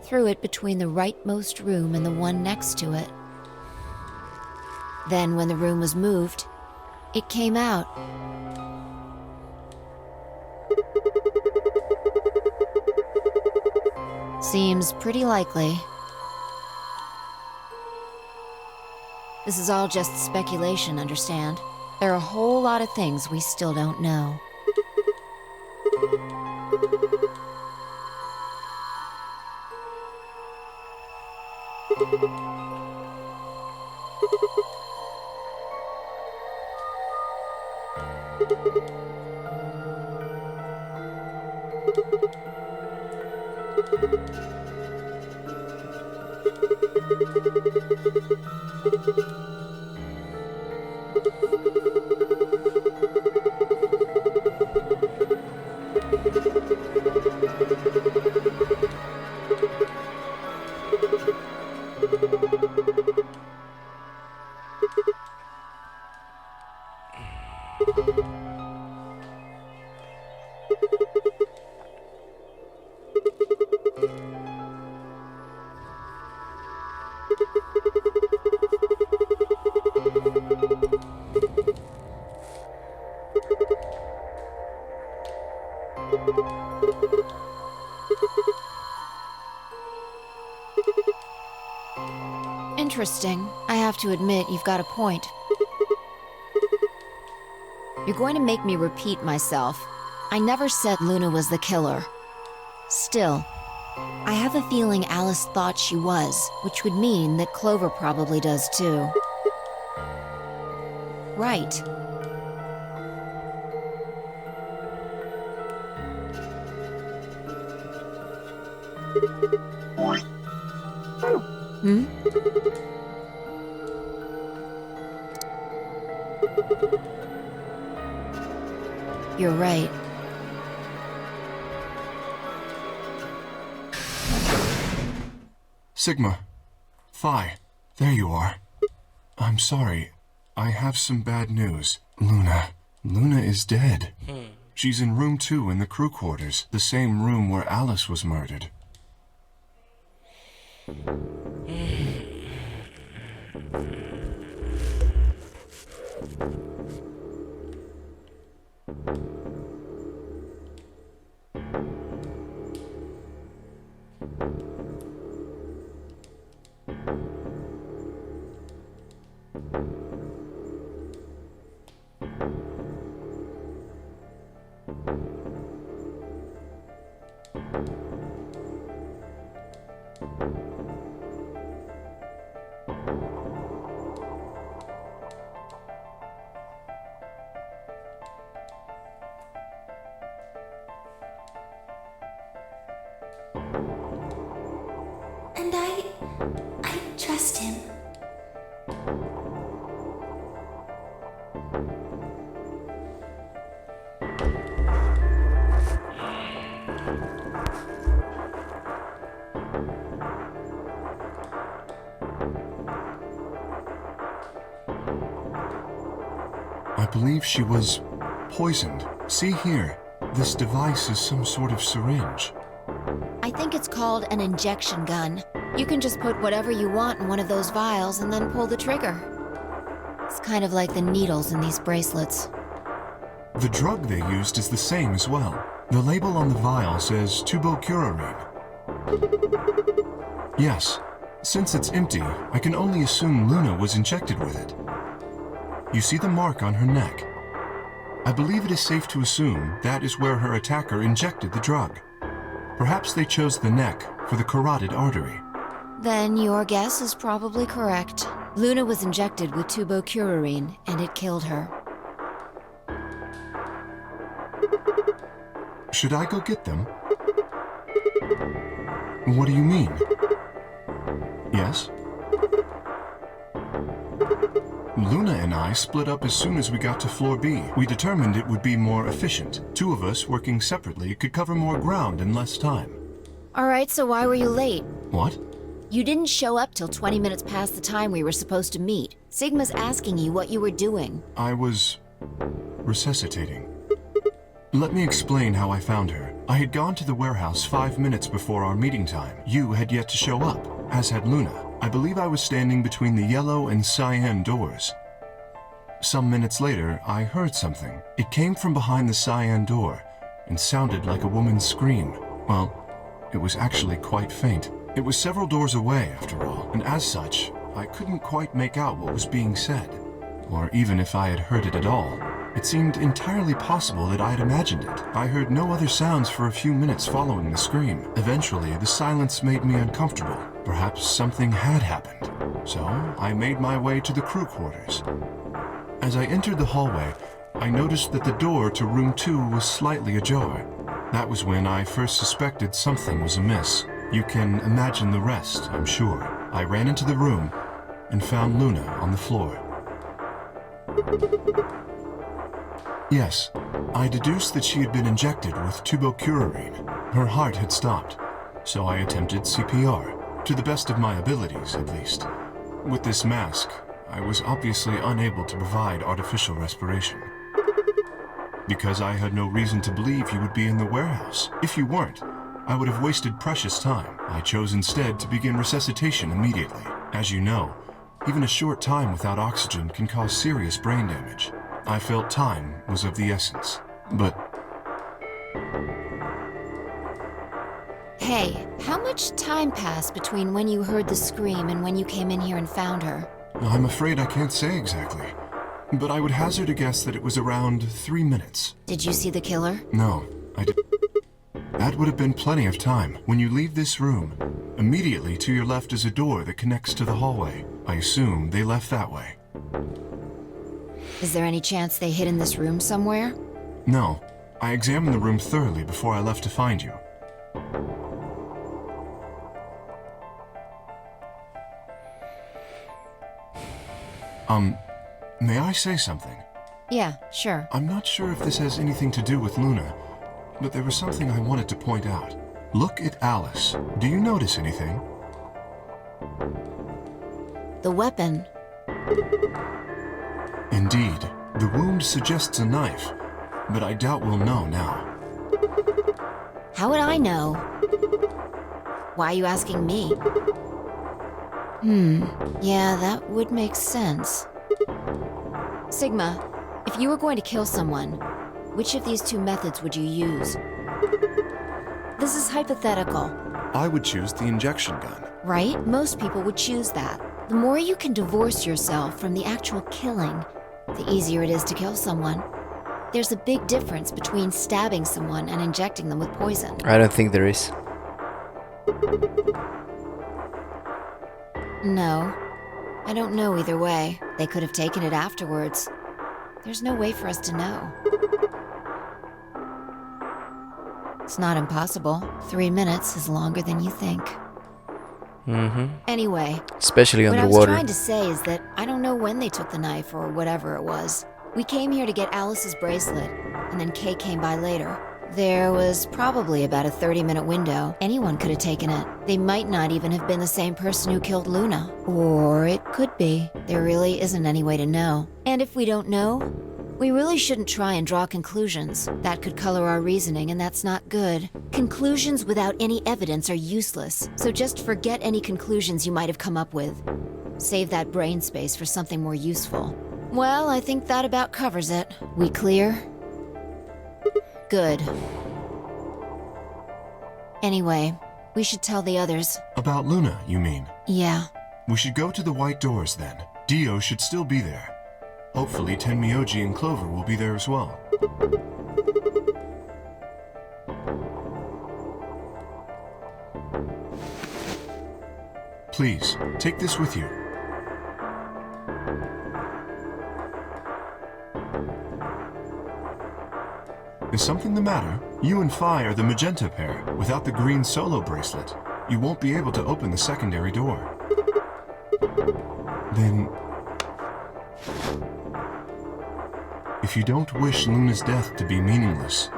threw it between the rightmost room and the one next to it. Then when the room was moved, it came out. Seems pretty likely. This is all just speculation, understand? There are a whole lot of things we still don't know. Interesting. I have to admit, you've got a point. You're going to make me repeat myself. I never said Luna was the killer. Still, I have a feeling Alice thought she was, which would mean that Clover probably does too. Right. Hmm? You're right. Sigma. Phi. There you are. I'm sorry. I have some bad news. Luna. Luna is dead. She's in room 2 in the crew quarters, the same room where Alice was murdered. And I trust him. I believe she was poisoned. See here, this device is some sort of syringe. I think it's called an injection gun. You can just put whatever you want in one of those vials and then pull the trigger. It's kind of like the needles in these bracelets. The drug they used is the same as well. The label on the vial says tubocurarine. Yes, since it's empty, I can only assume Luna was injected with it. You see the mark on her neck? I believe it is safe to assume that is where her attacker injected the drug. Perhaps they chose the neck for the carotid artery. Then your guess is probably correct. Luna was injected with tubocurarine, and it killed her. Should I go get them? What do you mean? Yes? Luna and I split up as soon as we got to floor B. We determined it would be more efficient. Two of us working separately could cover more ground in less time. Alright, so why were you late? What? You didn't show up till 20 minutes past the time we were supposed to meet. Sigma's asking you what you were doing. I was resuscitating. Let me explain how I found her. I had gone to the warehouse 5 minutes before our meeting time. You had yet to show up, as had Luna. I believe I was standing between the yellow and cyan doors. Some minutes later, I heard something. It came from behind the cyan door and sounded like a woman's scream. Well, it was actually quite faint. It was several doors away, after all, and as such, I couldn't quite make out what was being said, or even if I had heard it at all. It seemed entirely possible that I had imagined it. I heard no other sounds for a few minutes following the scream. Eventually, the silence made me uncomfortable. Perhaps something had happened. So, I made my way to the crew quarters. As I entered the hallway, I noticed that the door to room 2 was slightly ajar. That was when I first suspected something was amiss. You can imagine the rest, I'm sure. I ran into the room and found Luna on the floor. Yes, I deduced that she had been injected with tubocurarine. Her heart had stopped, so I attempted CPR, to the best of my abilities, at least. With this mask, I was obviously unable to provide artificial respiration. Because I had no reason to believe you would be in the warehouse. If you weren't, I would have wasted precious time. I chose instead to begin resuscitation immediately. As you know, even a short time without oxygen can cause serious brain damage. I felt time was of the essence, but... Hey, how much time passed between when you heard the scream and when you came in here and found her? I'm afraid I can't say exactly, but I would hazard a guess that it was around 3 minutes. Did you see the killer? No, I did. That would have been plenty of time. When you leave this room, immediately to your left is a door that connects to the hallway. I assume they left that way. Is there any chance they hid in this room somewhere? No, I examined the room thoroughly before I left to find you. May I say something? Yeah, sure. I'm not sure if this has anything to do with Luna, but there was something I wanted to point out. Look at Alice. Do you notice anything? The weapon. Indeed. The wound suggests a knife, but I doubt we'll know now. How would I know? Why are you asking me? Yeah, that would make sense. Sigma, if you were going to kill someone, which of these two methods would you use? This is hypothetical. I would choose the injection gun. Right? Most people would choose that. The more you can divorce yourself from the actual killing, the easier it is to kill someone. There's a big difference between stabbing someone and injecting them with poison. I don't think there is. No. I don't know either way. They could have taken it afterwards. There's no way for us to know. It's not impossible. 3 minutes is longer than you think. Anyway, especially what I was underwater. trying to say is that I don't know when they took the knife or whatever it was. We came here to get Alice's bracelet, and then Kay came by later. There was probably about a 30-minute window. Anyone could have taken it. They might not even have been the same person who killed Luna. Or it could be. There really isn't any way to know. And if we don't know, we really shouldn't try and draw conclusions. That could color our reasoning, and that's not good. Conclusions without any evidence are useless, so just forget any conclusions you might have come up with. Save that brain space for something more useful. Well, I think that about covers it. We clear? Good. Anyway, we should tell the others. About Luna, you mean? Yeah. We should go to the white doors then. Dio should still be there. Hopefully Tenmyoji and Clover will be there as well. Please, take this with you. Is something the matter? You and Phi are the magenta pair. Without the green solo bracelet, you won't be able to open the secondary door. Then... if you don't wish Luna's death to be meaningless,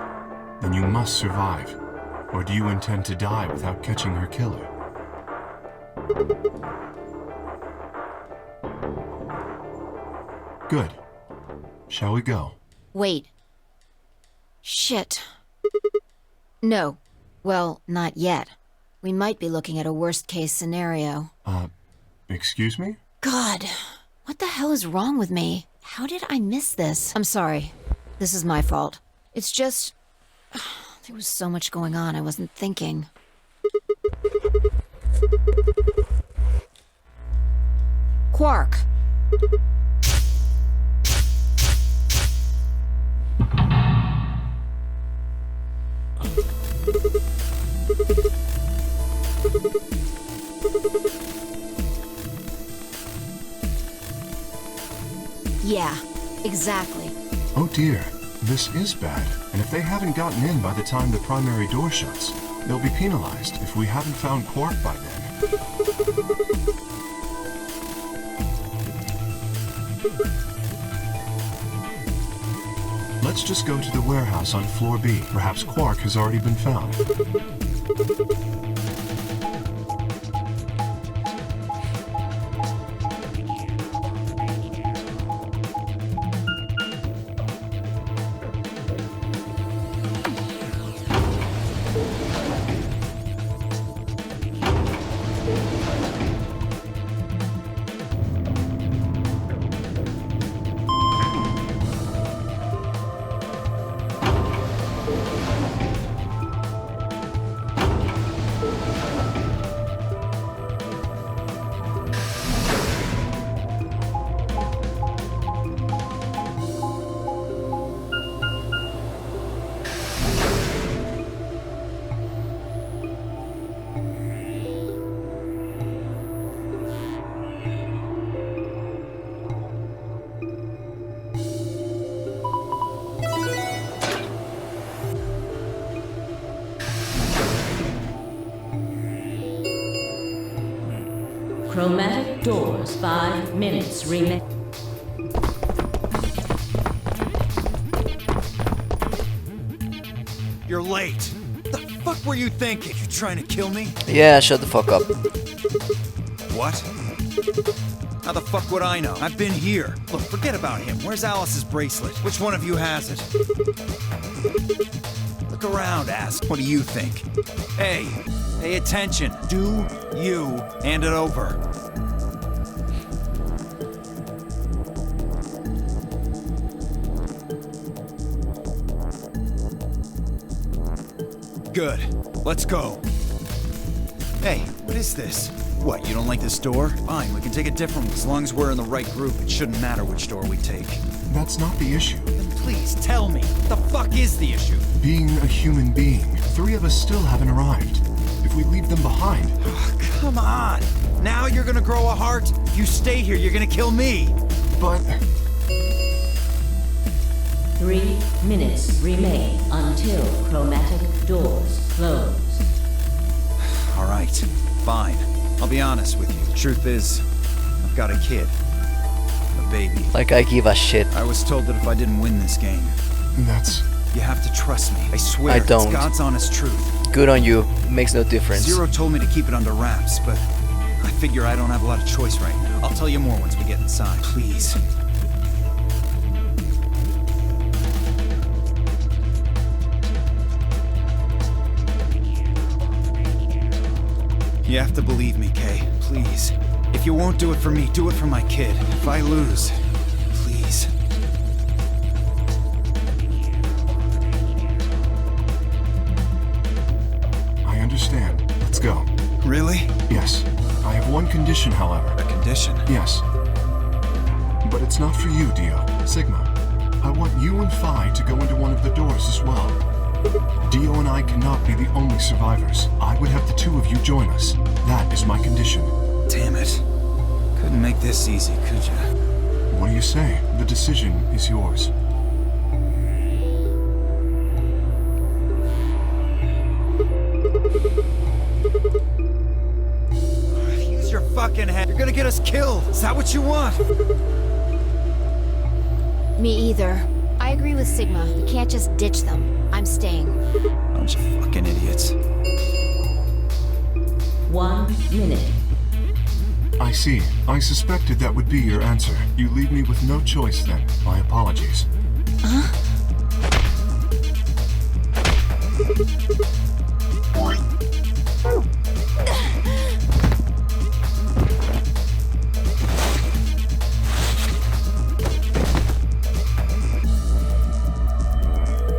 then you must survive. Or do you intend to die without catching her killer? Good. Shall we go? Wait. Shit. No. Well, not yet. We might be looking at a worst-case scenario. Excuse me? God, what the hell is wrong with me? How did I miss this? I'm sorry. This is my fault. It's just... there was so much going on I wasn't thinking. Quark! Yeah, exactly. Oh dear, this is bad. And if they haven't gotten in by the time the primary door shuts, they'll be penalized if we haven't found Quark by then. Let's just go to the warehouse on floor B. Perhaps Quark has already been found. chromatic doors. 5 minutes remain. You're late. The fuck were you thinking? You trying to kill me? Yeah, shut the fuck up. What? How the fuck would I know? I've been here. Look, forget about him. Where's Alice's bracelet? Which one of you has it? Look around, ask. What do you think? Hey, pay attention. Do you hand it over? Good. Let's go. Hey, what is this? What, you don't like this door? Fine, we can take a different one. As long as we're in the right group, it shouldn't matter which door we take. That's not the issue. Then please, tell me. What the fuck is the issue? Being a human being, 3 of us still haven't arrived. If we leave them behind... Oh, come on! Now you're gonna grow a heart? You stay here, you're gonna kill me! But... 3 minutes remain until chromatic doors close. Alright, fine. I'll be honest with you. The truth is, I've got a kid. A baby. Like I give a shit. I was told that if I didn't win this game... That's... You have to trust me. I swear, I don't. It's God's honest truth. Good on you. Makes no difference. Zero told me to keep it under wraps, but I figure I don't have a lot of choice right now. I'll tell you more once we get inside. Please. You have to believe me, Kay. Please. If you won't do it for me, do it for my kid. If I lose, please. I understand. Let's go. Really? Yes. I have one condition, however. A condition? Yes. But it's not for you, Dio. Sigma. I want you and Phi to go into one of the doors as well. Dio and I cannot be the only survivors. I would have the 2 of you join us. That is my condition. Damn it. Couldn't make this easy, could ya? What do you say? The decision is yours. Use your fucking head. You're gonna get us killed. Is that what you want? Me either. I agree with Sigma. We can't just ditch them. I'm staying. Bunch of fucking idiots. 1 minute. I see. I suspected that would be your answer. You leave me with no choice then. My apologies. Huh?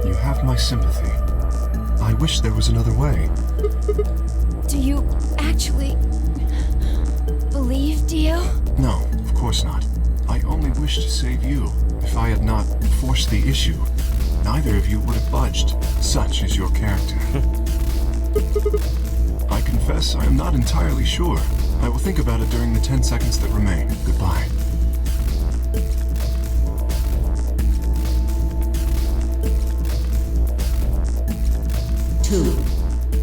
You have my sympathy. I wish there was another way. Do you actually believe, Dio? No, of course not. I only wish to save you. If I had not forced the issue, neither of you would have budged. Such is your character. I confess I am not entirely sure. I will think about it during the 10 seconds that remain. Goodbye. Two,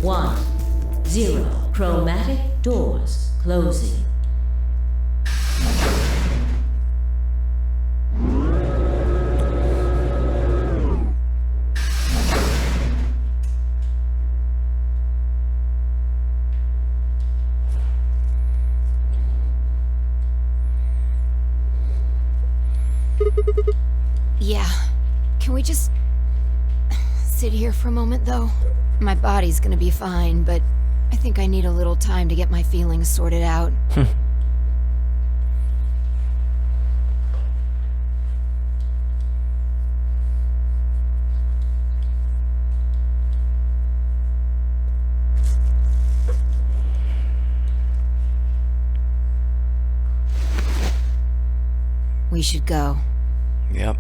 1, 0. Chromatic doors closing. Yeah. Can we just sit here for a moment, though? My body's gonna be fine, but I think I need a little time to get my feelings sorted out. We should go. Yep.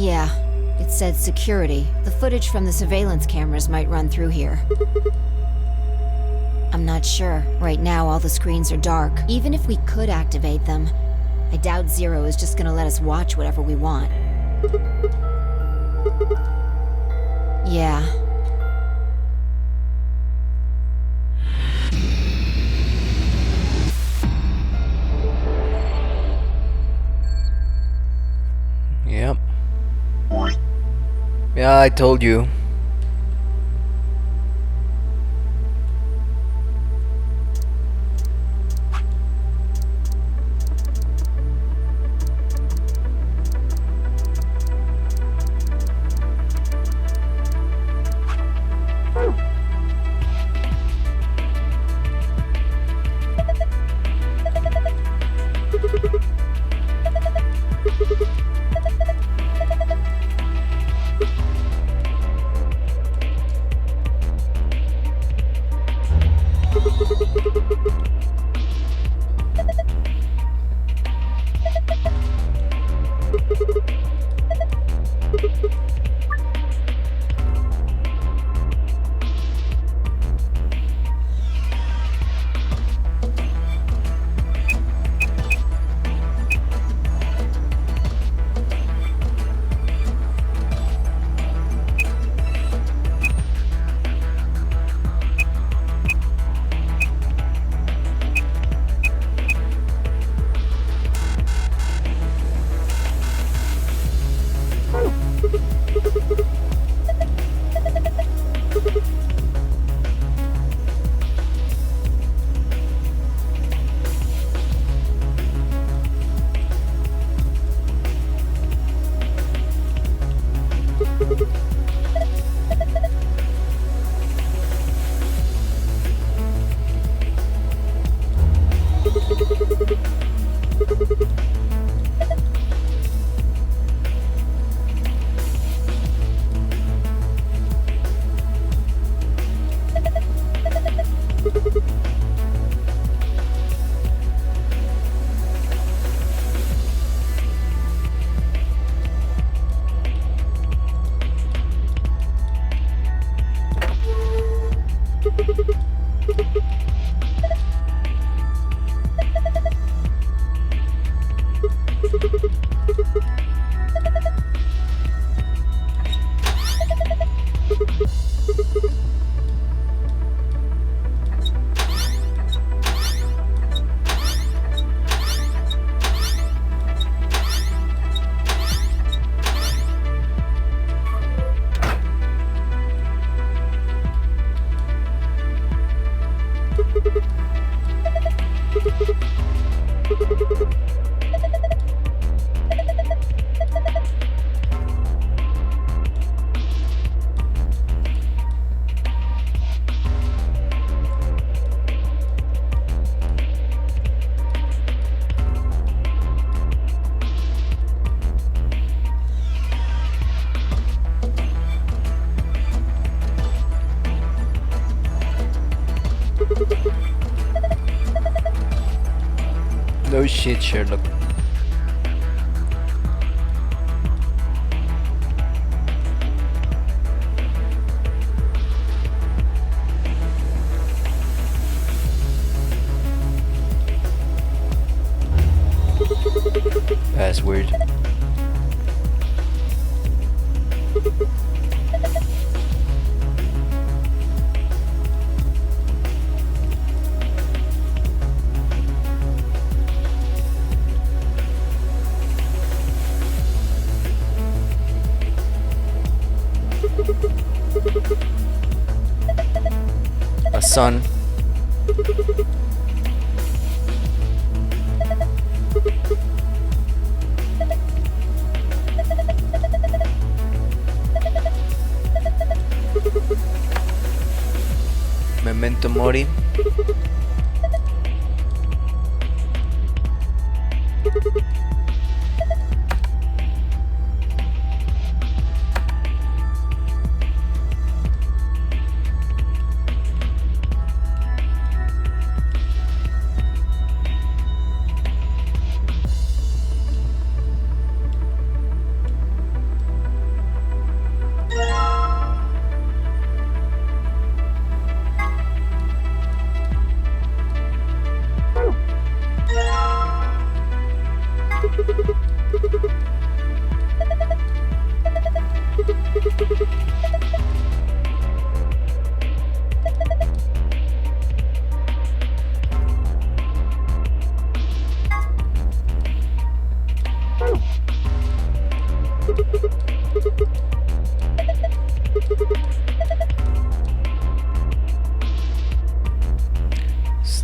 Yeah, it said security. The footage from the surveillance cameras might run through here. I'm not sure. Right now, all the screens are dark. Even if we could activate them, I doubt Zero is just gonna let us watch whatever we want. Yeah. Yep. Yeah, I told you. No shit, Sherlock. That's weird. A sun. Memento Mori.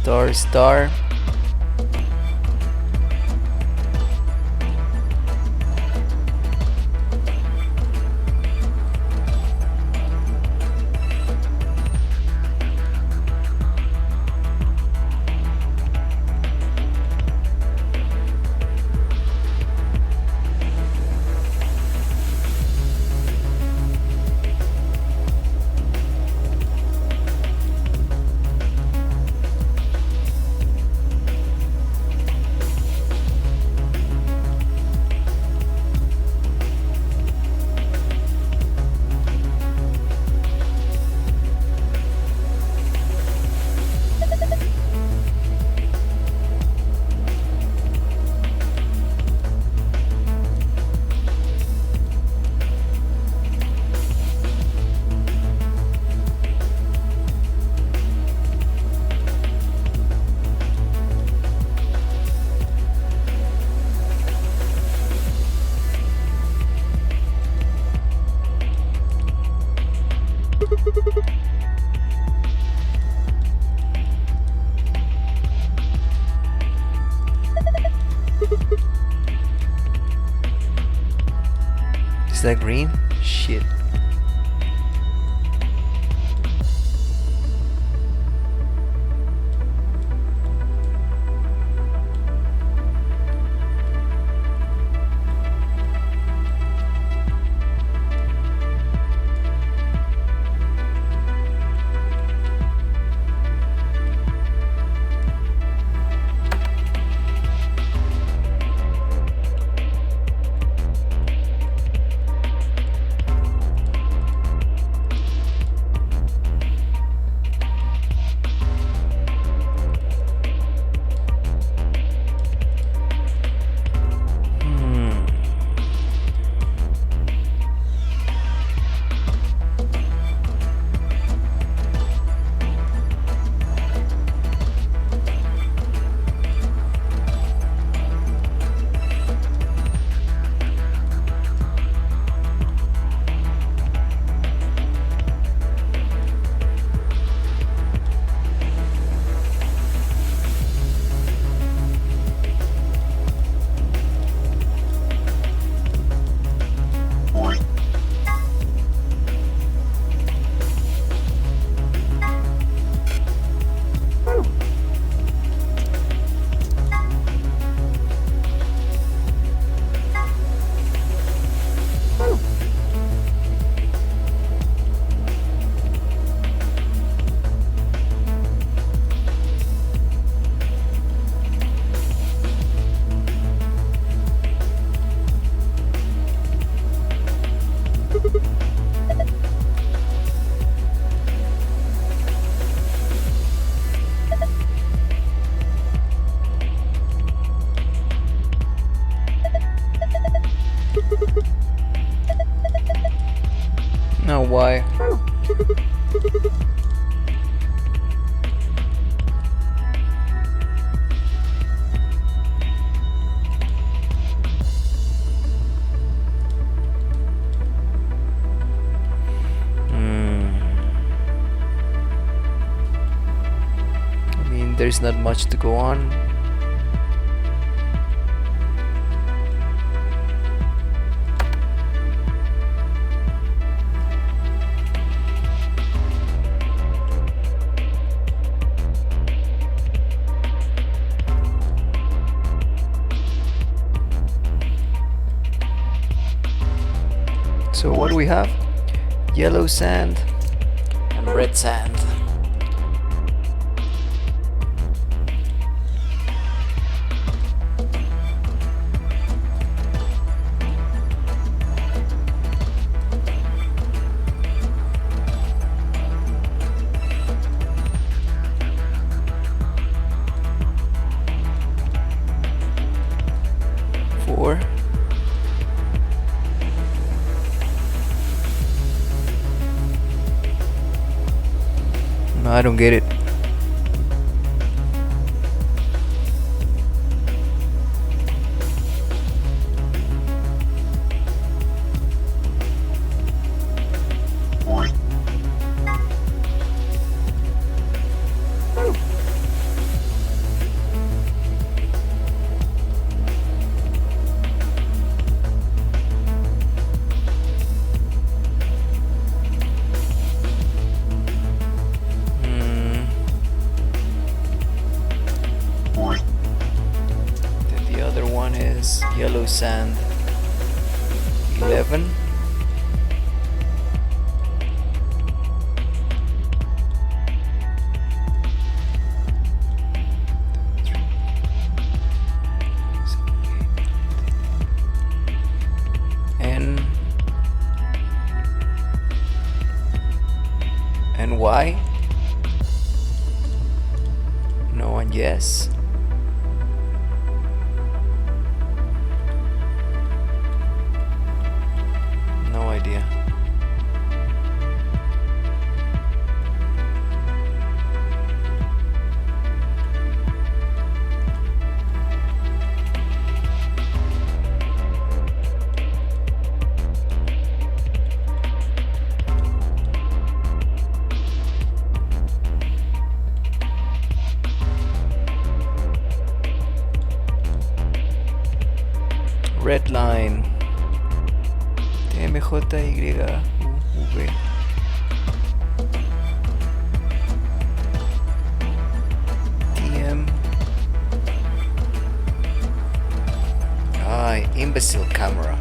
Star, star. Is that green? Shit. Now why? I mean, there's not much to go on. So what do we have? Yellow sand and red sand. Four. No, I don't get it. is yellow sand. 11. And why? No one yes. No idea. Red line. TMJYUV. TM. Imbecile camera.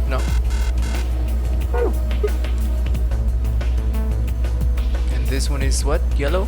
No. And this one is what? Yellow?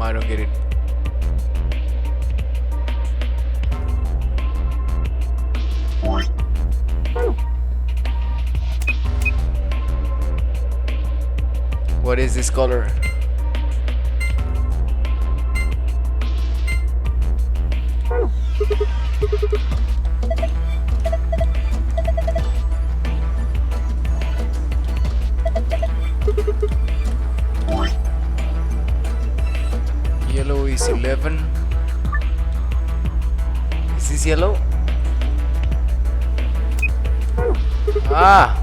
I don't get it. What is this color? Yellow is 11. Is this yellow? Ah!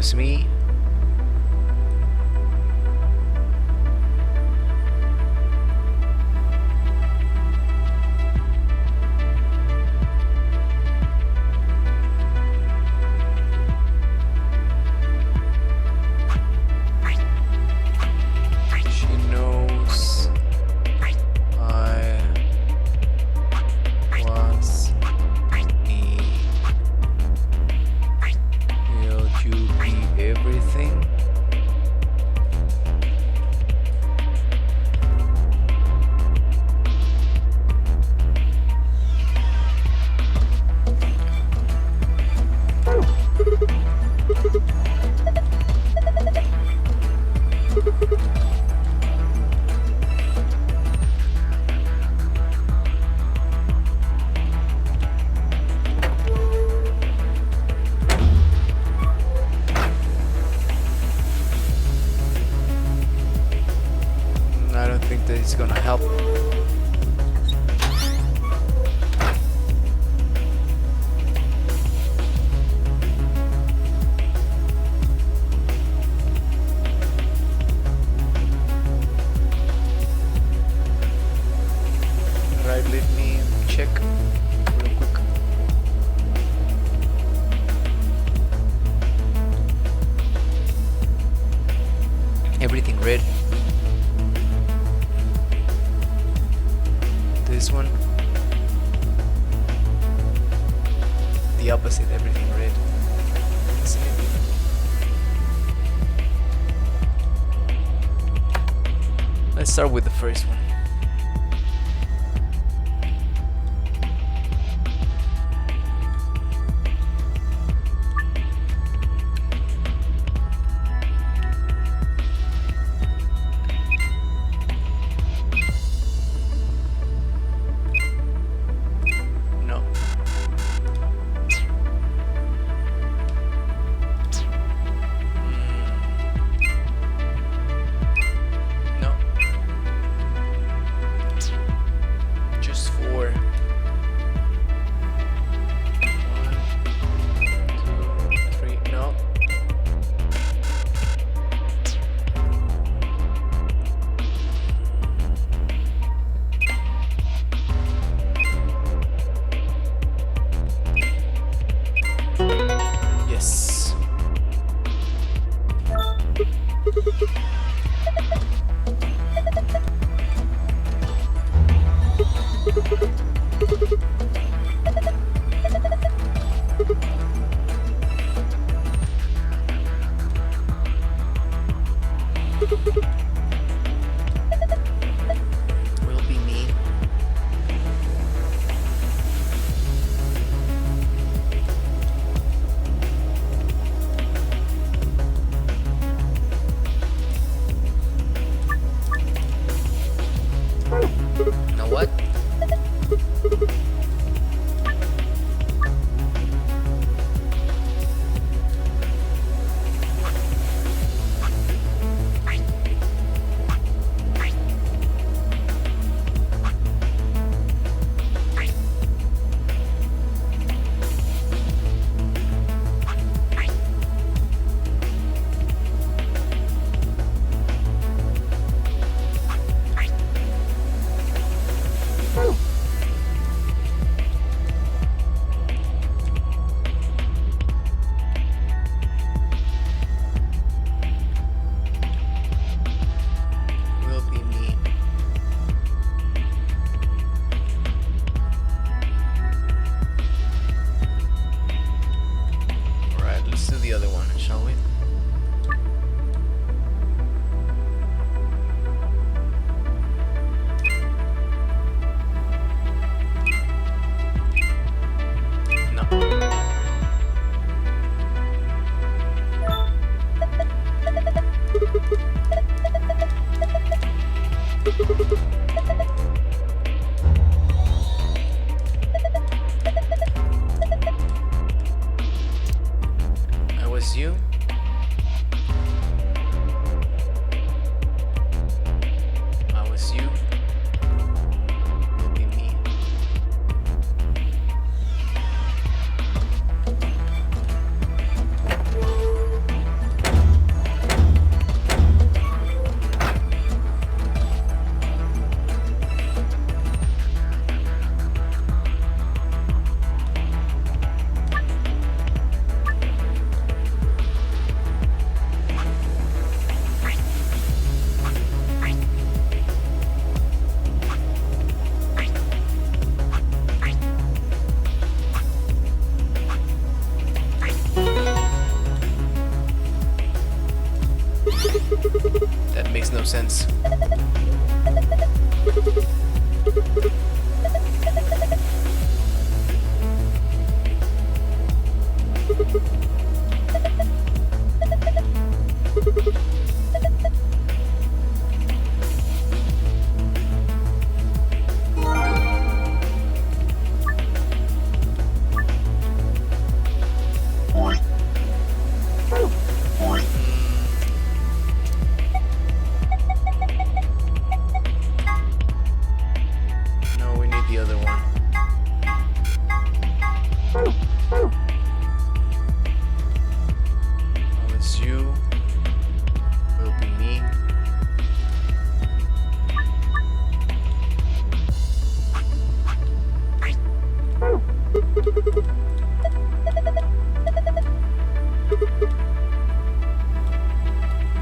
was me. It's gonna help. Right, let me check real quick. Everything red. This one, the opposite, everything red. See it? Let's start with the first one.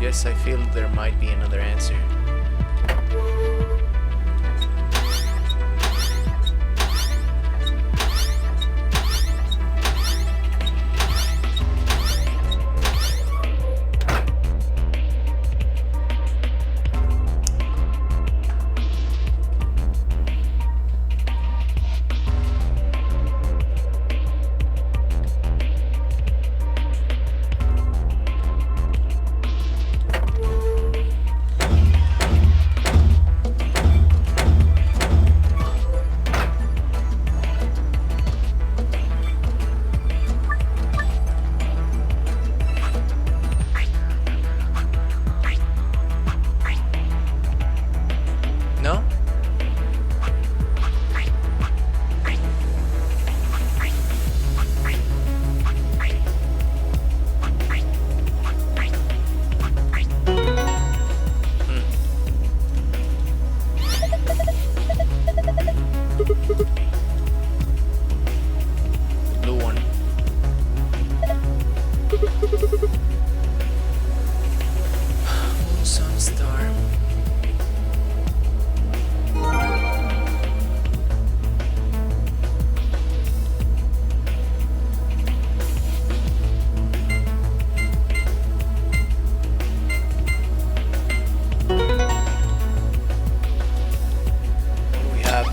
Yes, I feel there might be another answer. No? Blue one. Moon, sun, star. We have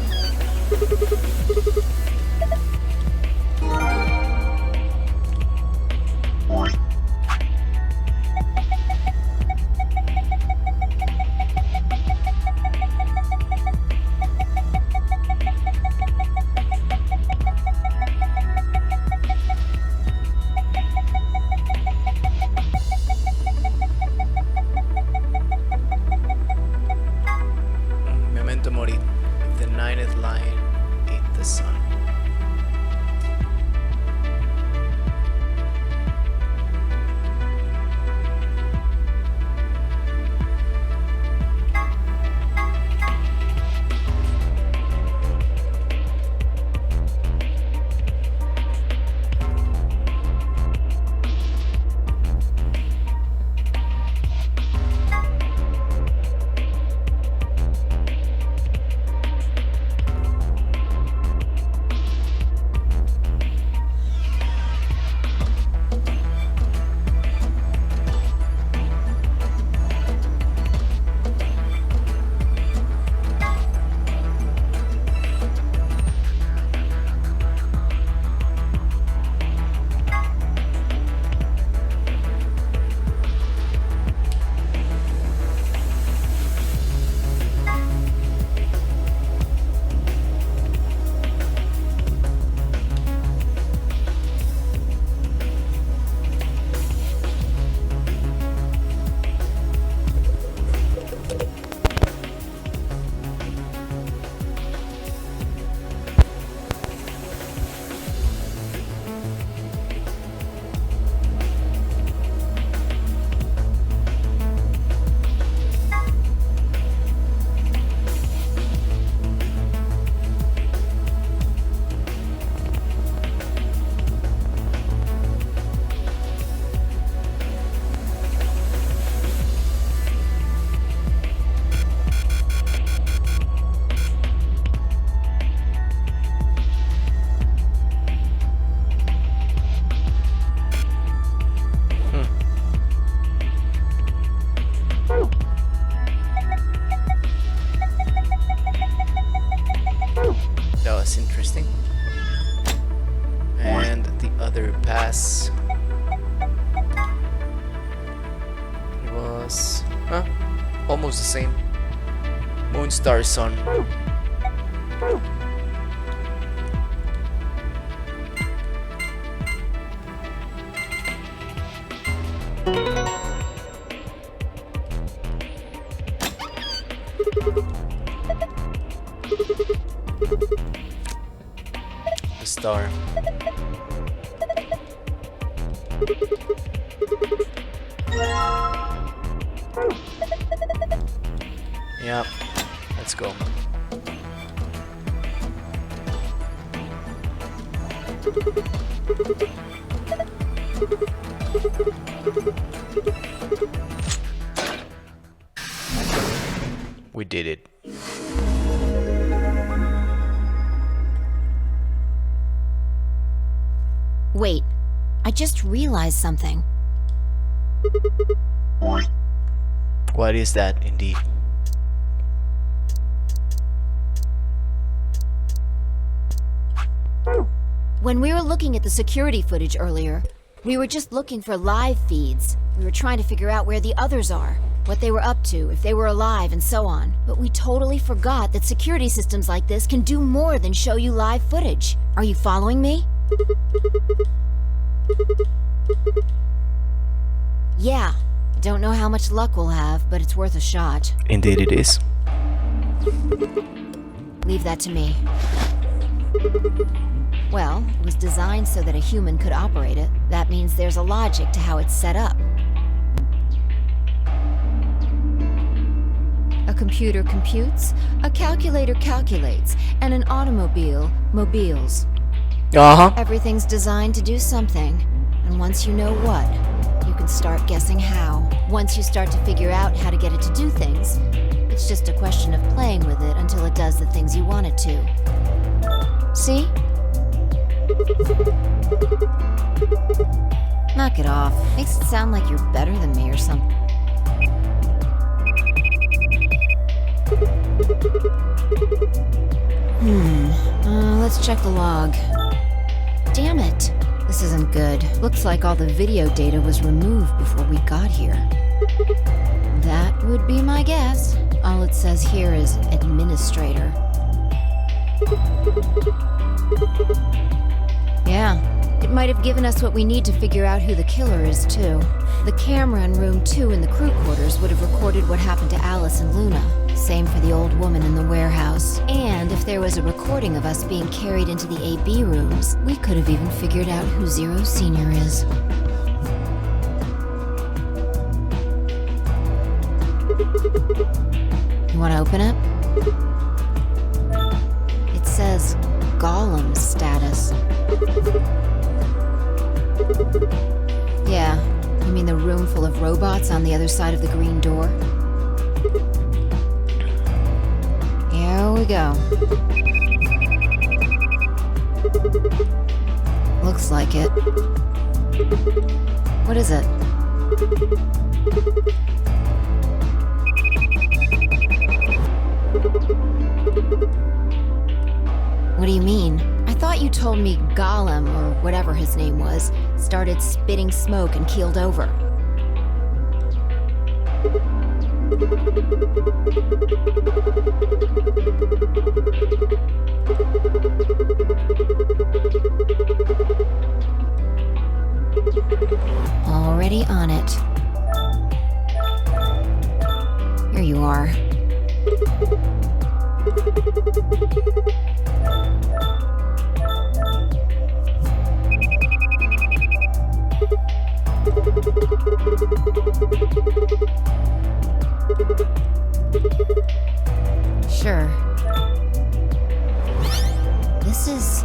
Memento Mori. If the ninth line ain't the sun. That was interesting. And the other pass was almost the same. Moon, star, sun. The star. Yeah, let's go. We did it. Wait, I just realized something. What is that, indeed? When we were looking at the security footage earlier, we were just looking for live feeds. We were trying to figure out where the others are, what they were up to, if they were alive, and so on. But we totally forgot that security systems like this can do more than show you live footage. Are you following me? Yeah. Don't know how much luck we'll have, but it's worth a shot. Indeed it is. Leave that to me. Well, it was designed so that a human could operate it. That means there's a logic to how it's set up. A computer computes, a calculator calculates, and an automobile mobiles. Uh-huh. Everything's designed to do something, and once you know what, you can start guessing how. Once you start to figure out how to get it to do things, it's just a question of playing with it until it does the things you want it to. See? Knock it off. Makes it sound like you're better than me or something. Let's check the log. Damn it. This isn't good. Looks like all the video data was removed before we got here. That would be my guess. All it says here is administrator. Yeah, it might have given us what we need to figure out who the killer is, too. The camera in room 2 in the crew quarters would have recorded what happened to Alice and Luna. Same for the old woman in the warehouse. And if there was a recording of us being carried into the AB rooms, we could have even figured out who Zero Senior is. You want to open it? It says Golem status. Yeah, you mean the room full of robots on the other side of the green door? Here we go. Looks like it. What is it? What do you mean? I thought you told me Golem, or whatever his name was, started spitting smoke and keeled over. Already on it. Here you are. Sure. This is...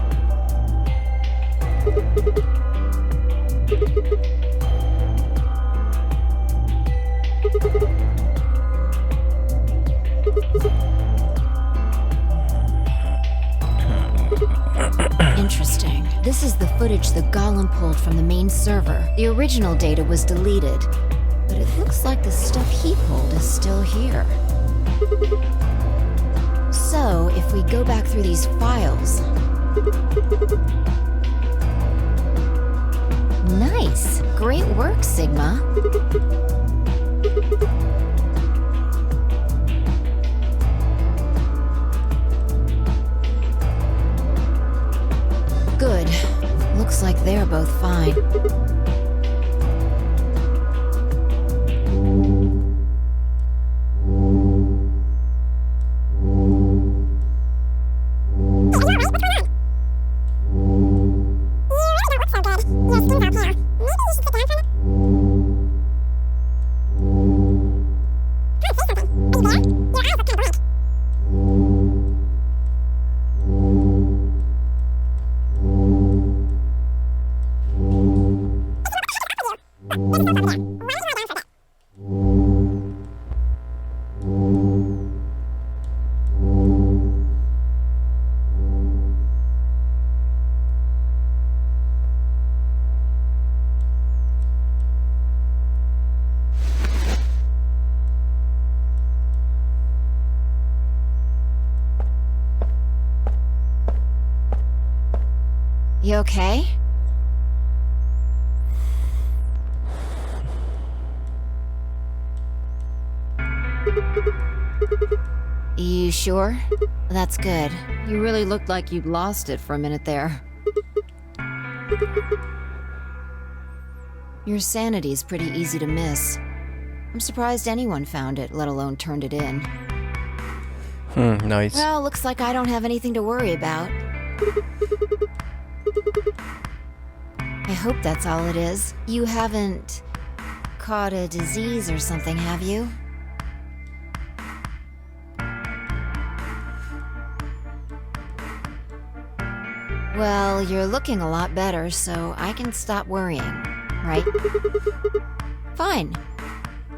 Interesting. This is the footage the Golem pulled from the main server. The original data was deleted, but it looks like the stuff he pulled is still here. So, if we go back through these files... Nice! Great work, Sigma. Good. Looks like they're both fine. You okay? You sure? That's good. You really looked like you'd lost it for a minute there. Your sanity's pretty easy to miss. I'm surprised anyone found it, let alone turned it in. Nice. Well, looks like I don't have anything to worry about. I hope that's all it is. You haven't caught a disease or something, have you? Well, you're looking a lot better, so I can stop worrying, right? Fine.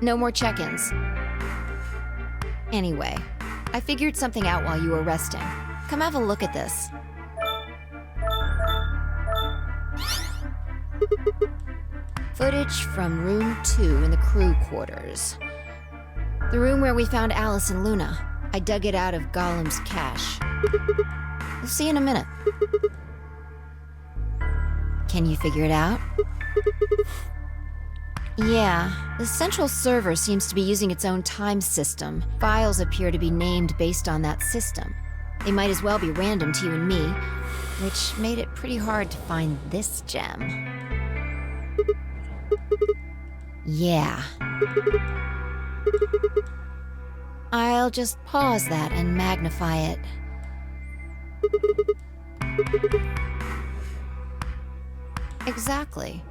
No more check-ins. Anyway, I figured something out while you were resting. Come have a look at this. Footage from room 2 in the crew quarters. The room where we found Alice and Luna. I dug it out of Gollum's cache. We'll see in a minute. Can you figure it out? Yeah, the central server seems to be using its own time system. Files appear to be named based on that system. They might as well be random to you and me, which made it pretty hard to find this gem. Yeah. I'll just pause that and magnify it. Exactly.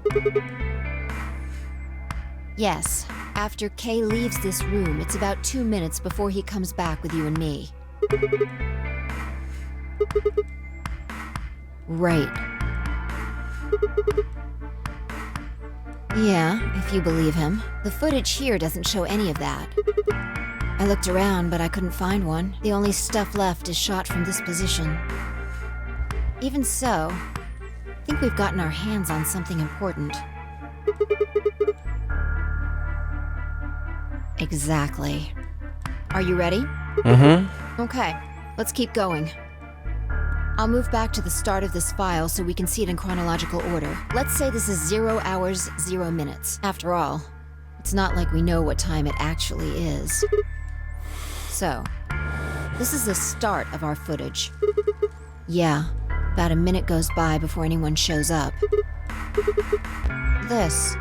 Yes, after Kay leaves this room, it's about 2 minutes before he comes back with you and me. Right. Yeah, if you believe him. The footage here doesn't show any of that. I looked around, but I couldn't find one. The only stuff left is shot from this position. Even so, I think we've gotten our hands on something important. Exactly. Are you ready? Mm-hmm. Okay, let's keep going. I'll move back to the start of this file so we can see it in chronological order. Let's say this is 0 hours, 0 minutes. After all, it's not like we know what time it actually is. So, this is the start of our footage. Yeah, about a minute goes by before anyone shows up. This.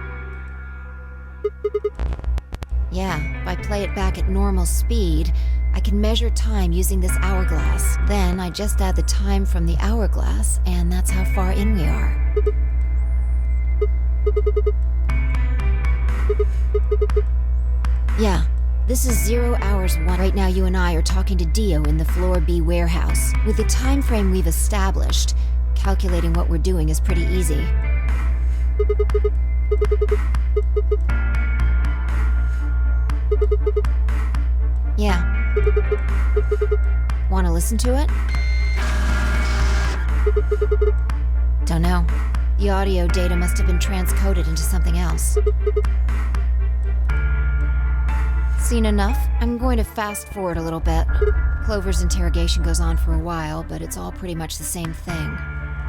Yeah, if I play it back at normal speed, I can measure time using this hourglass. Then I just add the time from the hourglass, and that's how far in we are. Yeah, this is 0 hours 1. Right now you and I are talking to Dio in the Floor B warehouse. With the time frame we've established, calculating what we're doing is pretty easy. Yeah. Want to listen to it? Don't know. The audio data must have been transcoded into something else. Seen enough? I'm going to fast forward a little bit. Clover's interrogation goes on for a while, but it's all pretty much the same thing.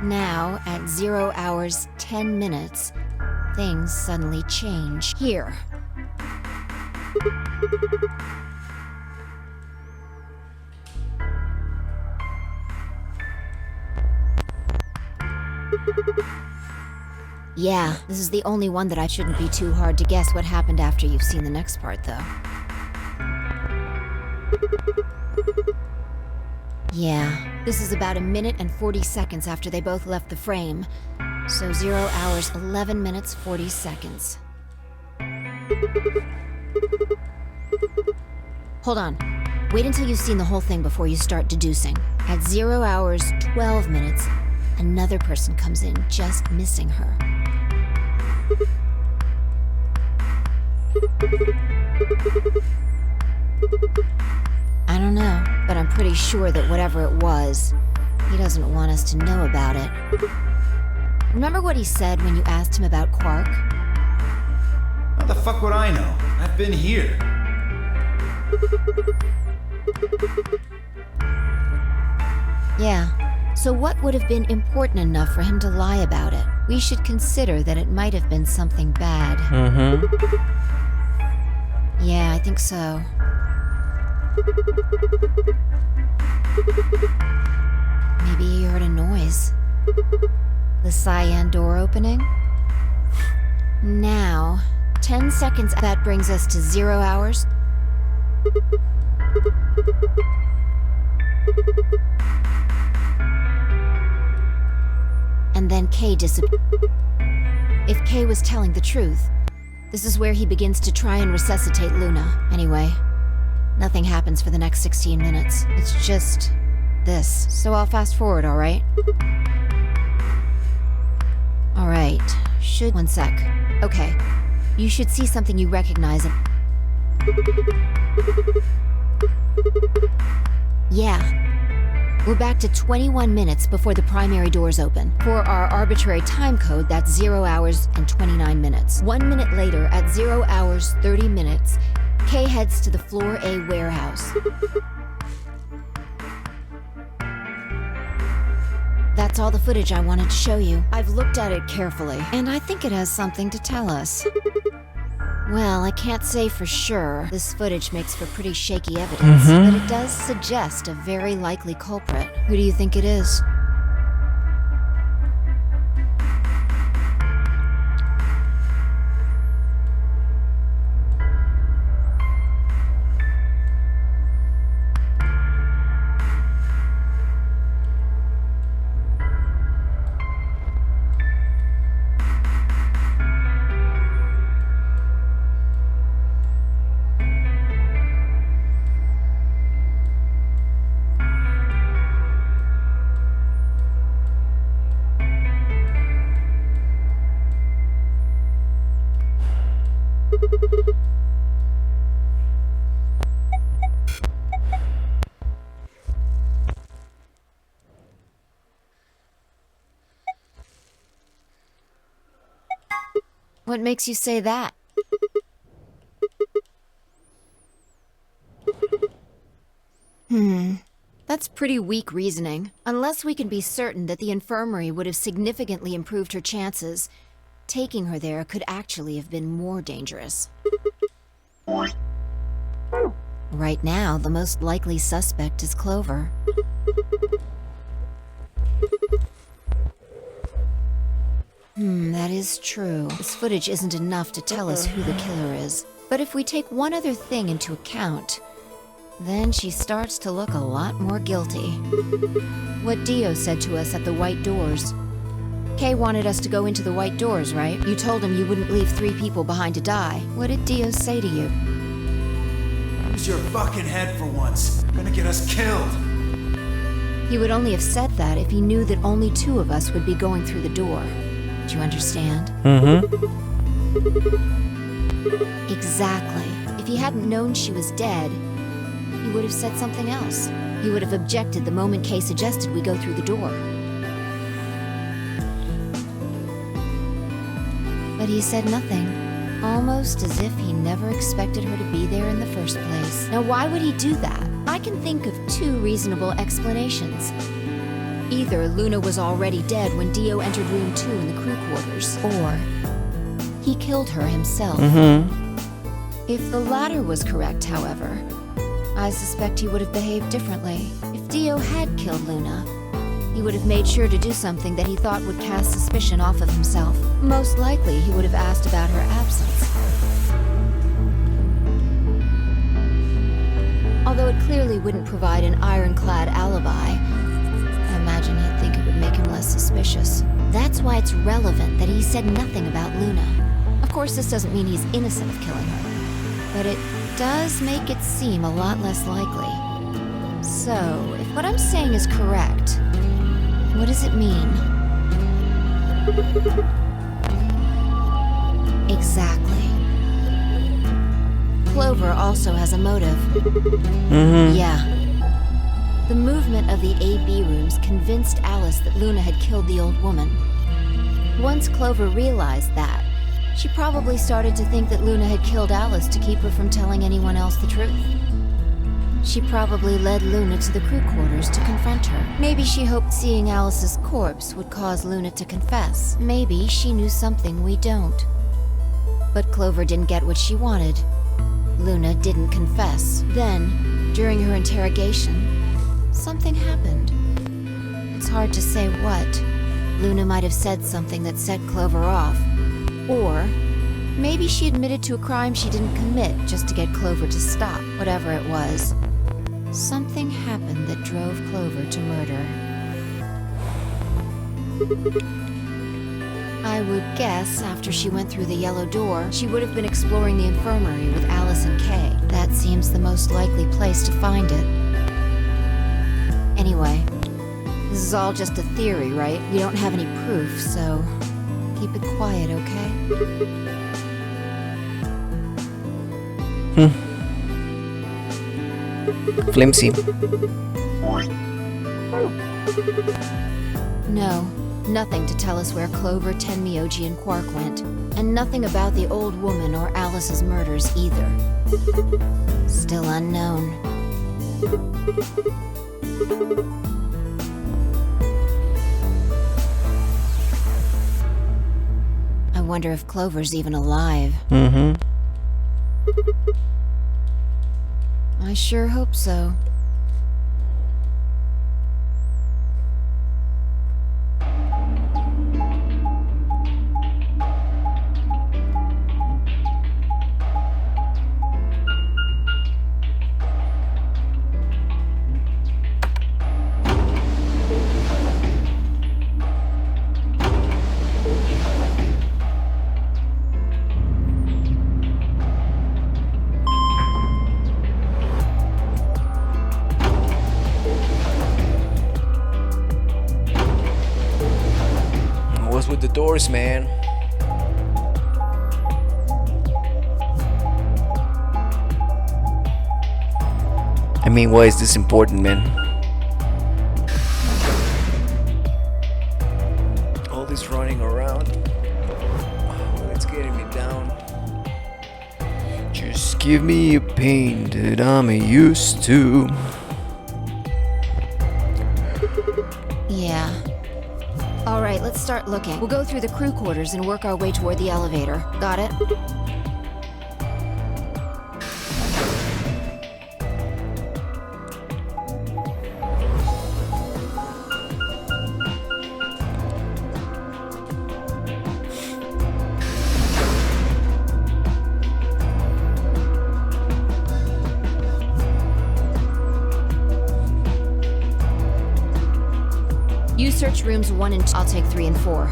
Now, at 0 hours, 10 minutes, things suddenly change. Here. Yeah, this is the only one that I shouldn't be too hard to guess what happened after you've seen the next part, though. Yeah, this is about 1 minute and 40 seconds after they both left the frame. So 0 hours, 11 minutes, 40 seconds. Hold on. Wait until you've seen the whole thing before you start deducing. At 0 hours, 12 minutes, another person comes in, just missing her. I don't know, but I'm pretty sure that whatever it was, he doesn't want us to know about it. Remember what he said when you asked him about Quark? How the fuck would I know? I've been here. Yeah, So what would have been important enough for him to lie about it? We should consider that it might have been something bad. Yeah, I think so. Maybe he heard a noise. The cyan door opening? Now, 10 seconds, that brings us to 0 hours. And then Kay disappeared. If Kay was telling the truth, this is where he begins to try and resuscitate Luna. Anyway, nothing happens for the next 16 minutes. It's just this. So I'll fast forward, alright? Alright, one sec. Okay, you should see something you recognize. Yeah. We're back to 21 minutes before the primary doors open. For our arbitrary time code, that's 0 hours and 29 minutes. 1 minute later, at 0 hours 30 minutes, Kay heads to the Floor A warehouse. That's all the footage I wanted to show you. I've looked at it carefully, and I think it has something to tell us. Well, I can't say for sure. This footage makes for pretty shaky evidence, but it does suggest a very likely culprit. Who do you think it is? What makes you say that? That's pretty weak reasoning. Unless we can be certain that the infirmary would have significantly improved her chances, taking her there could actually have been more dangerous. Right now, the most likely suspect is Clover. That is true. This footage isn't enough to tell us who the killer is. But if we take one other thing into account, then she starts to look a lot more guilty. What Dio said to us at the White Doors. Kay wanted us to go into the White Doors, right? You told him you wouldn't leave 3 people behind to die. What did Dio say to you? Use your fucking head for once. Gonna get us killed. He would only have said that if he knew that only 2 of us would be going through the door. Do you understand? Exactly. If he hadn't known she was dead, he would have said something else. He would have objected the moment Kay suggested we go through the door. But he said nothing, almost as if he never expected her to be there in the first place. Now, why would he do that? I can think of 2 reasonable explanations. Either Luna was already dead when Dio entered room 2 in the crew quarters, or he killed her himself. If the latter was correct, however, I suspect he would have behaved differently. If Dio had killed Luna, he would have made sure to do something that he thought would cast suspicion off of himself. Most likely, he would have asked about her absence. Although it clearly wouldn't provide an ironclad alibi, I imagine he'd think it would make him less suspicious. That's why it's relevant that he said nothing about Luna. Of course, this doesn't mean he's innocent of killing her, but it does make it seem a lot less likely. So, if what I'm saying is correct, what does it mean? Exactly. Clover also has a motive. Yeah. The movement of the A-B rooms convinced Alice that Luna had killed the old woman. Once Clover realized that, she probably started to think that Luna had killed Alice to keep her from telling anyone else the truth. She probably led Luna to the crew quarters to confront her. Maybe she hoped seeing Alice's corpse would cause Luna to confess. Maybe she knew something we don't. But Clover didn't get what she wanted. Luna didn't confess. Then, during her interrogation, something happened. It's hard to say what. Luna might have said something that set Clover off. Or maybe she admitted to a crime she didn't commit just to get Clover to stop. Whatever it was, something happened that drove Clover to murder. I would guess after she went through the yellow door, she would have been exploring the infirmary with Alice and Kay. That seems the most likely place to find it. Anyway, this is all just a theory, right? We don't have any proof, so keep it quiet, okay? Flimsy. No, nothing to tell us where Clover, Tenmyoji, and Quark went. And nothing about the old woman or Alice's murders either. Still unknown. I wonder if Clover's even alive. I sure hope so. What's with the doors, man? I mean, why is this important, man? All this running around, it's getting me down. Just give me a pain that I'm used to. Yeah. Alright, let's start looking. We'll go through the crew quarters and work our way toward the elevator. Got it? You search rooms 1 and 2. I'll take 3 and 4.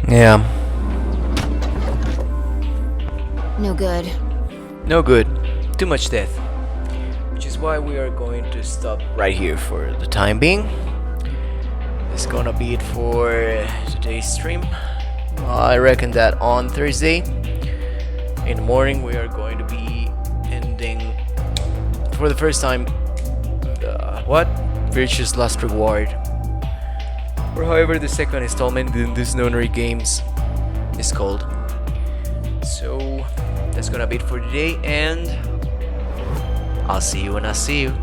Yeah. No good. No good. Too much death. Which is why we are going to stop right here for the time being. This is gonna be it for today's stream. I reckon that on Thursday in the morning we are going to be ending for the first time Virtue's Last Reward, or however the second installment in this Nonary Games is called. So that's gonna be it for today, and I'll see you when I see you.